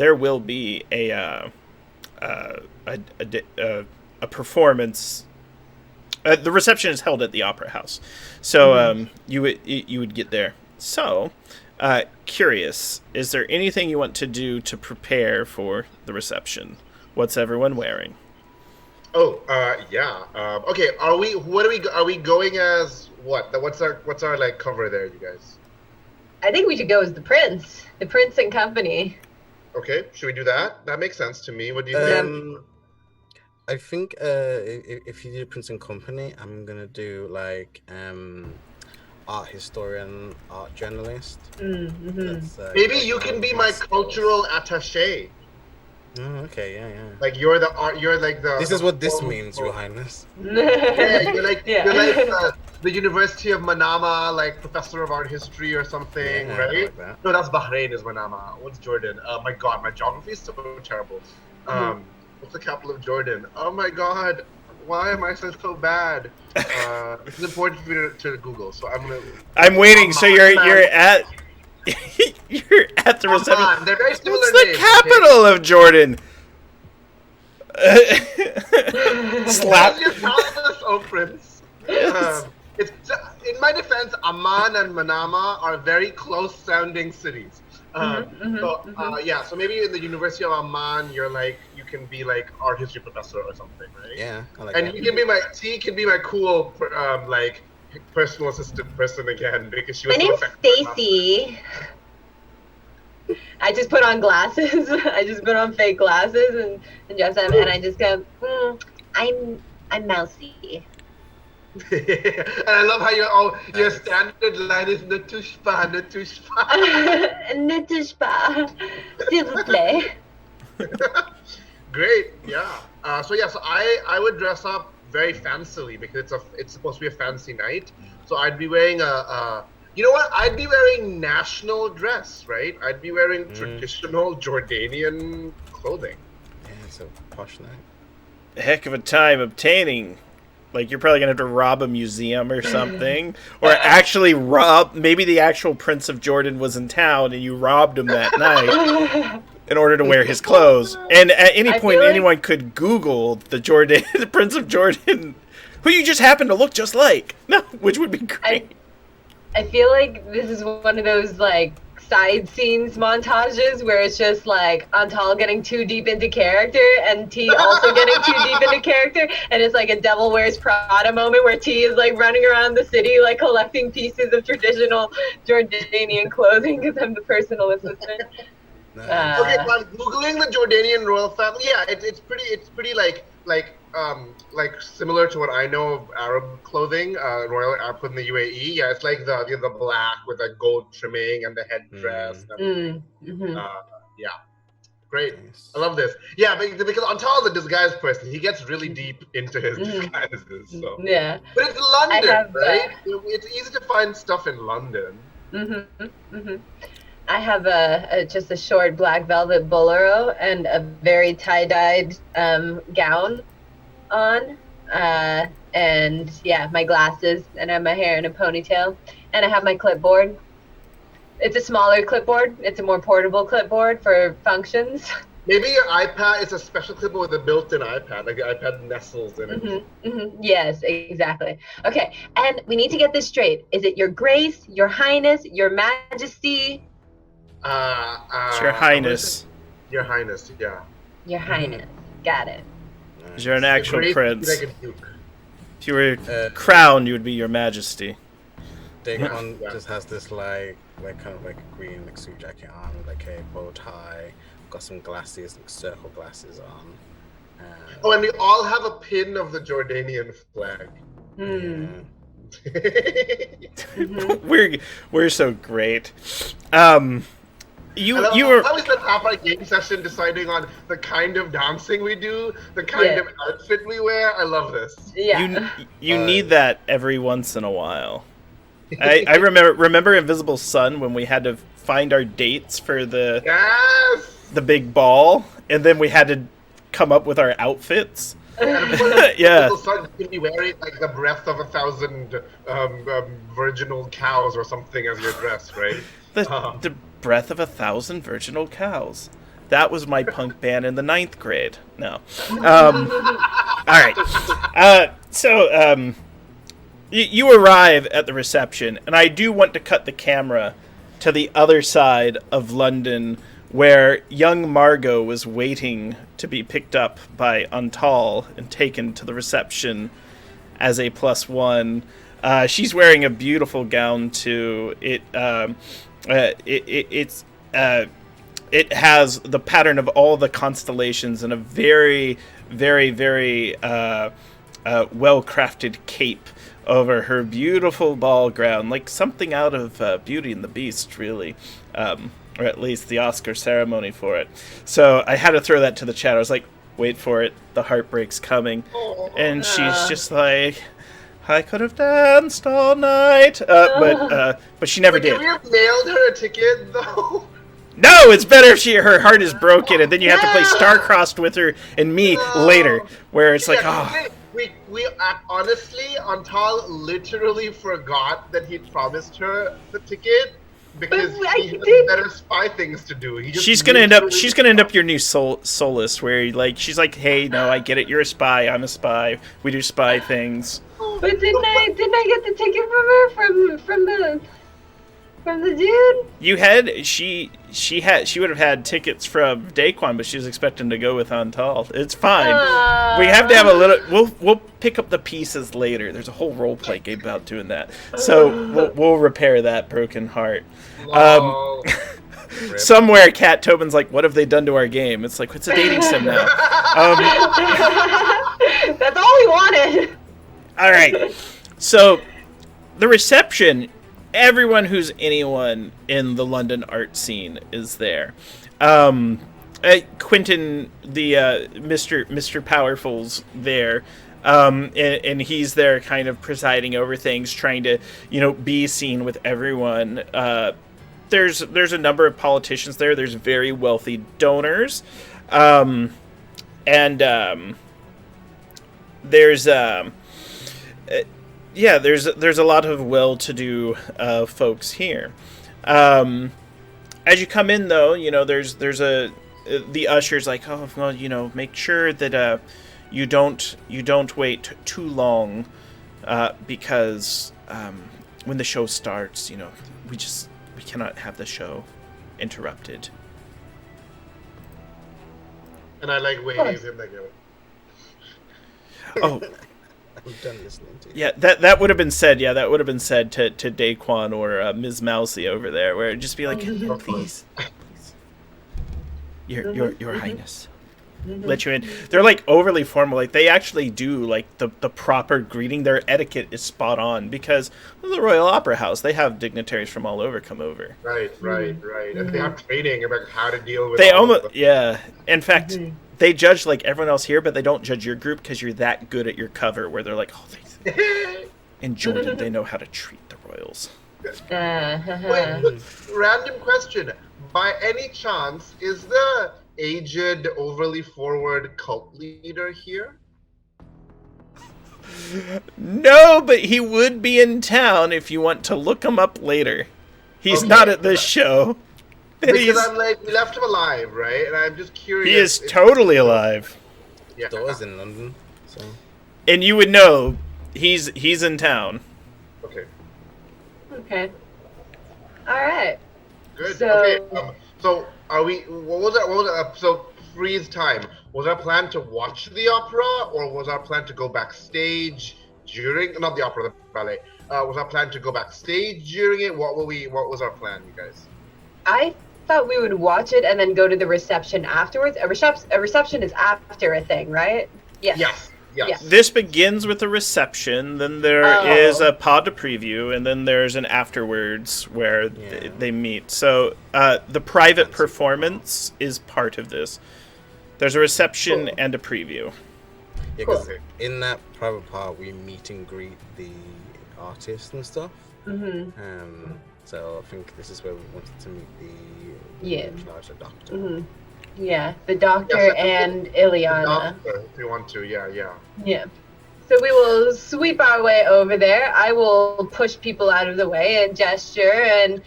performance. The reception is held at the opera house, so you would get there. So, curious, is there anything you want to do to prepare for the reception? What's everyone wearing? Oh, yeah. Okay, are we going as what? What's our like cover there, you guys? I think we should go as the Prince and Company. Okay, should we do that? That makes sense to me. What do you think? I think if you do Prince and Company, I'm gonna do like art historian, art journalist. That's, Maybe you can be my cultural attaché. Oh, okay, yeah. Like you're the art. You're like the. This is what this means, Your Highness. Yeah, you're like Yeah. you're like the University of Manama, like professor of art history or something, Yeah, I right? like that. No, that's Bahrain is Manama. What's Jordan? My God, my geography is so terrible. What's the capital of Jordan? Oh my God, why am I so bad? It's important for me to Google, so I'm gonna. I'm waiting. So you're at you're at the reception. Amman. They're very similar What's the names, capital of Jordan? Slap. Okay? Your palace, oh prince. It's in my defense, Amman and Manama are very close-sounding cities. So maybe in the University of Amman, you can be like art history professor or something, right? Yeah, I like And that. you can be my cool like personal assistant person again because she was My so name's effective. Stacy. I just put on glasses. I just put on fake glasses and dress up, and I just go, I'm mousy. And I love how your standard line is ne touche pas, ne touche pas. Ne touche pas, s'il vous plaît. Great, yeah. So I would dress up very fancily because it's supposed to be a fancy night. So I'd be wearing you know what? I'd be wearing national dress, right? I'd be wearing traditional Jordanian clothing. Yeah, it's a posh night. A heck of a time obtaining. Like, you're probably going to have to rob a museum or something. Or actually rob... Maybe the actual Prince of Jordan was in town and you robbed him that night in order to wear his clothes. And at any point, anyone could Google the Prince of Jordan, who you just happen to look just like. No, which would be great. I feel like this is one of those, like, side scenes montages where it's just, like, Antal getting too deep into character and T also getting too deep into character, and it's like a Devil Wears Prada moment where T is, like, running around the city, like, collecting pieces of traditional Jordanian clothing because I'm the personal assistant. Okay, so I'm Googling the Jordanian royal family. Yeah, it's pretty like similar to what I know of Arab clothing, royal Arab in the UAE. Yeah, it's like the black with the gold trimming and the headdress. Yeah, great. Nice. I love this. Yeah, because Antal is a disguised person. He gets really deep into his disguises. So. Yeah. But it's London, right? It's easy to find stuff in London. I have just a short black velvet bolero and a very tie-dyed gown on, and yeah, my glasses, and I have my hair in a ponytail, and I have my clipboard. It's a smaller clipboard. It's a more portable clipboard for functions. Maybe your iPad is a special clipboard with a built-in iPad, like the iPad nestles in it. Yes, exactly. Okay, and we need to get this straight. Is it Your Grace, Your Highness, Your Majesty? It's Your Highness. Your Highness, yeah. Your Highness. Got it. Because you're an actual prince. Like a duke. If you were crowned, you would be Your Majesty. Daquan just has this like kind of like a green like suit jacket on, like a bow tie, got some glasses, like circle glasses on. Oh, and we all have a pin of the Jordanian flag. We're so great. You were probably spent half our game session deciding on the kind of dancing we do, the kind of outfit we wear. I love this. Yeah. You need that every once in a while. I remember Invisible Sun when we had to find our dates for the big ball, and then we had to come up with our outfits. Yeah. You can be wearing like the breath of 1,000 virginal cows or something as your dress, right? The breath of 1,000 virginal cows. That was my punk band in the 9th grade. No. All right. So you arrive at the reception, and I do want to cut the camera to the other side of London, where young Margot was waiting to be picked up by Antal and taken to the reception as a +1. She's wearing a beautiful gown too. It has the pattern of all the constellations and a very, very, very well-crafted cape over her beautiful ball gown, like something out of Beauty and the Beast, really. Or at least the Oscar ceremony for it. So I had to throw that to the chat. I was like, wait for it, the heartbreak's coming. And she's just like, I could have danced all night. But she never did. Could we have mailed her a ticket, though? No, it's better if her heart is broken, and then you have to play Star-Crossed with her and me later, where it's like, We honestly, Antal literally forgot that he'd promised her the ticket. Because he has better spy things to do. She's gonna end up your new Solus, where she's like, hey, no, I get it, you're a spy, I'm a spy, we do spy things. But didn't I get the ticket from the dude? You had she would have had tickets from Daquan, but she was expecting to go with Antal. It's fine. We have to have a little. We'll pick up the pieces later. There's a whole roleplay game about doing that, so we'll repair that broken heart. Somewhere, Cat Tobin's like, "What have they done to our game?" It's like, it's a dating sim now. That's all we wanted. All right, so the reception. Everyone who's anyone in the London art scene is there. Quentin, the Mr. Powerful's there. and he's there kind of presiding over things, trying to, be seen with everyone. There's a number of politicians there. There's very wealthy donors. And there's there's a lot of well-to-do folks here. As you come in, though, there's the usher's like, oh, well, make sure that you don't wait too long, because when the show starts, we cannot have the show interrupted. And I wave him Oh, I'm done listening to you. yeah, that would have been said. Yeah, that would have been said to Daquan or Ms. Mousy over there, where it'd just be like, please, Your Highness, let you in. They're overly formal. They actually do the proper greeting. Their etiquette is spot on because the Royal Opera House. They have dignitaries from all over come over. Right. And they have training about how to deal with. In fact, they judge everyone else here, but they don't judge your group because you're that good at your cover. Where they're like, oh, in Jordan, they know how to treat the royals. Wait, random question. By any chance, is the aged, overly forward cult leader here? No, but he would be in town if you want to look him up later. He's not at this show. Because I'm we left him alive, right? And I'm just curious. He is totally alive. Yeah. Stores in London, so. And you would know he's in town. Okay. All right. Good. So, okay. So are we? What was that? So freeze time. Was our plan to watch the opera, or was our plan to go backstage during? Not the opera, the ballet. Was our plan to go backstage during it? What was our plan, you guys? I thought we would watch it and then go to the reception afterwards. A reception is after a thing, right? Yes. Yes. This begins with a reception, then there is a pod to preview, and then there's an afterwards where they meet. So the private performance is part of this. There's a reception and a preview. Yeah, because in that private part, we meet and greet the artists and stuff. Mm-hmm. So I think this is where we wanted to meet the doctor. Mm-hmm. Yeah, the doctor and Ileana. Doctor, if you want to, yeah. Yeah. So we will sweep our way over there. I will push people out of the way and gesture and,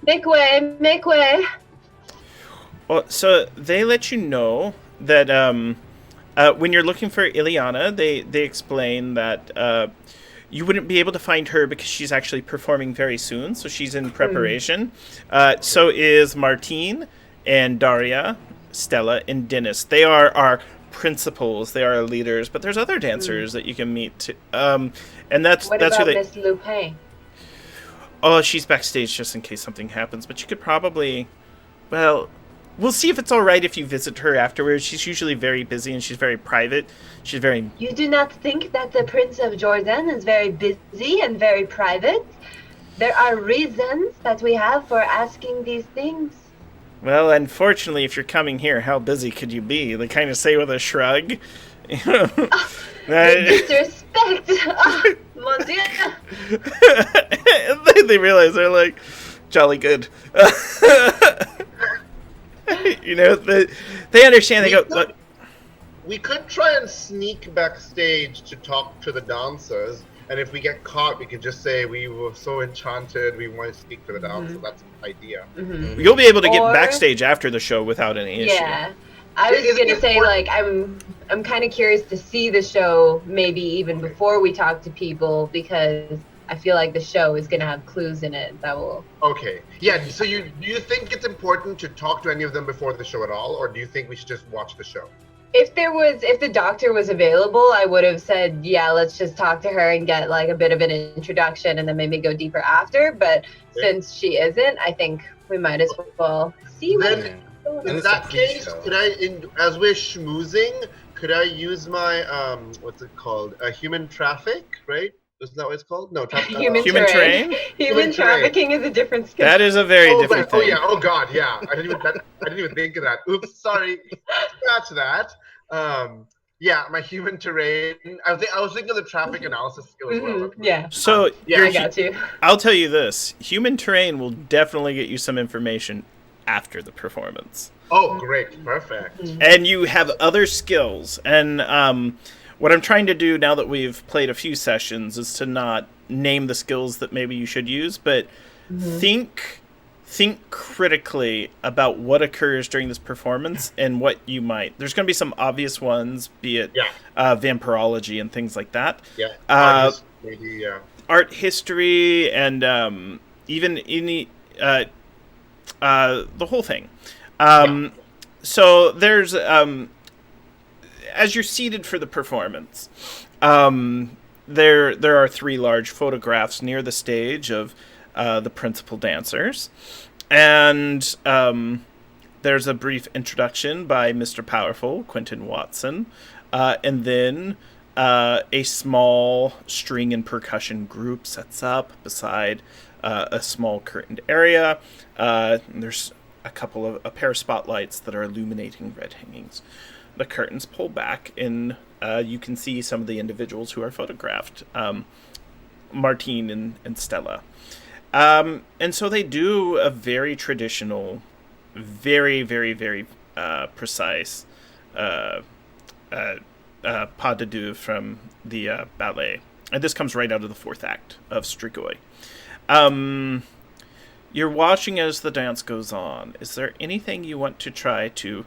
make way. Well, so they let you know that when you're looking for Ileana, they explain that you wouldn't be able to find her because she's actually performing very soon, so she's in preparation. So is Martine and Daria, Stella, and Dennis. They are our principals. They are our leaders. But there's other dancers that you can meet. Too. And that's what that's about who they. Miss Lupin? Oh, she's backstage just in case something happens. But you could probably, well, we'll see if it's all right if you visit her afterwards. She's usually very busy and she's very private. She's very. You do not think that the Prince of Jordan is very busy and very private? There are reasons that we have for asking these things. Well, unfortunately, if you're coming here, how busy could you be? They kind of say with a shrug. Disrespect! Mon Dieu! They realize they're like, jolly good. They understand. They go, look. We could try and sneak backstage to talk to the dancers. And if we get caught, we could just say we were so enchanted, we want to speak to the dancers. That's the idea. Mm-hmm. You'll be able to get backstage after the show without any issue. Yeah. I was going to say, I'm kind of curious to see the show maybe even before we talk to people, because I feel like the show is going to have clues in it that will... Okay. Yeah, so do you think it's important to talk to any of them before the show at all, or do you think we should just watch the show? If the doctor was available, I would have said, yeah, let's just talk to her and get a bit of an introduction and then maybe go deeper after. But since she isn't, I think we might as well see what. In that case, could as we're schmoozing, could I use my what's it called? Human traffic, right? Isn't that what it's called? No, human terrain. Human trafficking is a different skill. That is a very different thing. Oh yeah. Oh god. Yeah. I didn't even think of that. Oops. Sorry. Scratch that. Yeah, my human terrain. I was thinking of the traffic analysis skill as well. Yeah. So yeah, I got you. I'll tell you this: human terrain will definitely get you some information after the performance. Oh, great, perfect. And you have other skills. And what I'm trying to do now that we've played a few sessions is to not name the skills that maybe you should use, but think critically about what occurs during this performance and what you might. There's going to be some obvious ones, be it vampirology and things like that. Yeah. Art history and even any the whole thing. So there's as you're seated for the performance, there are 3 large photographs near the stage of the principal dancers, and there's a brief introduction by Mr. Powerful, Quentin Watson, and then a small string and percussion group sets up beside a small curtained area. There's a pair of spotlights that are illuminating red hangings. The curtains pull back, and you can see some of the individuals who are photographed, Martine and Stella. And so they do a very traditional, very, very, very precise pas de deux from the ballet. And this comes right out of the 4th act of Strigoi. You're watching as the dance goes on. Is there anything you want to try to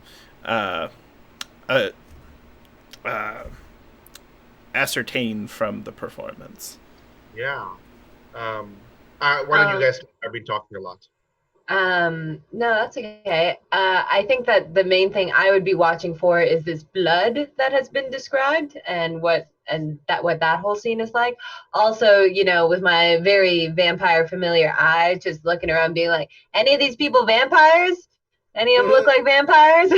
ascertain from the performance? Yeah. Why don't you guys? I've been talking a lot. No, that's okay. I think that the main thing I would be watching for is this blood that has been described and what that whole scene is like. Also, with my very vampire familiar eye, just looking around being like, any of these people vampires? Any of them look like vampires?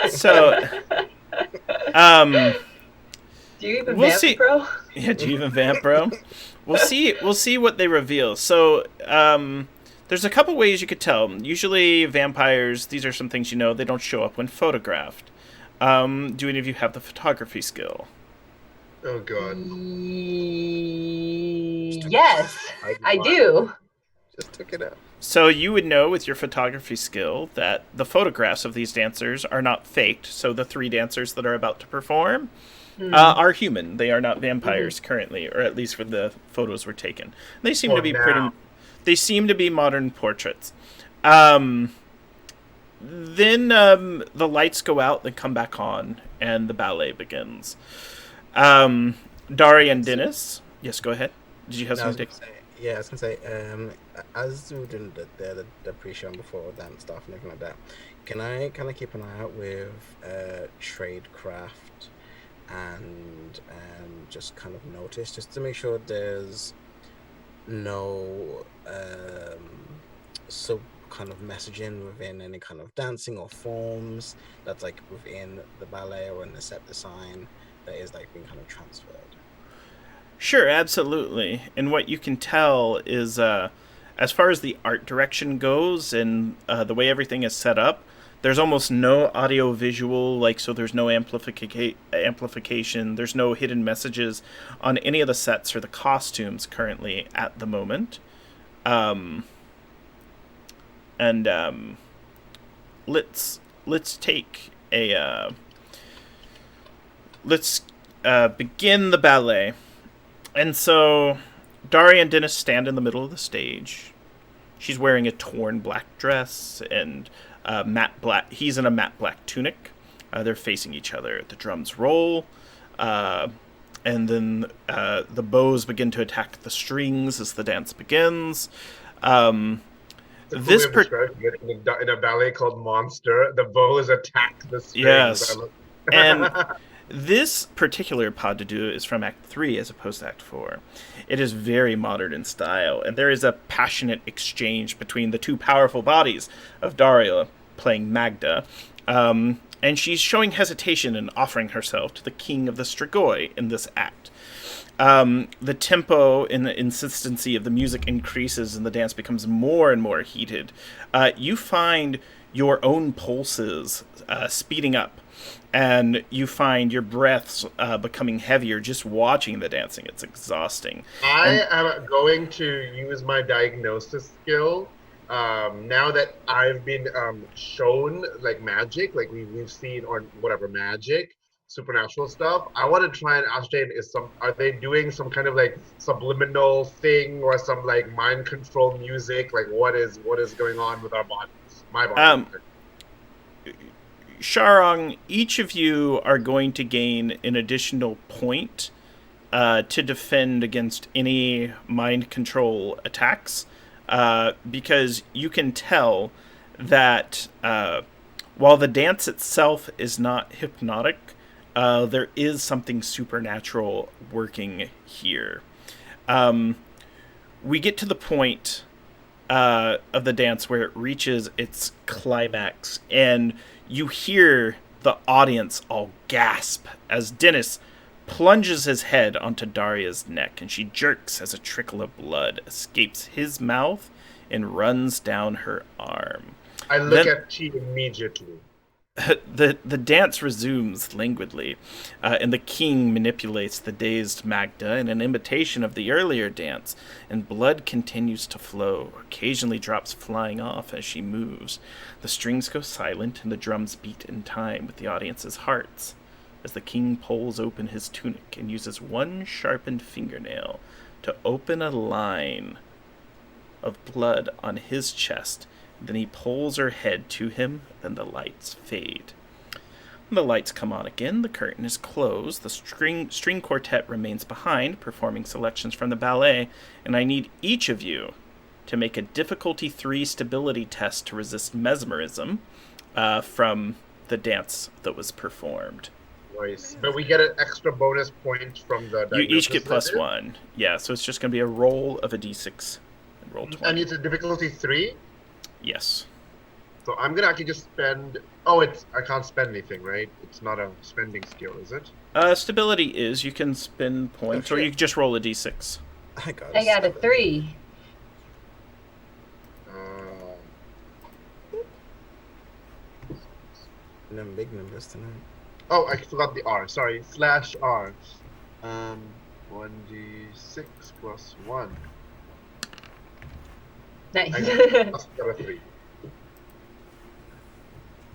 So, do you even vamp, bro? Yeah, do you even vamp, bro? We'll see what they reveal. So, there's a couple ways you could tell. Usually, vampires, these are some things they don't show up when photographed. Do any of you have the photography skill? Oh, God. Yes, I do. Just took it out. So you would know with your photography skill that the photographs of these dancers are not faked. So the 3 dancers that are about to perform are human. They are not vampires currently, or at least when the photos were taken. They seem to be They seem to be modern portraits. Then the lights go out, then come back on, and the ballet begins. Dari and Dennis. Yes, go ahead. Did you have something to say? Yeah, I was gonna say, as we did the pre-show before that and stuff and everything like that, can I kind of keep an eye out with tradecraft and just kind of notice, just to make sure there's no kind of messaging within any kind of dancing or forms that's like within the ballet or in the set design that is like being kind of transferred? Sure, absolutely. And what you can tell is, as far as the art direction goes and the way everything is set up, there's almost no audio visual, so there's no amplification, there's no hidden messages on any of the sets or the costumes currently at the moment. Let's take let's begin the ballet. And so Dari and Dennis stand in the middle of the stage. She's wearing a torn black dress and matte black. He's in a matte black tunic. They're facing each other. The drums roll, and then the bows begin to attack the strings as the dance begins. In a ballet called Monster, the bows attack the strings. Yes, and this particular pas de deux is from Act 3 as opposed to Act 4. It is very modern in style, and there is a passionate exchange between the 2 powerful bodies of Daria playing Magda, and she's showing hesitation in offering herself to the king of the Strigoi in this act. The tempo and the insistency of the music increases and the dance becomes more and more heated. You find your own pulses speeding up, and you find your breaths becoming heavier just watching the dancing. It's exhausting. I am going to use my diagnosis skill. Now that I've been shown like magic, like we've seen or whatever magic, supernatural stuff. I want to try and ascertain are they doing some kind of like subliminal thing or some like mind control music? Like what is going on with our bodies? My body. Sharong, each of you are going to gain an additional point to defend against any mind control attacks, because you can tell that while the dance itself is not hypnotic, there is something supernatural working here. We get to the point of the dance where it reaches its climax, and you hear the audience all gasp as Dennis plunges his head onto Daria's neck, and she jerks as a trickle of blood escapes his mouth and runs down her arm. I look at Chi immediately. The dance resumes languidly, and the king manipulates the dazed Magda in an imitation of the earlier dance, and blood continues to flow, occasionally drops flying off as she moves. The strings go silent, and the drums beat in time with the audience's hearts, as the king pulls open his tunic and uses one sharpened fingernail to open a line of blood on his chest. Then he pulls her head to him, then the lights fade. When the lights come on again, the curtain is closed, the string quartet remains behind, performing selections from the ballet, and I need each of you to make a difficulty 3 stability test to resist mesmerism from the dance that was performed. Nice. But we get an extra bonus point from the diagnosis. You each get +1. Yeah, so it's just going to be a roll of a d6. And roll 20. And it's a difficulty 3? Yes. So I'm gonna actually just spend. Oh, I can't spend anything, right? It's not a spending skill, is it? Stability is you can spend points, or you can just roll a d6. I got a 3. Them big numbers tonight. Oh, I forgot the R. Sorry, /R. 1d6 plus 1. Nice. I got a 3.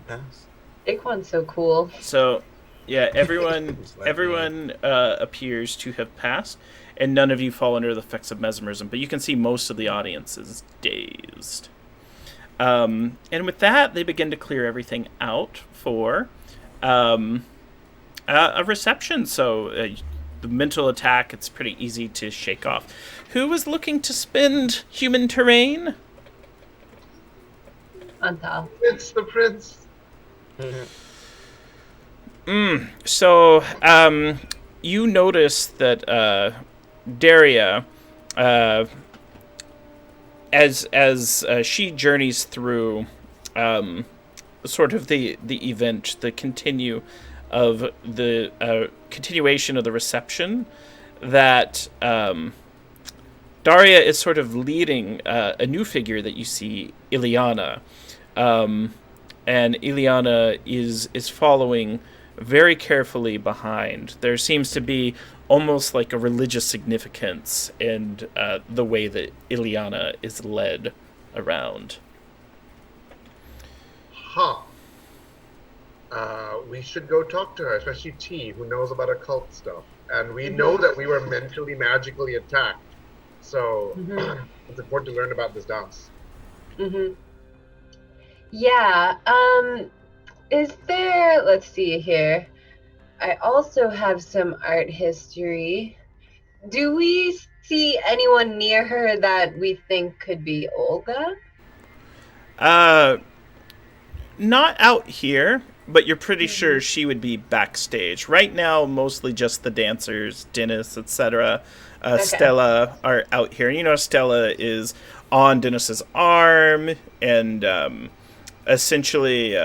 Pass. Daquan's so cool. So, yeah, everyone appears to have passed, and none of you fall under the effects of mesmerism, but you can see most of the audience is dazed. And with that, they begin to clear everything out for a reception. So the mental attack, it's pretty easy to shake off. Who was looking to spend human terrain? Antal. It's the prince. So, you notice that Daria, as she journeys through sort of the event, the continuation of the reception, that Daria is sort of leading a new figure that you see, Ileana. And Ileana is following very carefully behind. There seems to be almost like a religious significance in the way that Ileana is led around. Huh. We should go talk to her, especially T, who knows about occult stuff. And we know that we were magically attacked. So it's important to learn about this dance. Mm-hmm. Yeah, is there, let's see here. I also have some art history. Do we see anyone near her that we think could be Olga? Not out here, but you're pretty sure she would be backstage. Right now, mostly just the dancers, Dennis, etc. Okay. Stella are out here. You know, Stella is on Dennis's arm, and essentially,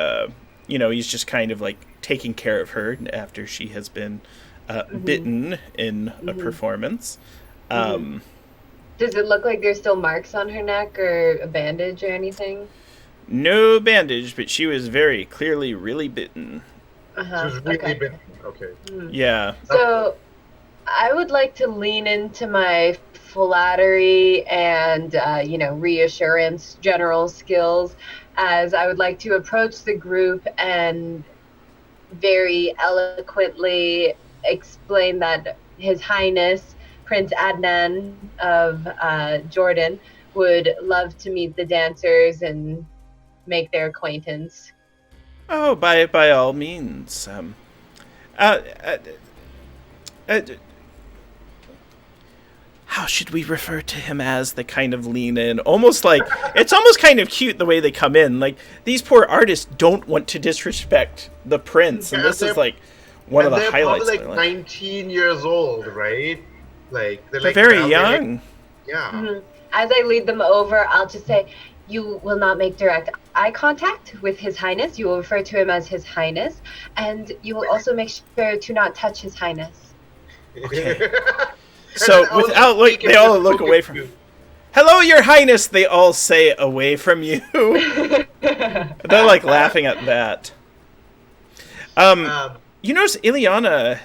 he's just kind of like taking care of her after she has been bitten in a performance. Does it look like there's still marks on her neck or a bandage or anything? No bandage, but she was very clearly really bitten. She was really Okay. bitten. Okay. Yeah. So I would like to lean into my flattery and, reassurance general skills, as I would like to approach the group and very eloquently explain that His Highness Prince Adnan of Jordan would love to meet the dancers and make their acquaintance. Oh, by all means. Uh, uh, uh, how should we refer to him as? They kind of lean in, almost like it's almost kind of cute the way they come in. Like these poor artists don't want to disrespect the prince, and Yeah, this is like one of the they're highlights. probably of like their life. 19 years old, right? Like they're like Very now young. yeah. Mhm. As I lead them over, I'll just say, you will not make direct eye contact with His Highness. You will refer to him as His Highness, and you will also make sure to not touch His Highness. Okay. So And without only they all look at away from. you. Hello, Your Highness. They all say away from you. They're like laughing at that. You notice Ileana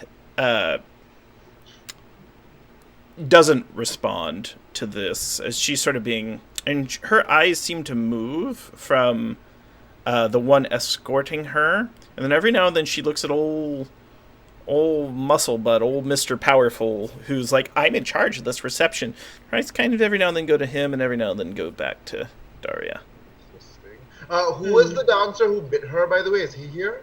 doesn't respond to this as she's sort of being, and her eyes seem to move from the one escorting her, and then every now and then she looks at old muscle butt, old Mr. Powerful, who's like, I'm in charge of this reception. Right? Kind of every now and then go to him, and every now and then go back to Daria. Interesting. Who was the dancer who bit her, by the way? Is he here?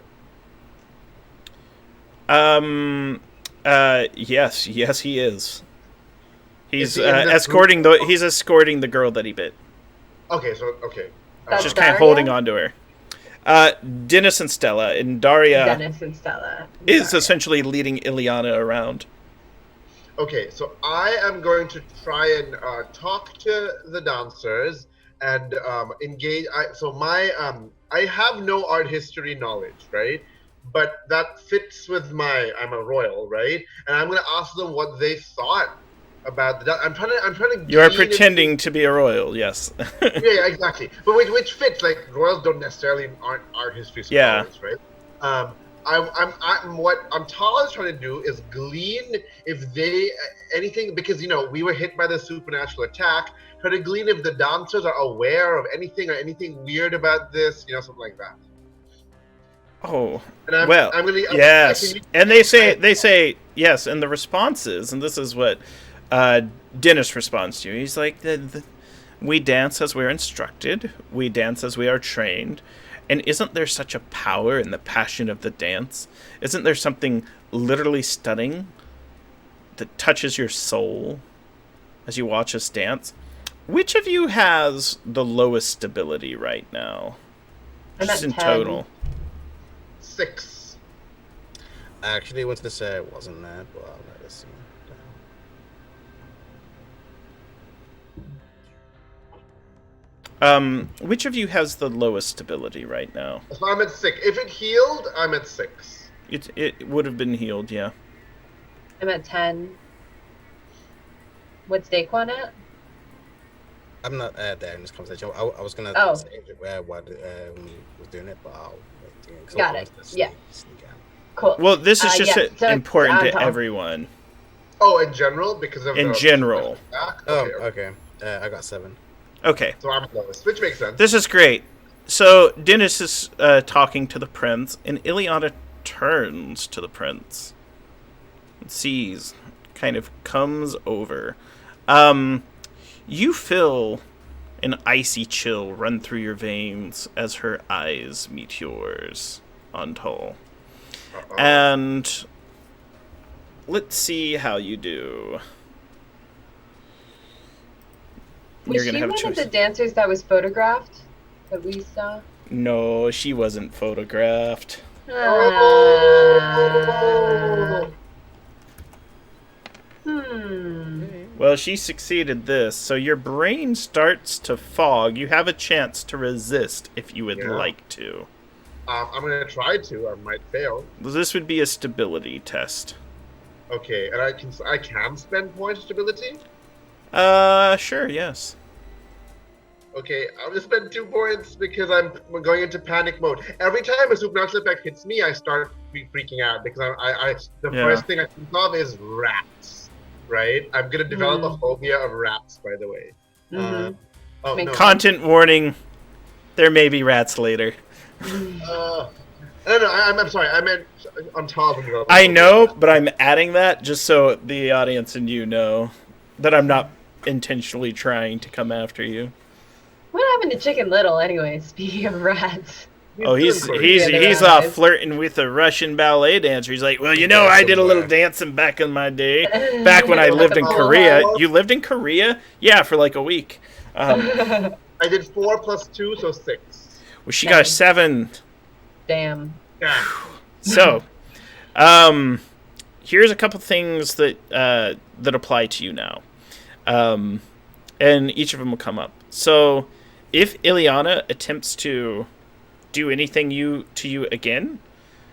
Yes, he is. He's Is he in this escorting group? he's escorting the girl that he bit. Okay, so okay. That's Just kind of Daria? holding on to her. Dennis and Stella, and Daria Dennis and Stella. is Sorry. essentially leading Ileana around. Okay, so I am going to try and talk to the dancers and engage. I have no art history knowledge, right? But that fits with I'm a royal, right? And I'm going to ask them what they thought about the. I'm trying to. You are gain pretending to be a royal, yes. yeah, exactly. But which fits, like royals don't necessarily aren't art history scholars, right? What Amtala is trying to do is glean if they anything, because we were hit by the supernatural attack. Try to glean if the dancers are aware of anything or anything weird about this, something like that. Oh, And I'm gonna, yes. And they say yes, and the response is, and this is what Dennis responds to. He's like, we dance as we're instructed. We dance as we are trained. And isn't there such a power in the passion of the dance? Isn't there something literally stunning that touches your soul as you watch us dance? Which of you has the lowest stability right now? I'm Just at in 10. total. 6. I actually wanted to say it wasn't there, but I'll let this see. Which of you has the lowest stability right now? So I'm at 6. If it healed, I'm at 6. It would have been healed, yeah. I'm at 10. What's Daquan at? I'm not there in this conversation. I was gonna Oh. say while we was doing it, but I'll wait. 'Cause I Got wanted it. to Yeah. sneak out. Cool. Well, this is just yeah, so important it's to on. everyone. Oh, in general, because of In the general. attack? Oh, Okay. okay. I got 7. Okay, So I'm at lowest, which makes sense. this is great. So Dennis is talking to the prince, and Ileana turns to the prince and sees, kind of comes over. You feel an icy chill run through your veins as her eyes meet yours, Antal. Uh-oh. And let's see how you do. Was she one of the dancers that was photographed that we saw? No, she wasn't photographed. Ah. Well, she succeeded this, so your brain starts to fog. You have a chance to resist if you would Yeah. like to. I'm gonna try to. I might fail. This would be a stability test. Okay, and I can spend points of stability. Sure, yes. Okay, I'm gonna spend 2 points because I'm going into panic mode. Every time a supernatural effect hits me, I start freaking out because the first thing I think of is rats. Right? I'm gonna develop a phobia of rats. By the way. Makes No. Content warning: there may be rats later. No. I'm sorry. I meant on top of it. I know, but I'm adding that just so the audience and you know that I'm not intentionally trying to come after you. What happened to Chicken Little anyway? Speaking of rats. He's off flirting with a Russian ballet dancer. He's like, well, you know, I did a little dancing back in my day, back when I lived in Korea. You lived in Korea? Yeah, for like a week. I did 4 + 2, so 6. Well, she got a 7. Damn. Yeah. So, here's a couple things that that apply to you now, and each of them will come up. So, if Ileana attempts to do anything to you again,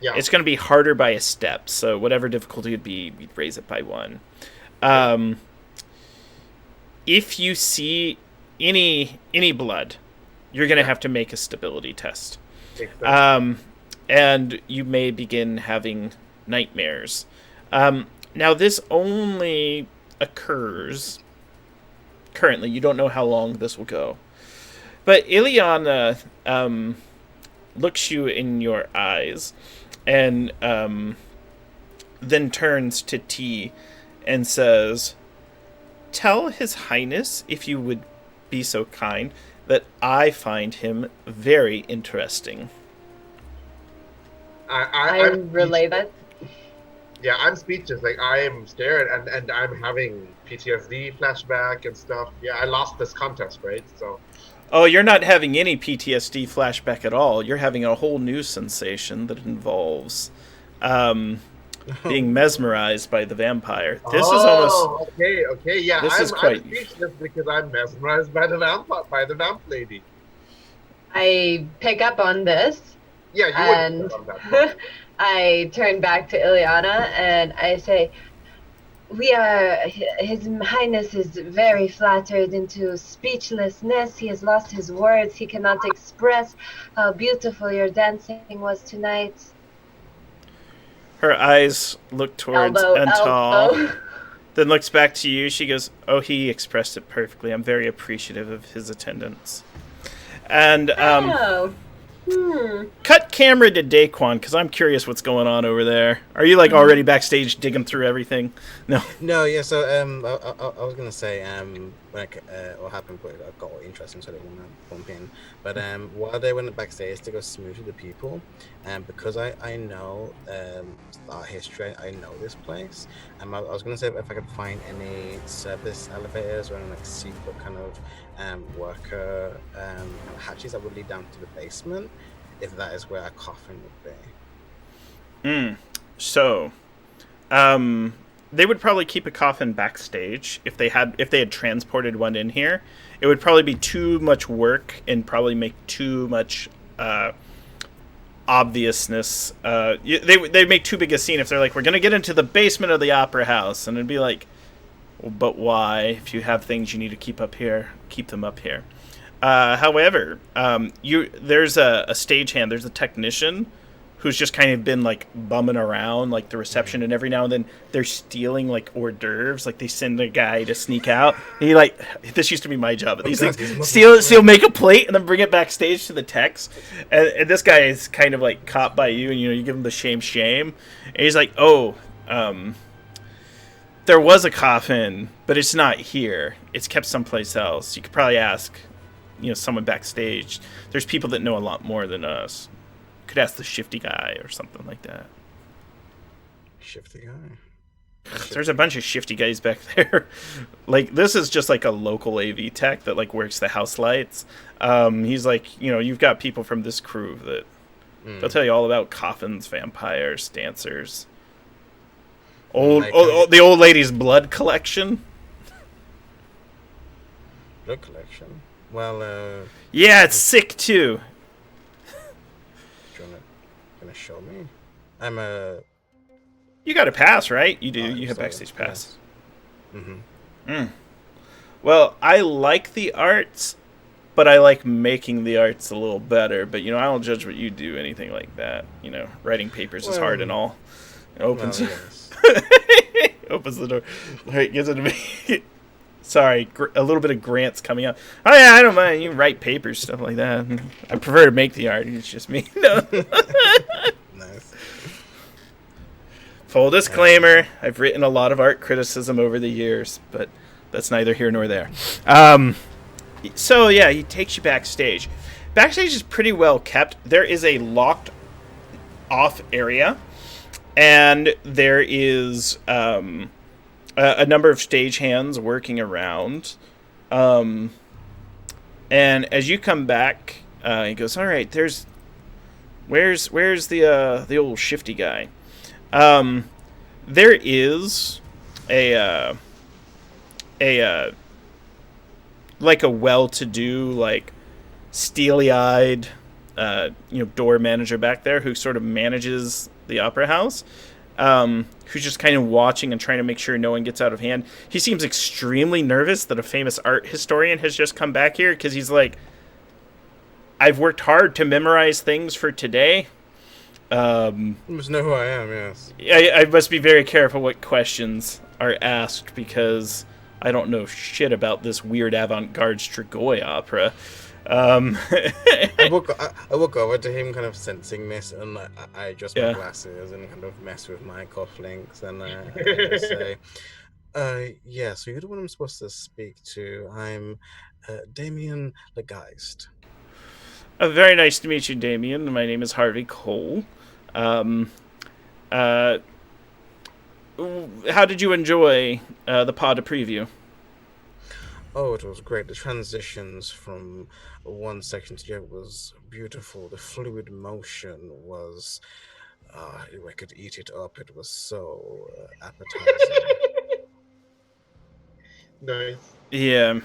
it's going to be harder by a step. So, whatever difficulty would be, we'd raise it by 1. If you see any blood, you're going to have to make a stability test. And you may begin having nightmares. Now, this only occurs currently. You don't know how long this will go. But Ileana looks you in your eyes and then turns to T and says, tell His Highness, if you would be so kind, that I find him very interesting. I relay that. Yeah, I'm speechless. Like, I am scared, and I'm having PTSD flashback and stuff. Yeah, I lost this contest, right? So. Oh, you're not having any PTSD flashback at all. You're having a whole new sensation that involves being mesmerized by the vampire. This is almost... Okay, yeah. I'm speechless because I'm mesmerized by the vamp lady. I pick up on this. Yeah, you would pick up on that. I turn back to Ileana and I say, His Highness is very flattered into speechlessness. He has lost his words. He cannot express how beautiful your dancing was tonight. Her eyes look towards Antal, then looks back to you. She goes, oh, he expressed it perfectly. I'm very appreciative of his attendance. And cut camera to Daquan, because I'm curious what's going on over there. Are you like already backstage digging through everything? No, yeah. So I was gonna say what happened, but I got all interesting, so I didn't want to bump in. But while they went backstage to go smooth with the people, because I know our history, I know this place. I was gonna say if I could find any service elevators or any like secret kind of worker hatches that would lead down to the basement, if that is where a coffin would be. So, they would probably keep a coffin backstage if they had transported one in here. It would probably be too much work and probably make too much obviousness. They'd make too big a scene if they're like, we're gonna get into the basement of the opera house, and it'd be like, well, but why? If you have things you need to keep up here, keep them up here. However, there's a stagehand, there's a technician who's just kind of been like bumming around like the reception, and every now and then they're stealing like hors d'oeuvres. Like they send a guy to sneak out. And he this used to be my job at these things. Steal, make a plate, and then bring it backstage to the techs. And this guy is kind of like caught by you, and you give him the shame. And he's like, oh, there was a coffin, but it's not here. It's kept someplace else. You could probably ask, someone backstage. There's people that know a lot more than us. Could ask the shifty guy or something like that. Shifty guy? There's a bunch of shifty guys back there. Like, this is just like a local AV tech that like works the house lights. He's like, you've got people from this crew that they'll tell you all about coffins, vampires, dancers. The old lady's blood collection. Blood collection? Well, yeah, it's sick too. Gonna show me? You got a pass, right? You do. You have backstage pass. Yes. Well, I like the arts, but I like making the arts a little better. But, I don't judge what you do, anything like that. Writing papers is hard and all. It opens, yes. opens the door. All right, gives it to me. Sorry, a little bit of Grant's coming up. Oh, yeah, I don't mind. You write papers, stuff like that. I prefer to make the art. It's just me. No. Nice. Full disclaimer, I've written a lot of art criticism over the years, but that's neither here nor there. So, yeah, he takes you backstage. Backstage is pretty well kept. There is a locked off area, and there is a number of stagehands working around. And as you come back, he goes, all right, where's the old shifty guy? There is a like a well-to-do, like steely-eyed, door manager back there who sort of manages the opera house, who's just kind of watching and trying to make sure no one gets out of hand. He seems extremely nervous that a famous art historian has just come back here, because he's like, I've worked hard to memorize things for today. You must know who I am, yes. I must be very careful what questions are asked, because I don't know shit about this weird avant-garde Strigoi opera. I walk over to him, kind of sensing this, and I adjust my glasses and kind of mess with my cufflinks, and I just say, yeah, so you're the one I'm supposed to speak to. I'm Damien Legeist. Very nice to meet you, Damien. My name is Harvey Cole. How did you enjoy the pod preview? Oh, it was great. The transitions from one section to the other was beautiful. The fluid motion was, I could eat it up. It was so appetizing. Nice. Yeah.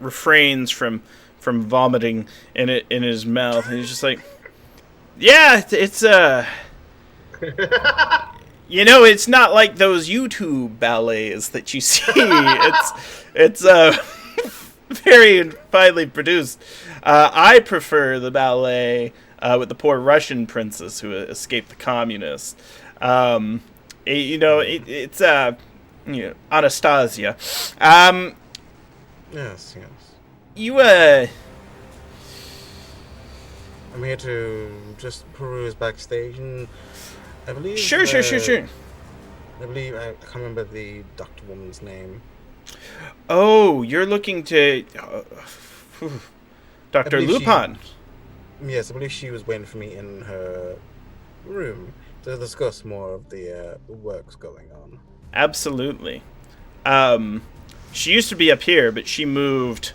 Refrains from vomiting in his mouth, and he's just like, yeah, it's it's not like those YouTube ballets that you see. It's very finely produced. I prefer the ballet with the poor Russian princess who escaped the communists. It's Anastasia. Yes. You I'm here to just peruse backstage, and I believe... Sure. I believe... I can't remember the doctor woman's name. Oh, you're looking to... Dr. Lupin. Yes, I believe she was waiting for me in her room to discuss more of the works going on. Absolutely. She used to be up here, but she moved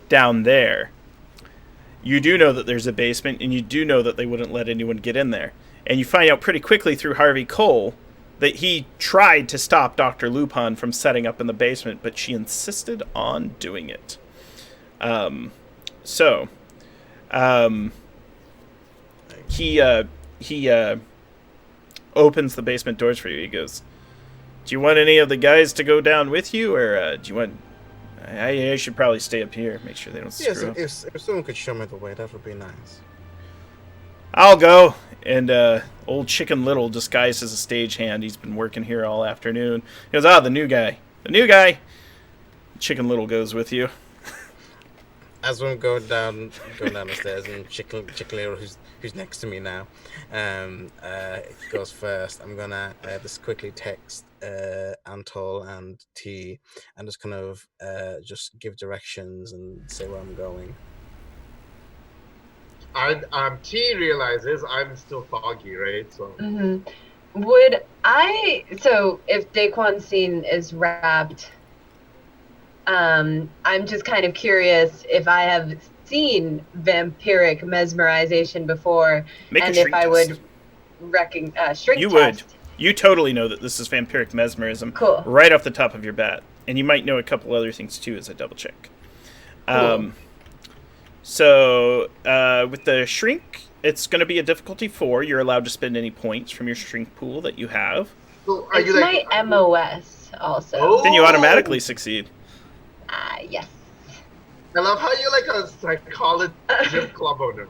down there. You do know that there's a basement, and you do know that they wouldn't let anyone get in there. And you find out pretty quickly through Harvey Cole that he tried to stop Dr. Lupin from setting up in the basement, but she insisted on doing it. He opens the basement doors for you. He goes, do you want any of the guys to go down with you, or do you want... I should probably stay up here, make sure they don't screw up. Yes, if someone could show me the way, that would be nice. I'll go. And old Chicken Little, disguised as a stagehand, he's been working here all afternoon. He goes, the new guy. The new guy. Chicken Little goes with you. As we're going down the stairs, and Chicken Little, who's next to me now, goes first. I'm gonna just quickly text Antol and T, and just kind of just give directions and say where I'm going. T realizes I'm still foggy, right? So. Mm-hmm. So if Daquan's scene is wrapped, I'm just kind of curious if I have seen vampiric mesmerization before, and if I would shrink you test. Would. You totally know that this is vampiric mesmerism. Cool. Right off the top of your bat. And you might know a couple other things too as I double check. Cool. So with the shrink, it's going to be a difficulty 4. You're allowed to spend any points from your shrink pool that you have. So it's my MOS also. Oh. Then you automatically succeed. Yes. I love how you're like a psychologist club owner.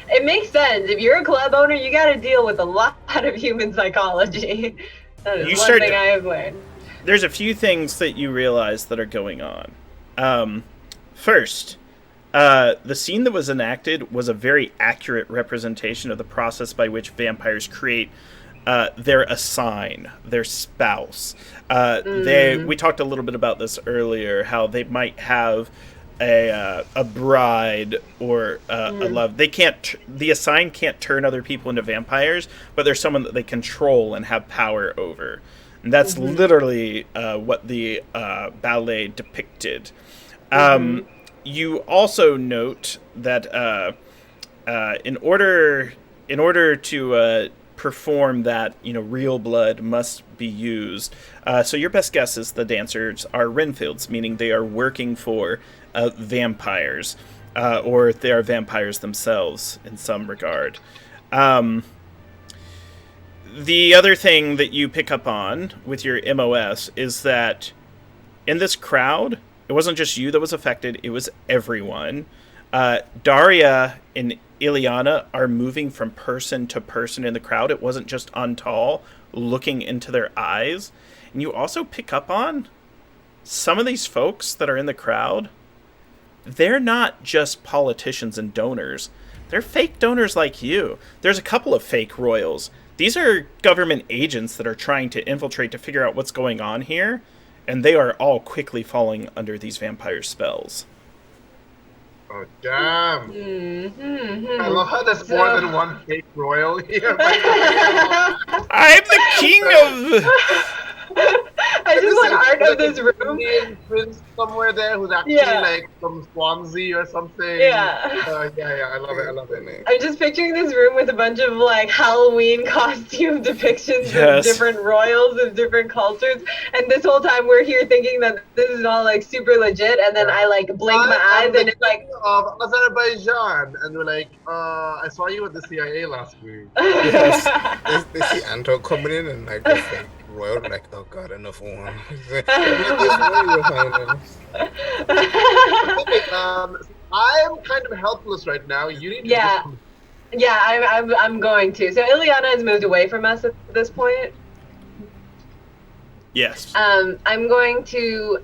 It makes sense. If you're a club owner, you got to deal with a lot of human psychology. That is one thing I have learned. There's a few things that you realize that are going on. First, the scene that was enacted was a very accurate representation of the process by which vampires create their assign, their spouse. We talked a little bit about this earlier, how they might have a bride or a love. They can't. The assign can't turn other people into vampires, but there's someone that they control and have power over. And that's literally what the ballet depicted. You also note that in order to perform that, real blood must be used. So your best guess is the dancers are Renfields, meaning they are working for vampires, or they are vampires themselves in some regard. The other thing that you pick up on with your MOS is that in this crowd, it wasn't just you that was affected, it was everyone. Daria and Ileana are moving from person to person in the crowd. It wasn't just Antal looking into their eyes. And you also pick up on some of these folks that are in the crowd. They're not just politicians and donors. They're fake donors like you. There's a couple of fake royals. These are government agents that are trying to infiltrate to figure out what's going on here. And they are all quickly falling under these vampire spells. Oh, damn. I love how there's more than one fake royal here. I'm the king of... I just want art of this room. Prince somewhere there who's actually like from Swansea or something. Yeah. I love it. I'm just picturing this room with a bunch of like Halloween costume depictions of different royals of different cultures, and this whole time we're here thinking that this is all like super legit, and then I like blink my eyes and it's like of Azerbaijan, and we're like, I saw you at the CIA last week. Yes. They see Anto coming in and like the fake royal, like, oh god, enough one. I'm kind of helpless right now. You need to I'm going to. So Ileana has moved away from us at this point. Yes. I'm going to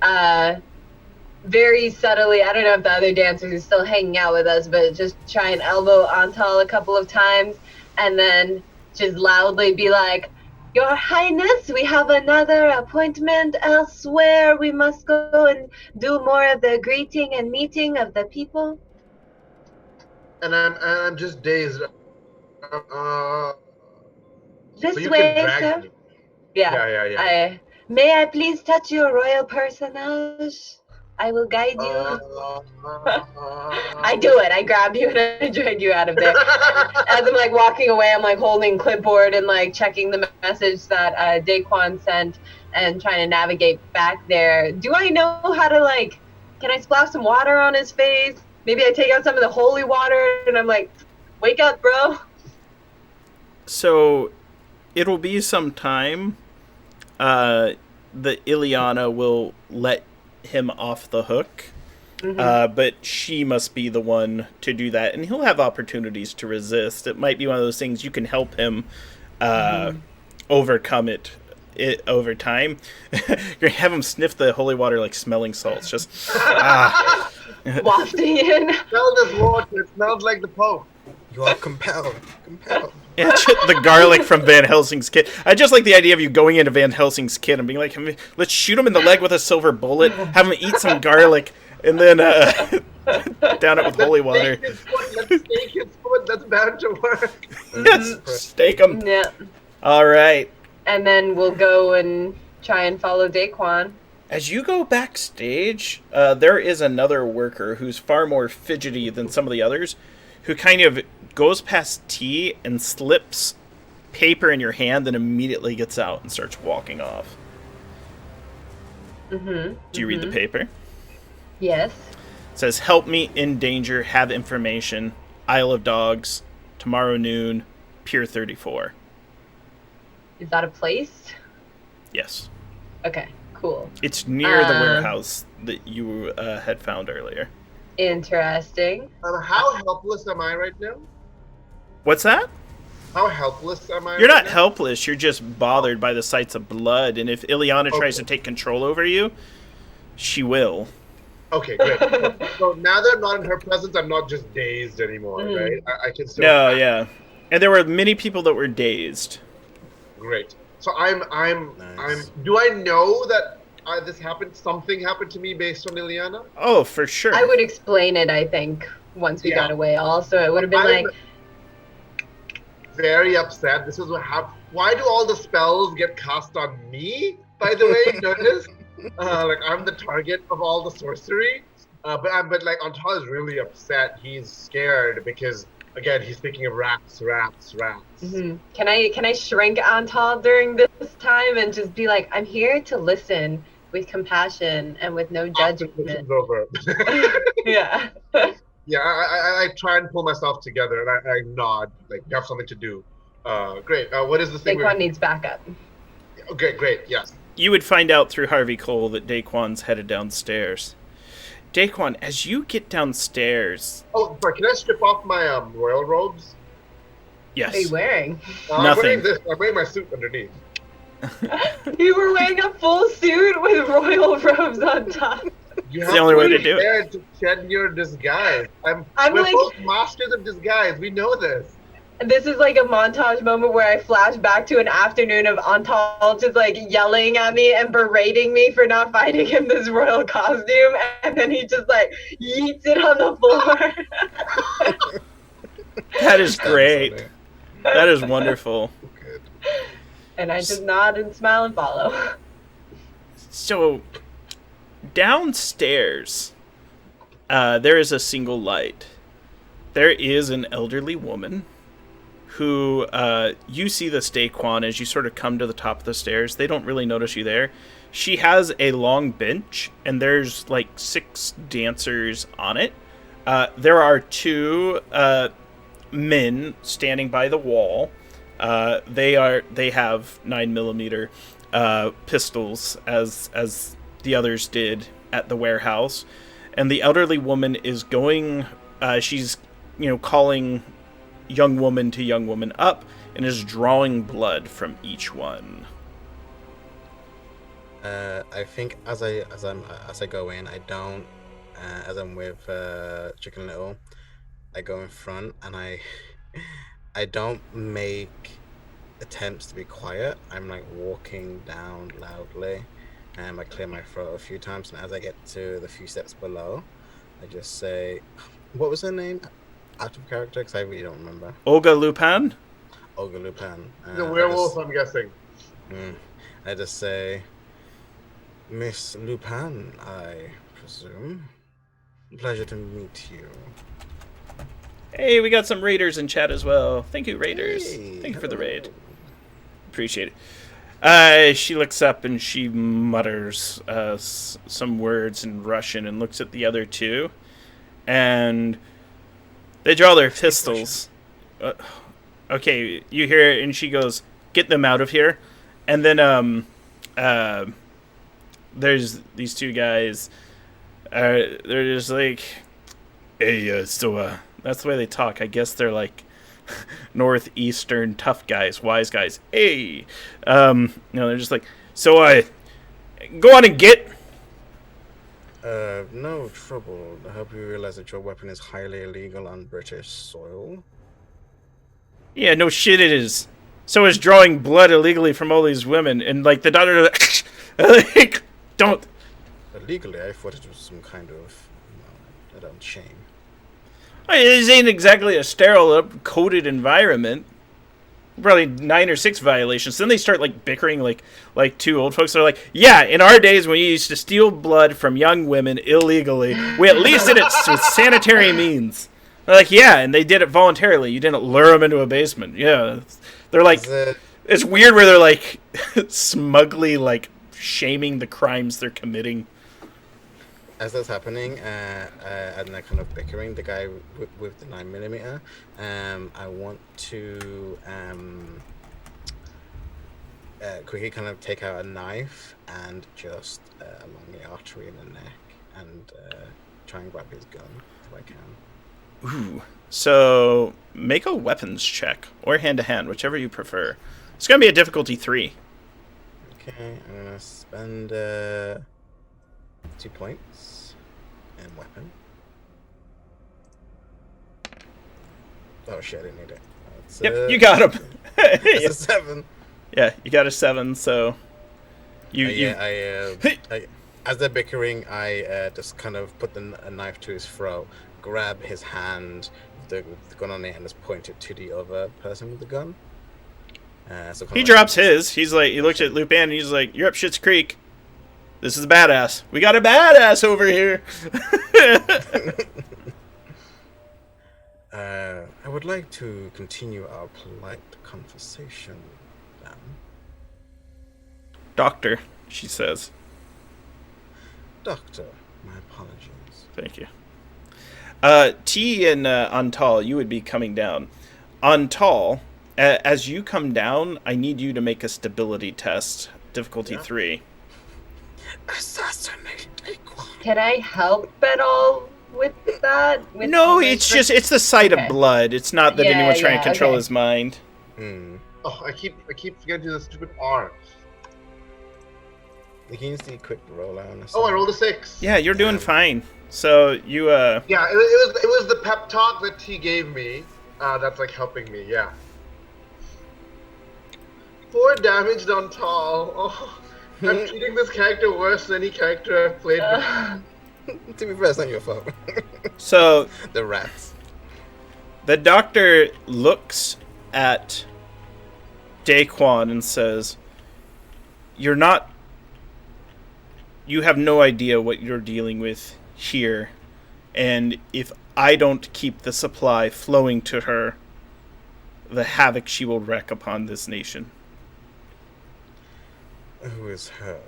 very subtly, I don't know if the other dancers are still hanging out with us, but just try and elbow Antal a couple of times and then just loudly be like, Your Highness, we have another appointment elsewhere. We must go and do more of the greeting and meeting of the people. And I'm just dazed. This so you way, can drag sir. me. Yeah. May I please touch your royal personage? I will guide you. I do it. I grab you and I drag you out of there. As I'm like walking away, I'm like holding clipboard and like checking the message that Daquan sent and trying to navigate back there. Do I know how to like? Can I splash some water on his face? Maybe I take out some of the holy water and I'm like, wake up, bro. So it'll be some time. The Ileana will let him off the hook, but she must be the one to do that, and he'll have opportunities to resist. It might be one of those things you can help him overcome it over time. You're gonna have him sniff the holy water like smelling salts, just wafting in. Smell this water. It smells like the Pope. You are compelled. Yeah, the garlic from Van Helsing's kid. I just like the idea of you going into Van Helsing's kid and being like, let's shoot him in the leg with a silver bullet, have him eat some garlic, and then down it with holy water. Let's stake his foot. That's bound to work. Yes, stake him. Yeah. All right. And then we'll go and try and follow Daquan. As you go backstage, there is another worker who's far more fidgety than some of the others, who kind of goes past T and slips paper in your hand, then immediately gets out and starts walking off. Do you read the paper? Yes. It says, help me in danger, have information, Isle of Dogs, tomorrow noon, Pier 34. Is that a place? Yes. Okay, cool. It's near the warehouse that you had found earlier. Interesting. How helpless am I right now? What's that? How helpless am I You're right not now? helpless. You're just bothered by the sights of blood. And if Ileana tries to take control over you, she will. Okay, great. So now that I'm not in her presence, I'm not just dazed anymore, right? I can still. No, yeah. And there were many people that were dazed. Great. So I'm. Nice. Do I know that this happened? Something happened to me based on Ileana? Oh, for sure. I would explain it, I think, once we Yeah. got away. Also, it would have been I'm like, very upset. This is what happened. Why do all the spells get cast on me? By the way, notice, like I'm the target of all the sorcery. But like Antal is really upset. He's scared because again he's thinking of rats. Can I shrink Antal during this time and just be like, I'm here to listen with compassion and with no judgment. Mission's over. Yeah. Yeah, I try and pull myself together and I nod like you have something to do. Great. What is the thing? Daquan needs backup. Okay, great. Yes. You would find out through Harvey Cole that Daquan's headed downstairs. Daquan, as you get downstairs... Oh, sorry. Can I strip off my royal robes? Yes. What are you wearing? Nothing. I'm wearing my suit underneath. You were wearing a full suit with royal robes on top. You It's the only way to do it. it. To shed your disguise. I'm we're like- both masters of disguise. We know this. And this is like a montage moment where I flash back to an afternoon of Antal just like yelling at me and berating me for not finding him this royal costume, and then he just like yeets it on the floor. That is great. That is wonderful. Good. And I just nod and smile and follow. So, downstairs, there is a single light. There is an elderly woman who, you see this Daquan as you sort of come to the top of the stairs. They don't really notice you there. She has a long bench, and there's like 6 dancers on it. There are 2 men standing by the wall. They have 9mm pistols as the others did at the warehouse, and the elderly woman is going. She's calling young woman to young woman up and is drawing blood from each one. I think as I go in, I don't. As I'm with Chicken Little, I go in front and I don't make attempts to be quiet. I'm like walking down loudly, and I clear my throat a few times. And as I get to the few steps below, I just say, "What was her name?" Out of character, because I really don't remember. Olga Lupin? Olga Lupin. The werewolf, I'm guessing. I just say, Miss Lupin, I presume. Pleasure to meet you. Hey, we got some raiders in chat as well. Thank you, raiders. Hey, Thank you for the hello. raid. Appreciate it. She looks up and she mutters some words in Russian and looks at the other 2. And they draw their pistols. Okay, you hear it, and she goes, "Get them out of here." And then there's these 2 guys. They're just like, "Hey, that's the way they talk. I guess they're like northeastern tough guys, wise guys. Hey, they're just like, so go on and get." No trouble. I hope you realize that your weapon is highly illegal on British soil. Yeah, no shit it is. So is drawing blood illegally from all these women. And like the daughter, like, don't. Illegally, I thought it was some kind of, I don't shame. This ain't exactly a sterile, coded environment. Probably 9 or 6 violations. Then they start like bickering, like 2 old folks. They're like, "Yeah, in our days when you used to steal blood from young women illegally, we at least did it with sanitary means." They're like, "Yeah, and they did it voluntarily. You didn't lure them into a basement." Yeah, they're like, it's weird where they're like smugly like shaming the crimes they're committing. As that's happening, and they're kind of bickering, the guy with the 9mm, I want to quickly kind of take out a knife and just along the artery in the neck and try and grab his gun if I can. Ooh. So make a weapons check or hand-to-hand, whichever you prefer. It's going to be a difficulty 3. Okay, I'm gonna spend 2 points and weapon. Oh shit, I didn't need it. That's, Yep, you got him. It's a 7. Yeah, you got a 7, so you I as they're bickering, I just kind of put a knife to his throat, grab his hand, the gun on it, and just point it to the other person with the gun. So he drops his. He's like, he looks at Lupin and he's like, "You're up Schitt's Creek. This is a badass. We got a badass over here." I would like to continue our polite conversation, ma'am. Doctor, she says. Doctor, my apologies. Thank you. T and Antal, you would be coming down. Antal, as you come down, I need you to make a stability test, difficulty 3. Assassinate Daquan. Can I help at all with that? No, it's the sight of blood. It's not that anyone's trying to control okay. his mind. Oh, I keep forgetting to do the stupid R. You can use the quick roll on. Oh, I rolled a 6. Yeah, you're doing fine. So you Yeah, it was the pep talk that T gave me. That's like helping me. Yeah. 4 damage on Tall. Oh, I'm treating this character worse than any character I've played. To be fair, it's not your fault. So The rats. the doctor looks at Daquan and says, "You have no idea what you're dealing with here, and if I don't keep the supply flowing to her, the havoc she will wreak upon this nation." Who is her?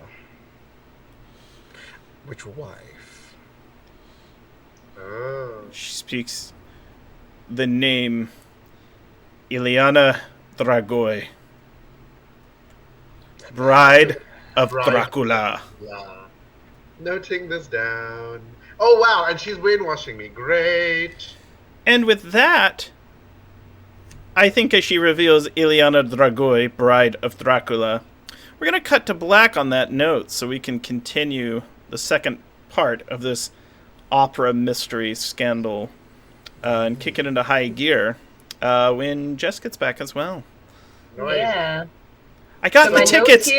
Which wife? Oh. She speaks the name Ileana Dragoi, bride of Dracula. Yeah. Noting this down. Oh wow, and she's brainwashing me. Great. And with that, I think as she reveals Ileana Dragoi, bride of Dracula, we're going to cut to black on that note so we can continue the second part of this opera mystery scandal and kick it into high gear when Jess gets back as well. Nice. Yeah. I got the tickets!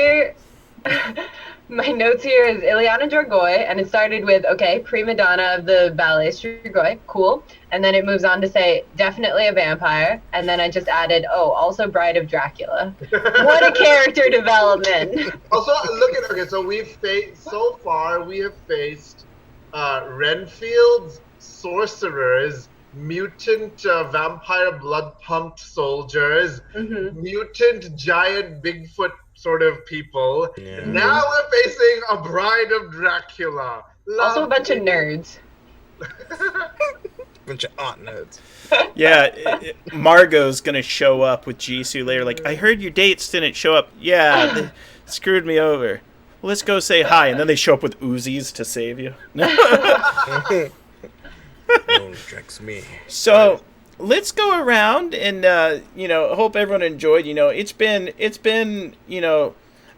My notes here is Ileana Dragoi, and it started with, okay, prima donna of the ballet Strigoi, cool. And then it moves on to say, definitely a vampire. And then I just added, oh, also bride of Dracula. What a character development. Also, look at, okay, so we have faced Renfield's sorcerers, mutant vampire blood pumped soldiers, mutant giant Bigfoot sort of people. Yeah. And now we're facing a bride of Dracula. Also a bunch of nerds. Bunch of art nerds. Yeah, Margot's going to show up with Jisoo later, like, I heard your dates didn't show up. Yeah, they screwed me over. Well, let's go say hi. And then they show up with Uzis to save you. Don't tricks me. So let's go around and hope everyone enjoyed. It's been a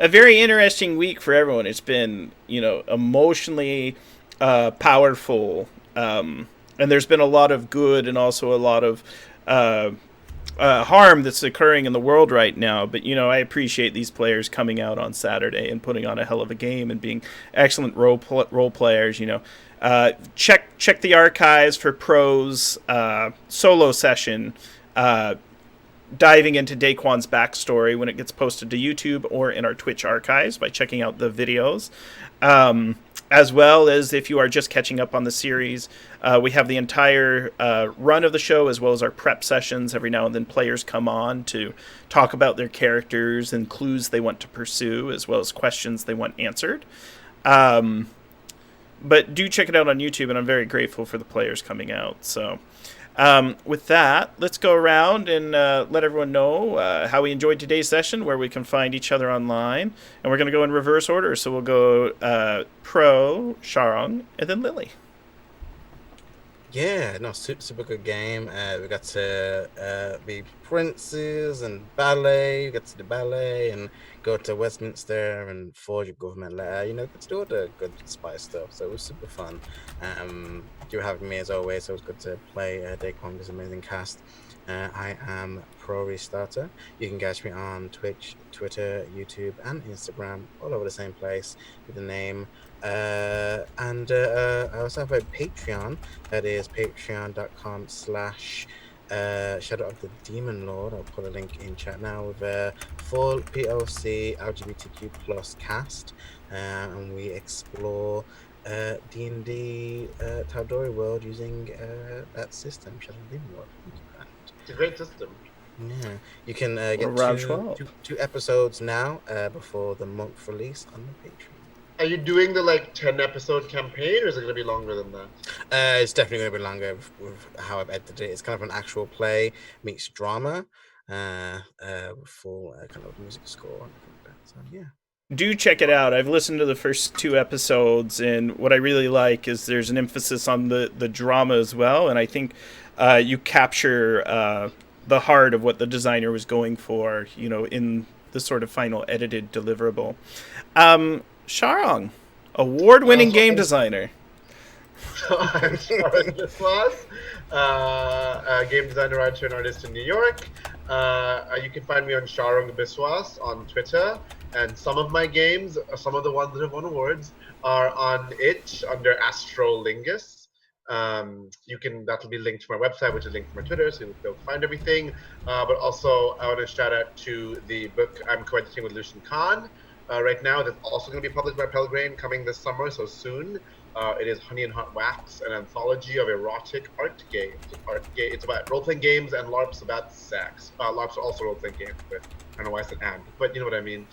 very interesting week for everyone. It's been emotionally powerful, and there's been a lot of good and also a lot of harm that's occurring in the world right now. But I appreciate these players coming out on Saturday and putting on a hell of a game and being excellent role players. Check the archives for Pro's solo session, diving into Daquan's backstory when it gets posted to YouTube or in our Twitch archives by checking out the videos. As well as if you are just catching up on the series, we have the entire run of the show as well as our prep sessions. Every now and then players come on to talk about their characters and clues they want to pursue as well as questions they want answered. But do check it out on YouTube, and I'm very grateful for the players coming out. So with that, let's go around and let everyone know how we enjoyed today's session, where we can find each other online. And we're going to go in reverse order. So we'll go Pro, Sharong, and then Lily. Yeah, no, super good game. We got to be princes and ballet. We got to do ballet and go to Westminster and forge a government letter. Got to do all the good spy stuff. So it was super fun. You having me as always. So it was good to play Daquan with this amazing cast. I am Pro Restarter. You can catch me on Twitch, Twitter, YouTube, and Instagram, all over the same place with the name. And I also have a Patreon. That is patreon.com/. Shadow of the Demon Lord. I'll put a link in chat now with a full POC LGBTQ plus cast, and we explore D&D Tal'Dorei world using that system, Shadow of the Demon Lord. It's a great system. Yeah, you can get two episodes now before the month release on the Patreon. Are you doing the 10-episode campaign, or is it going to be longer than that? It's definitely going to be longer with how I've edited it. It's kind of an actual play meets drama, full kind of music score and everything like that. So yeah. Do check it out. I've listened to the first 2 episodes, and what I really like is there's an emphasis on the drama as well, and I think you capture the heart of what the designer was going for, in the sort of final edited deliverable. Sharong, award-winning game designer. I'm Sharong Biswas, a game designer, writer, and artist in New York. You can find me on Sharong Biswas on Twitter, and some of my games, some of the ones that have won awards, are on itch under Astrolingus. That'll be linked to my website, which is linked to my Twitter, so you'll be able to find everything. But also, I want to shout out to the book I'm co-editing with Lucian Khan. Right now, that's also going to be published by Pelgrane coming this summer, so soon. It is Honey and Hot Wax, an anthology of erotic art games. It's about role-playing games and LARPs about sex. LARPs are also role-playing games, but I don't know why I said and, but you know what I mean.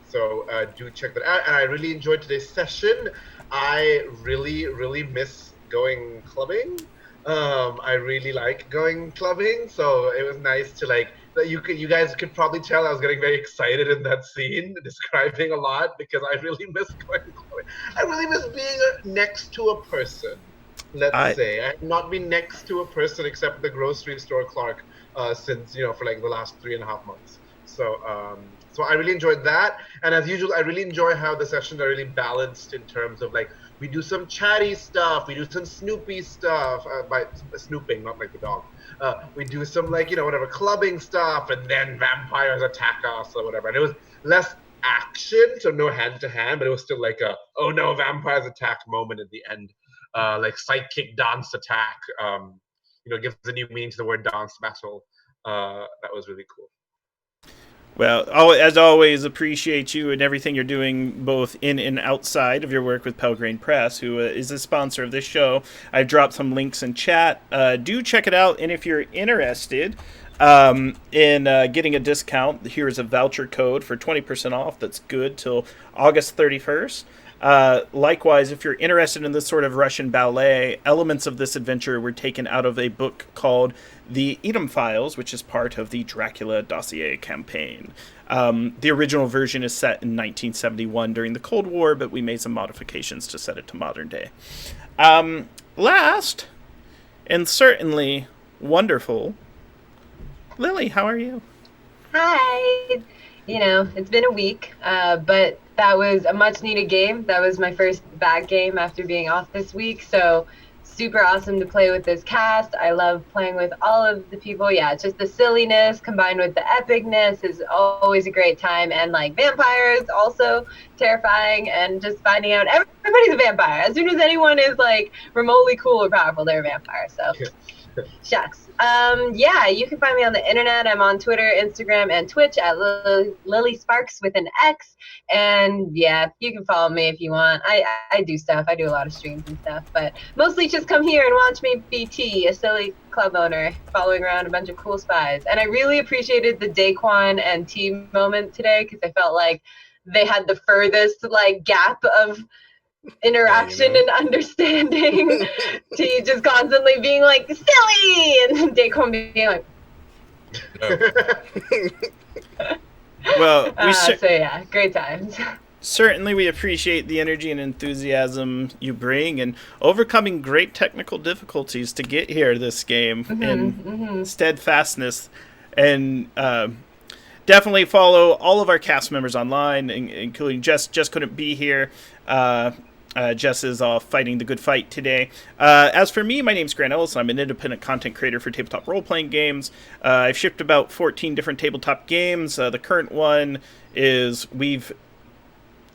So do check that out. And I really enjoyed today's session. I really, really miss going clubbing. I really like going clubbing, so it was nice to you guys could probably tell I was getting very excited in that scene, describing a lot, because I really miss going clubbing. I really miss being next to a person. Let's say I have not been next to a person except the grocery store clerk since for the last 3.5 months. So so I really enjoyed that, and as usual, I really enjoy how the sessions are really balanced in terms of we do some chatty stuff, we do some snoopy stuff, by snooping, not like the dog. We do some whatever clubbing stuff, and then vampires attack us or whatever. And it was less action, so no hand to hand, but it was still a oh no, vampires attack moment at the end, sidekick dance attack. Gives a new meaning to the word dance battle. That was really cool. Well, as always, appreciate you and everything you're doing, both in and outside of your work with Pelgrane Press, who is a sponsor of this show. I've dropped some links in chat. Do check it out, and if you're interested in getting a discount, here is a voucher code for 20% off that's good till August 31st. Likewise, if you're interested in this sort of Russian ballet, elements of this adventure were taken out of a book called The Edom Files, which is part of the Dracula Dossier campaign. The original version is set in 1971 during the Cold War, but we made some modifications to set it to modern day. Last, and certainly wonderful, Lily, how are you? Hi. It's been a week, but that was a much needed game. That was my first bad game after being off this week. So super awesome to play with this cast. I love playing with all of the people. Yeah, it's just the silliness combined with the epicness is always a great time. And vampires also terrifying, and just finding out everybody's a vampire. As soon as anyone is remotely cool or powerful, they're a vampire. So shucks. Yeah, you can find me on the internet. I'm on Twitter, Instagram, and Twitch at Lily Sparks with an X. And yeah, you can follow me if you want. I do stuff. I do a lot of streams and stuff, but mostly just come here and watch me be T, a silly club owner, following around a bunch of cool spies. And I really appreciated the Daquan and T moment today, because I felt like they had the furthest gap of interaction and understanding. T just constantly being silly, and then Daquan being Well, so yeah, great times. certainly we appreciate the energy and enthusiasm you bring and overcoming great technical difficulties to get here this game and steadfastness. And definitely follow all of our cast members online, including Jess. Jess couldn't be here. Jess is off fighting the good fight today. As for me, my name's Grant Ellis, and I'm an independent content creator for tabletop role-playing games. I've shipped about 14 different tabletop games. The current one is we've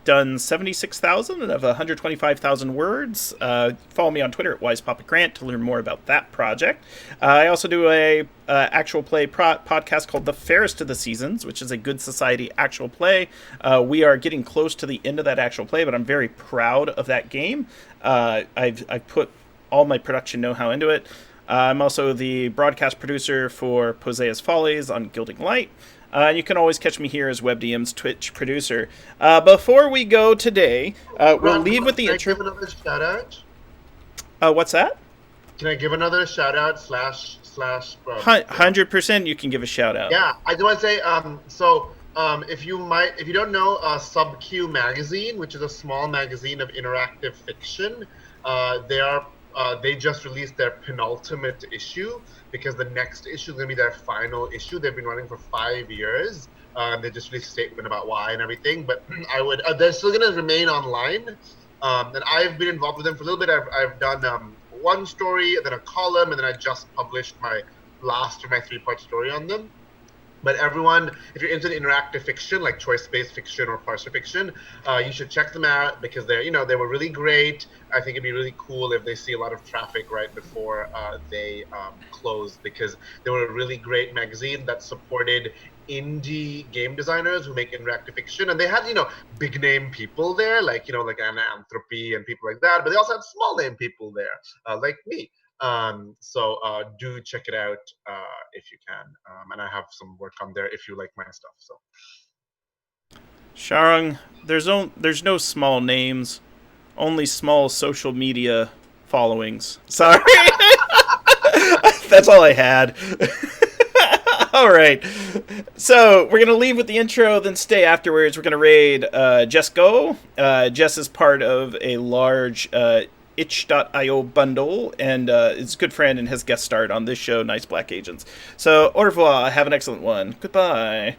done 76,000 of 125,000 words. Follow me on Twitter at WisePapaGrant to learn more about that project. I also do a actual play podcast called The Fairest of the Seasons, which is a Good Society actual play. We are getting close to the end of that actual play, but I'm very proud of that game. I've put all my production know-how into it. I'm also the broadcast producer for Posea's Follies on Gilding Light. You can always catch me here as WebDM's Twitch producer. Before we go today, we'll leave with the intro. Can I give another shout out? What's that? Can I give another shout out slash 100% you can give a shout out. Yeah, I do want to say, if you don't know, Sub Q Magazine, which is a small magazine of interactive fiction, they just released their penultimate issue because the next issue is going to be their final issue. They've been running for 5 years. They just released a statement about why and everything, but they're still going to remain online. And I've been involved with them for a little bit. I've done one story, then a column, and then I just published my last of my 3-part story on them. But everyone, if you're into the interactive fiction, like choice-based fiction or parser fiction, you should check them out because they were really great. I think it'd be really cool if they see a lot of traffic right before they close, because they were a really great magazine that supported indie game designers who make interactive fiction, and they had big name people there, like Anthropy and people like that, but they also had small name people there, like me. So do check it out if you can, and I have some work on there if you like my stuff. So Sharang, there's no small names, only small social media followings. Sorry. That's all I had. All right. So we're going to leave with the intro, then stay afterwards. We're going to raid Jess Go. Jess is part of a large itch.io bundle, and is a good friend and has guest starred on this show, Nice Black Agents. So, au revoir. Have an excellent one. Goodbye.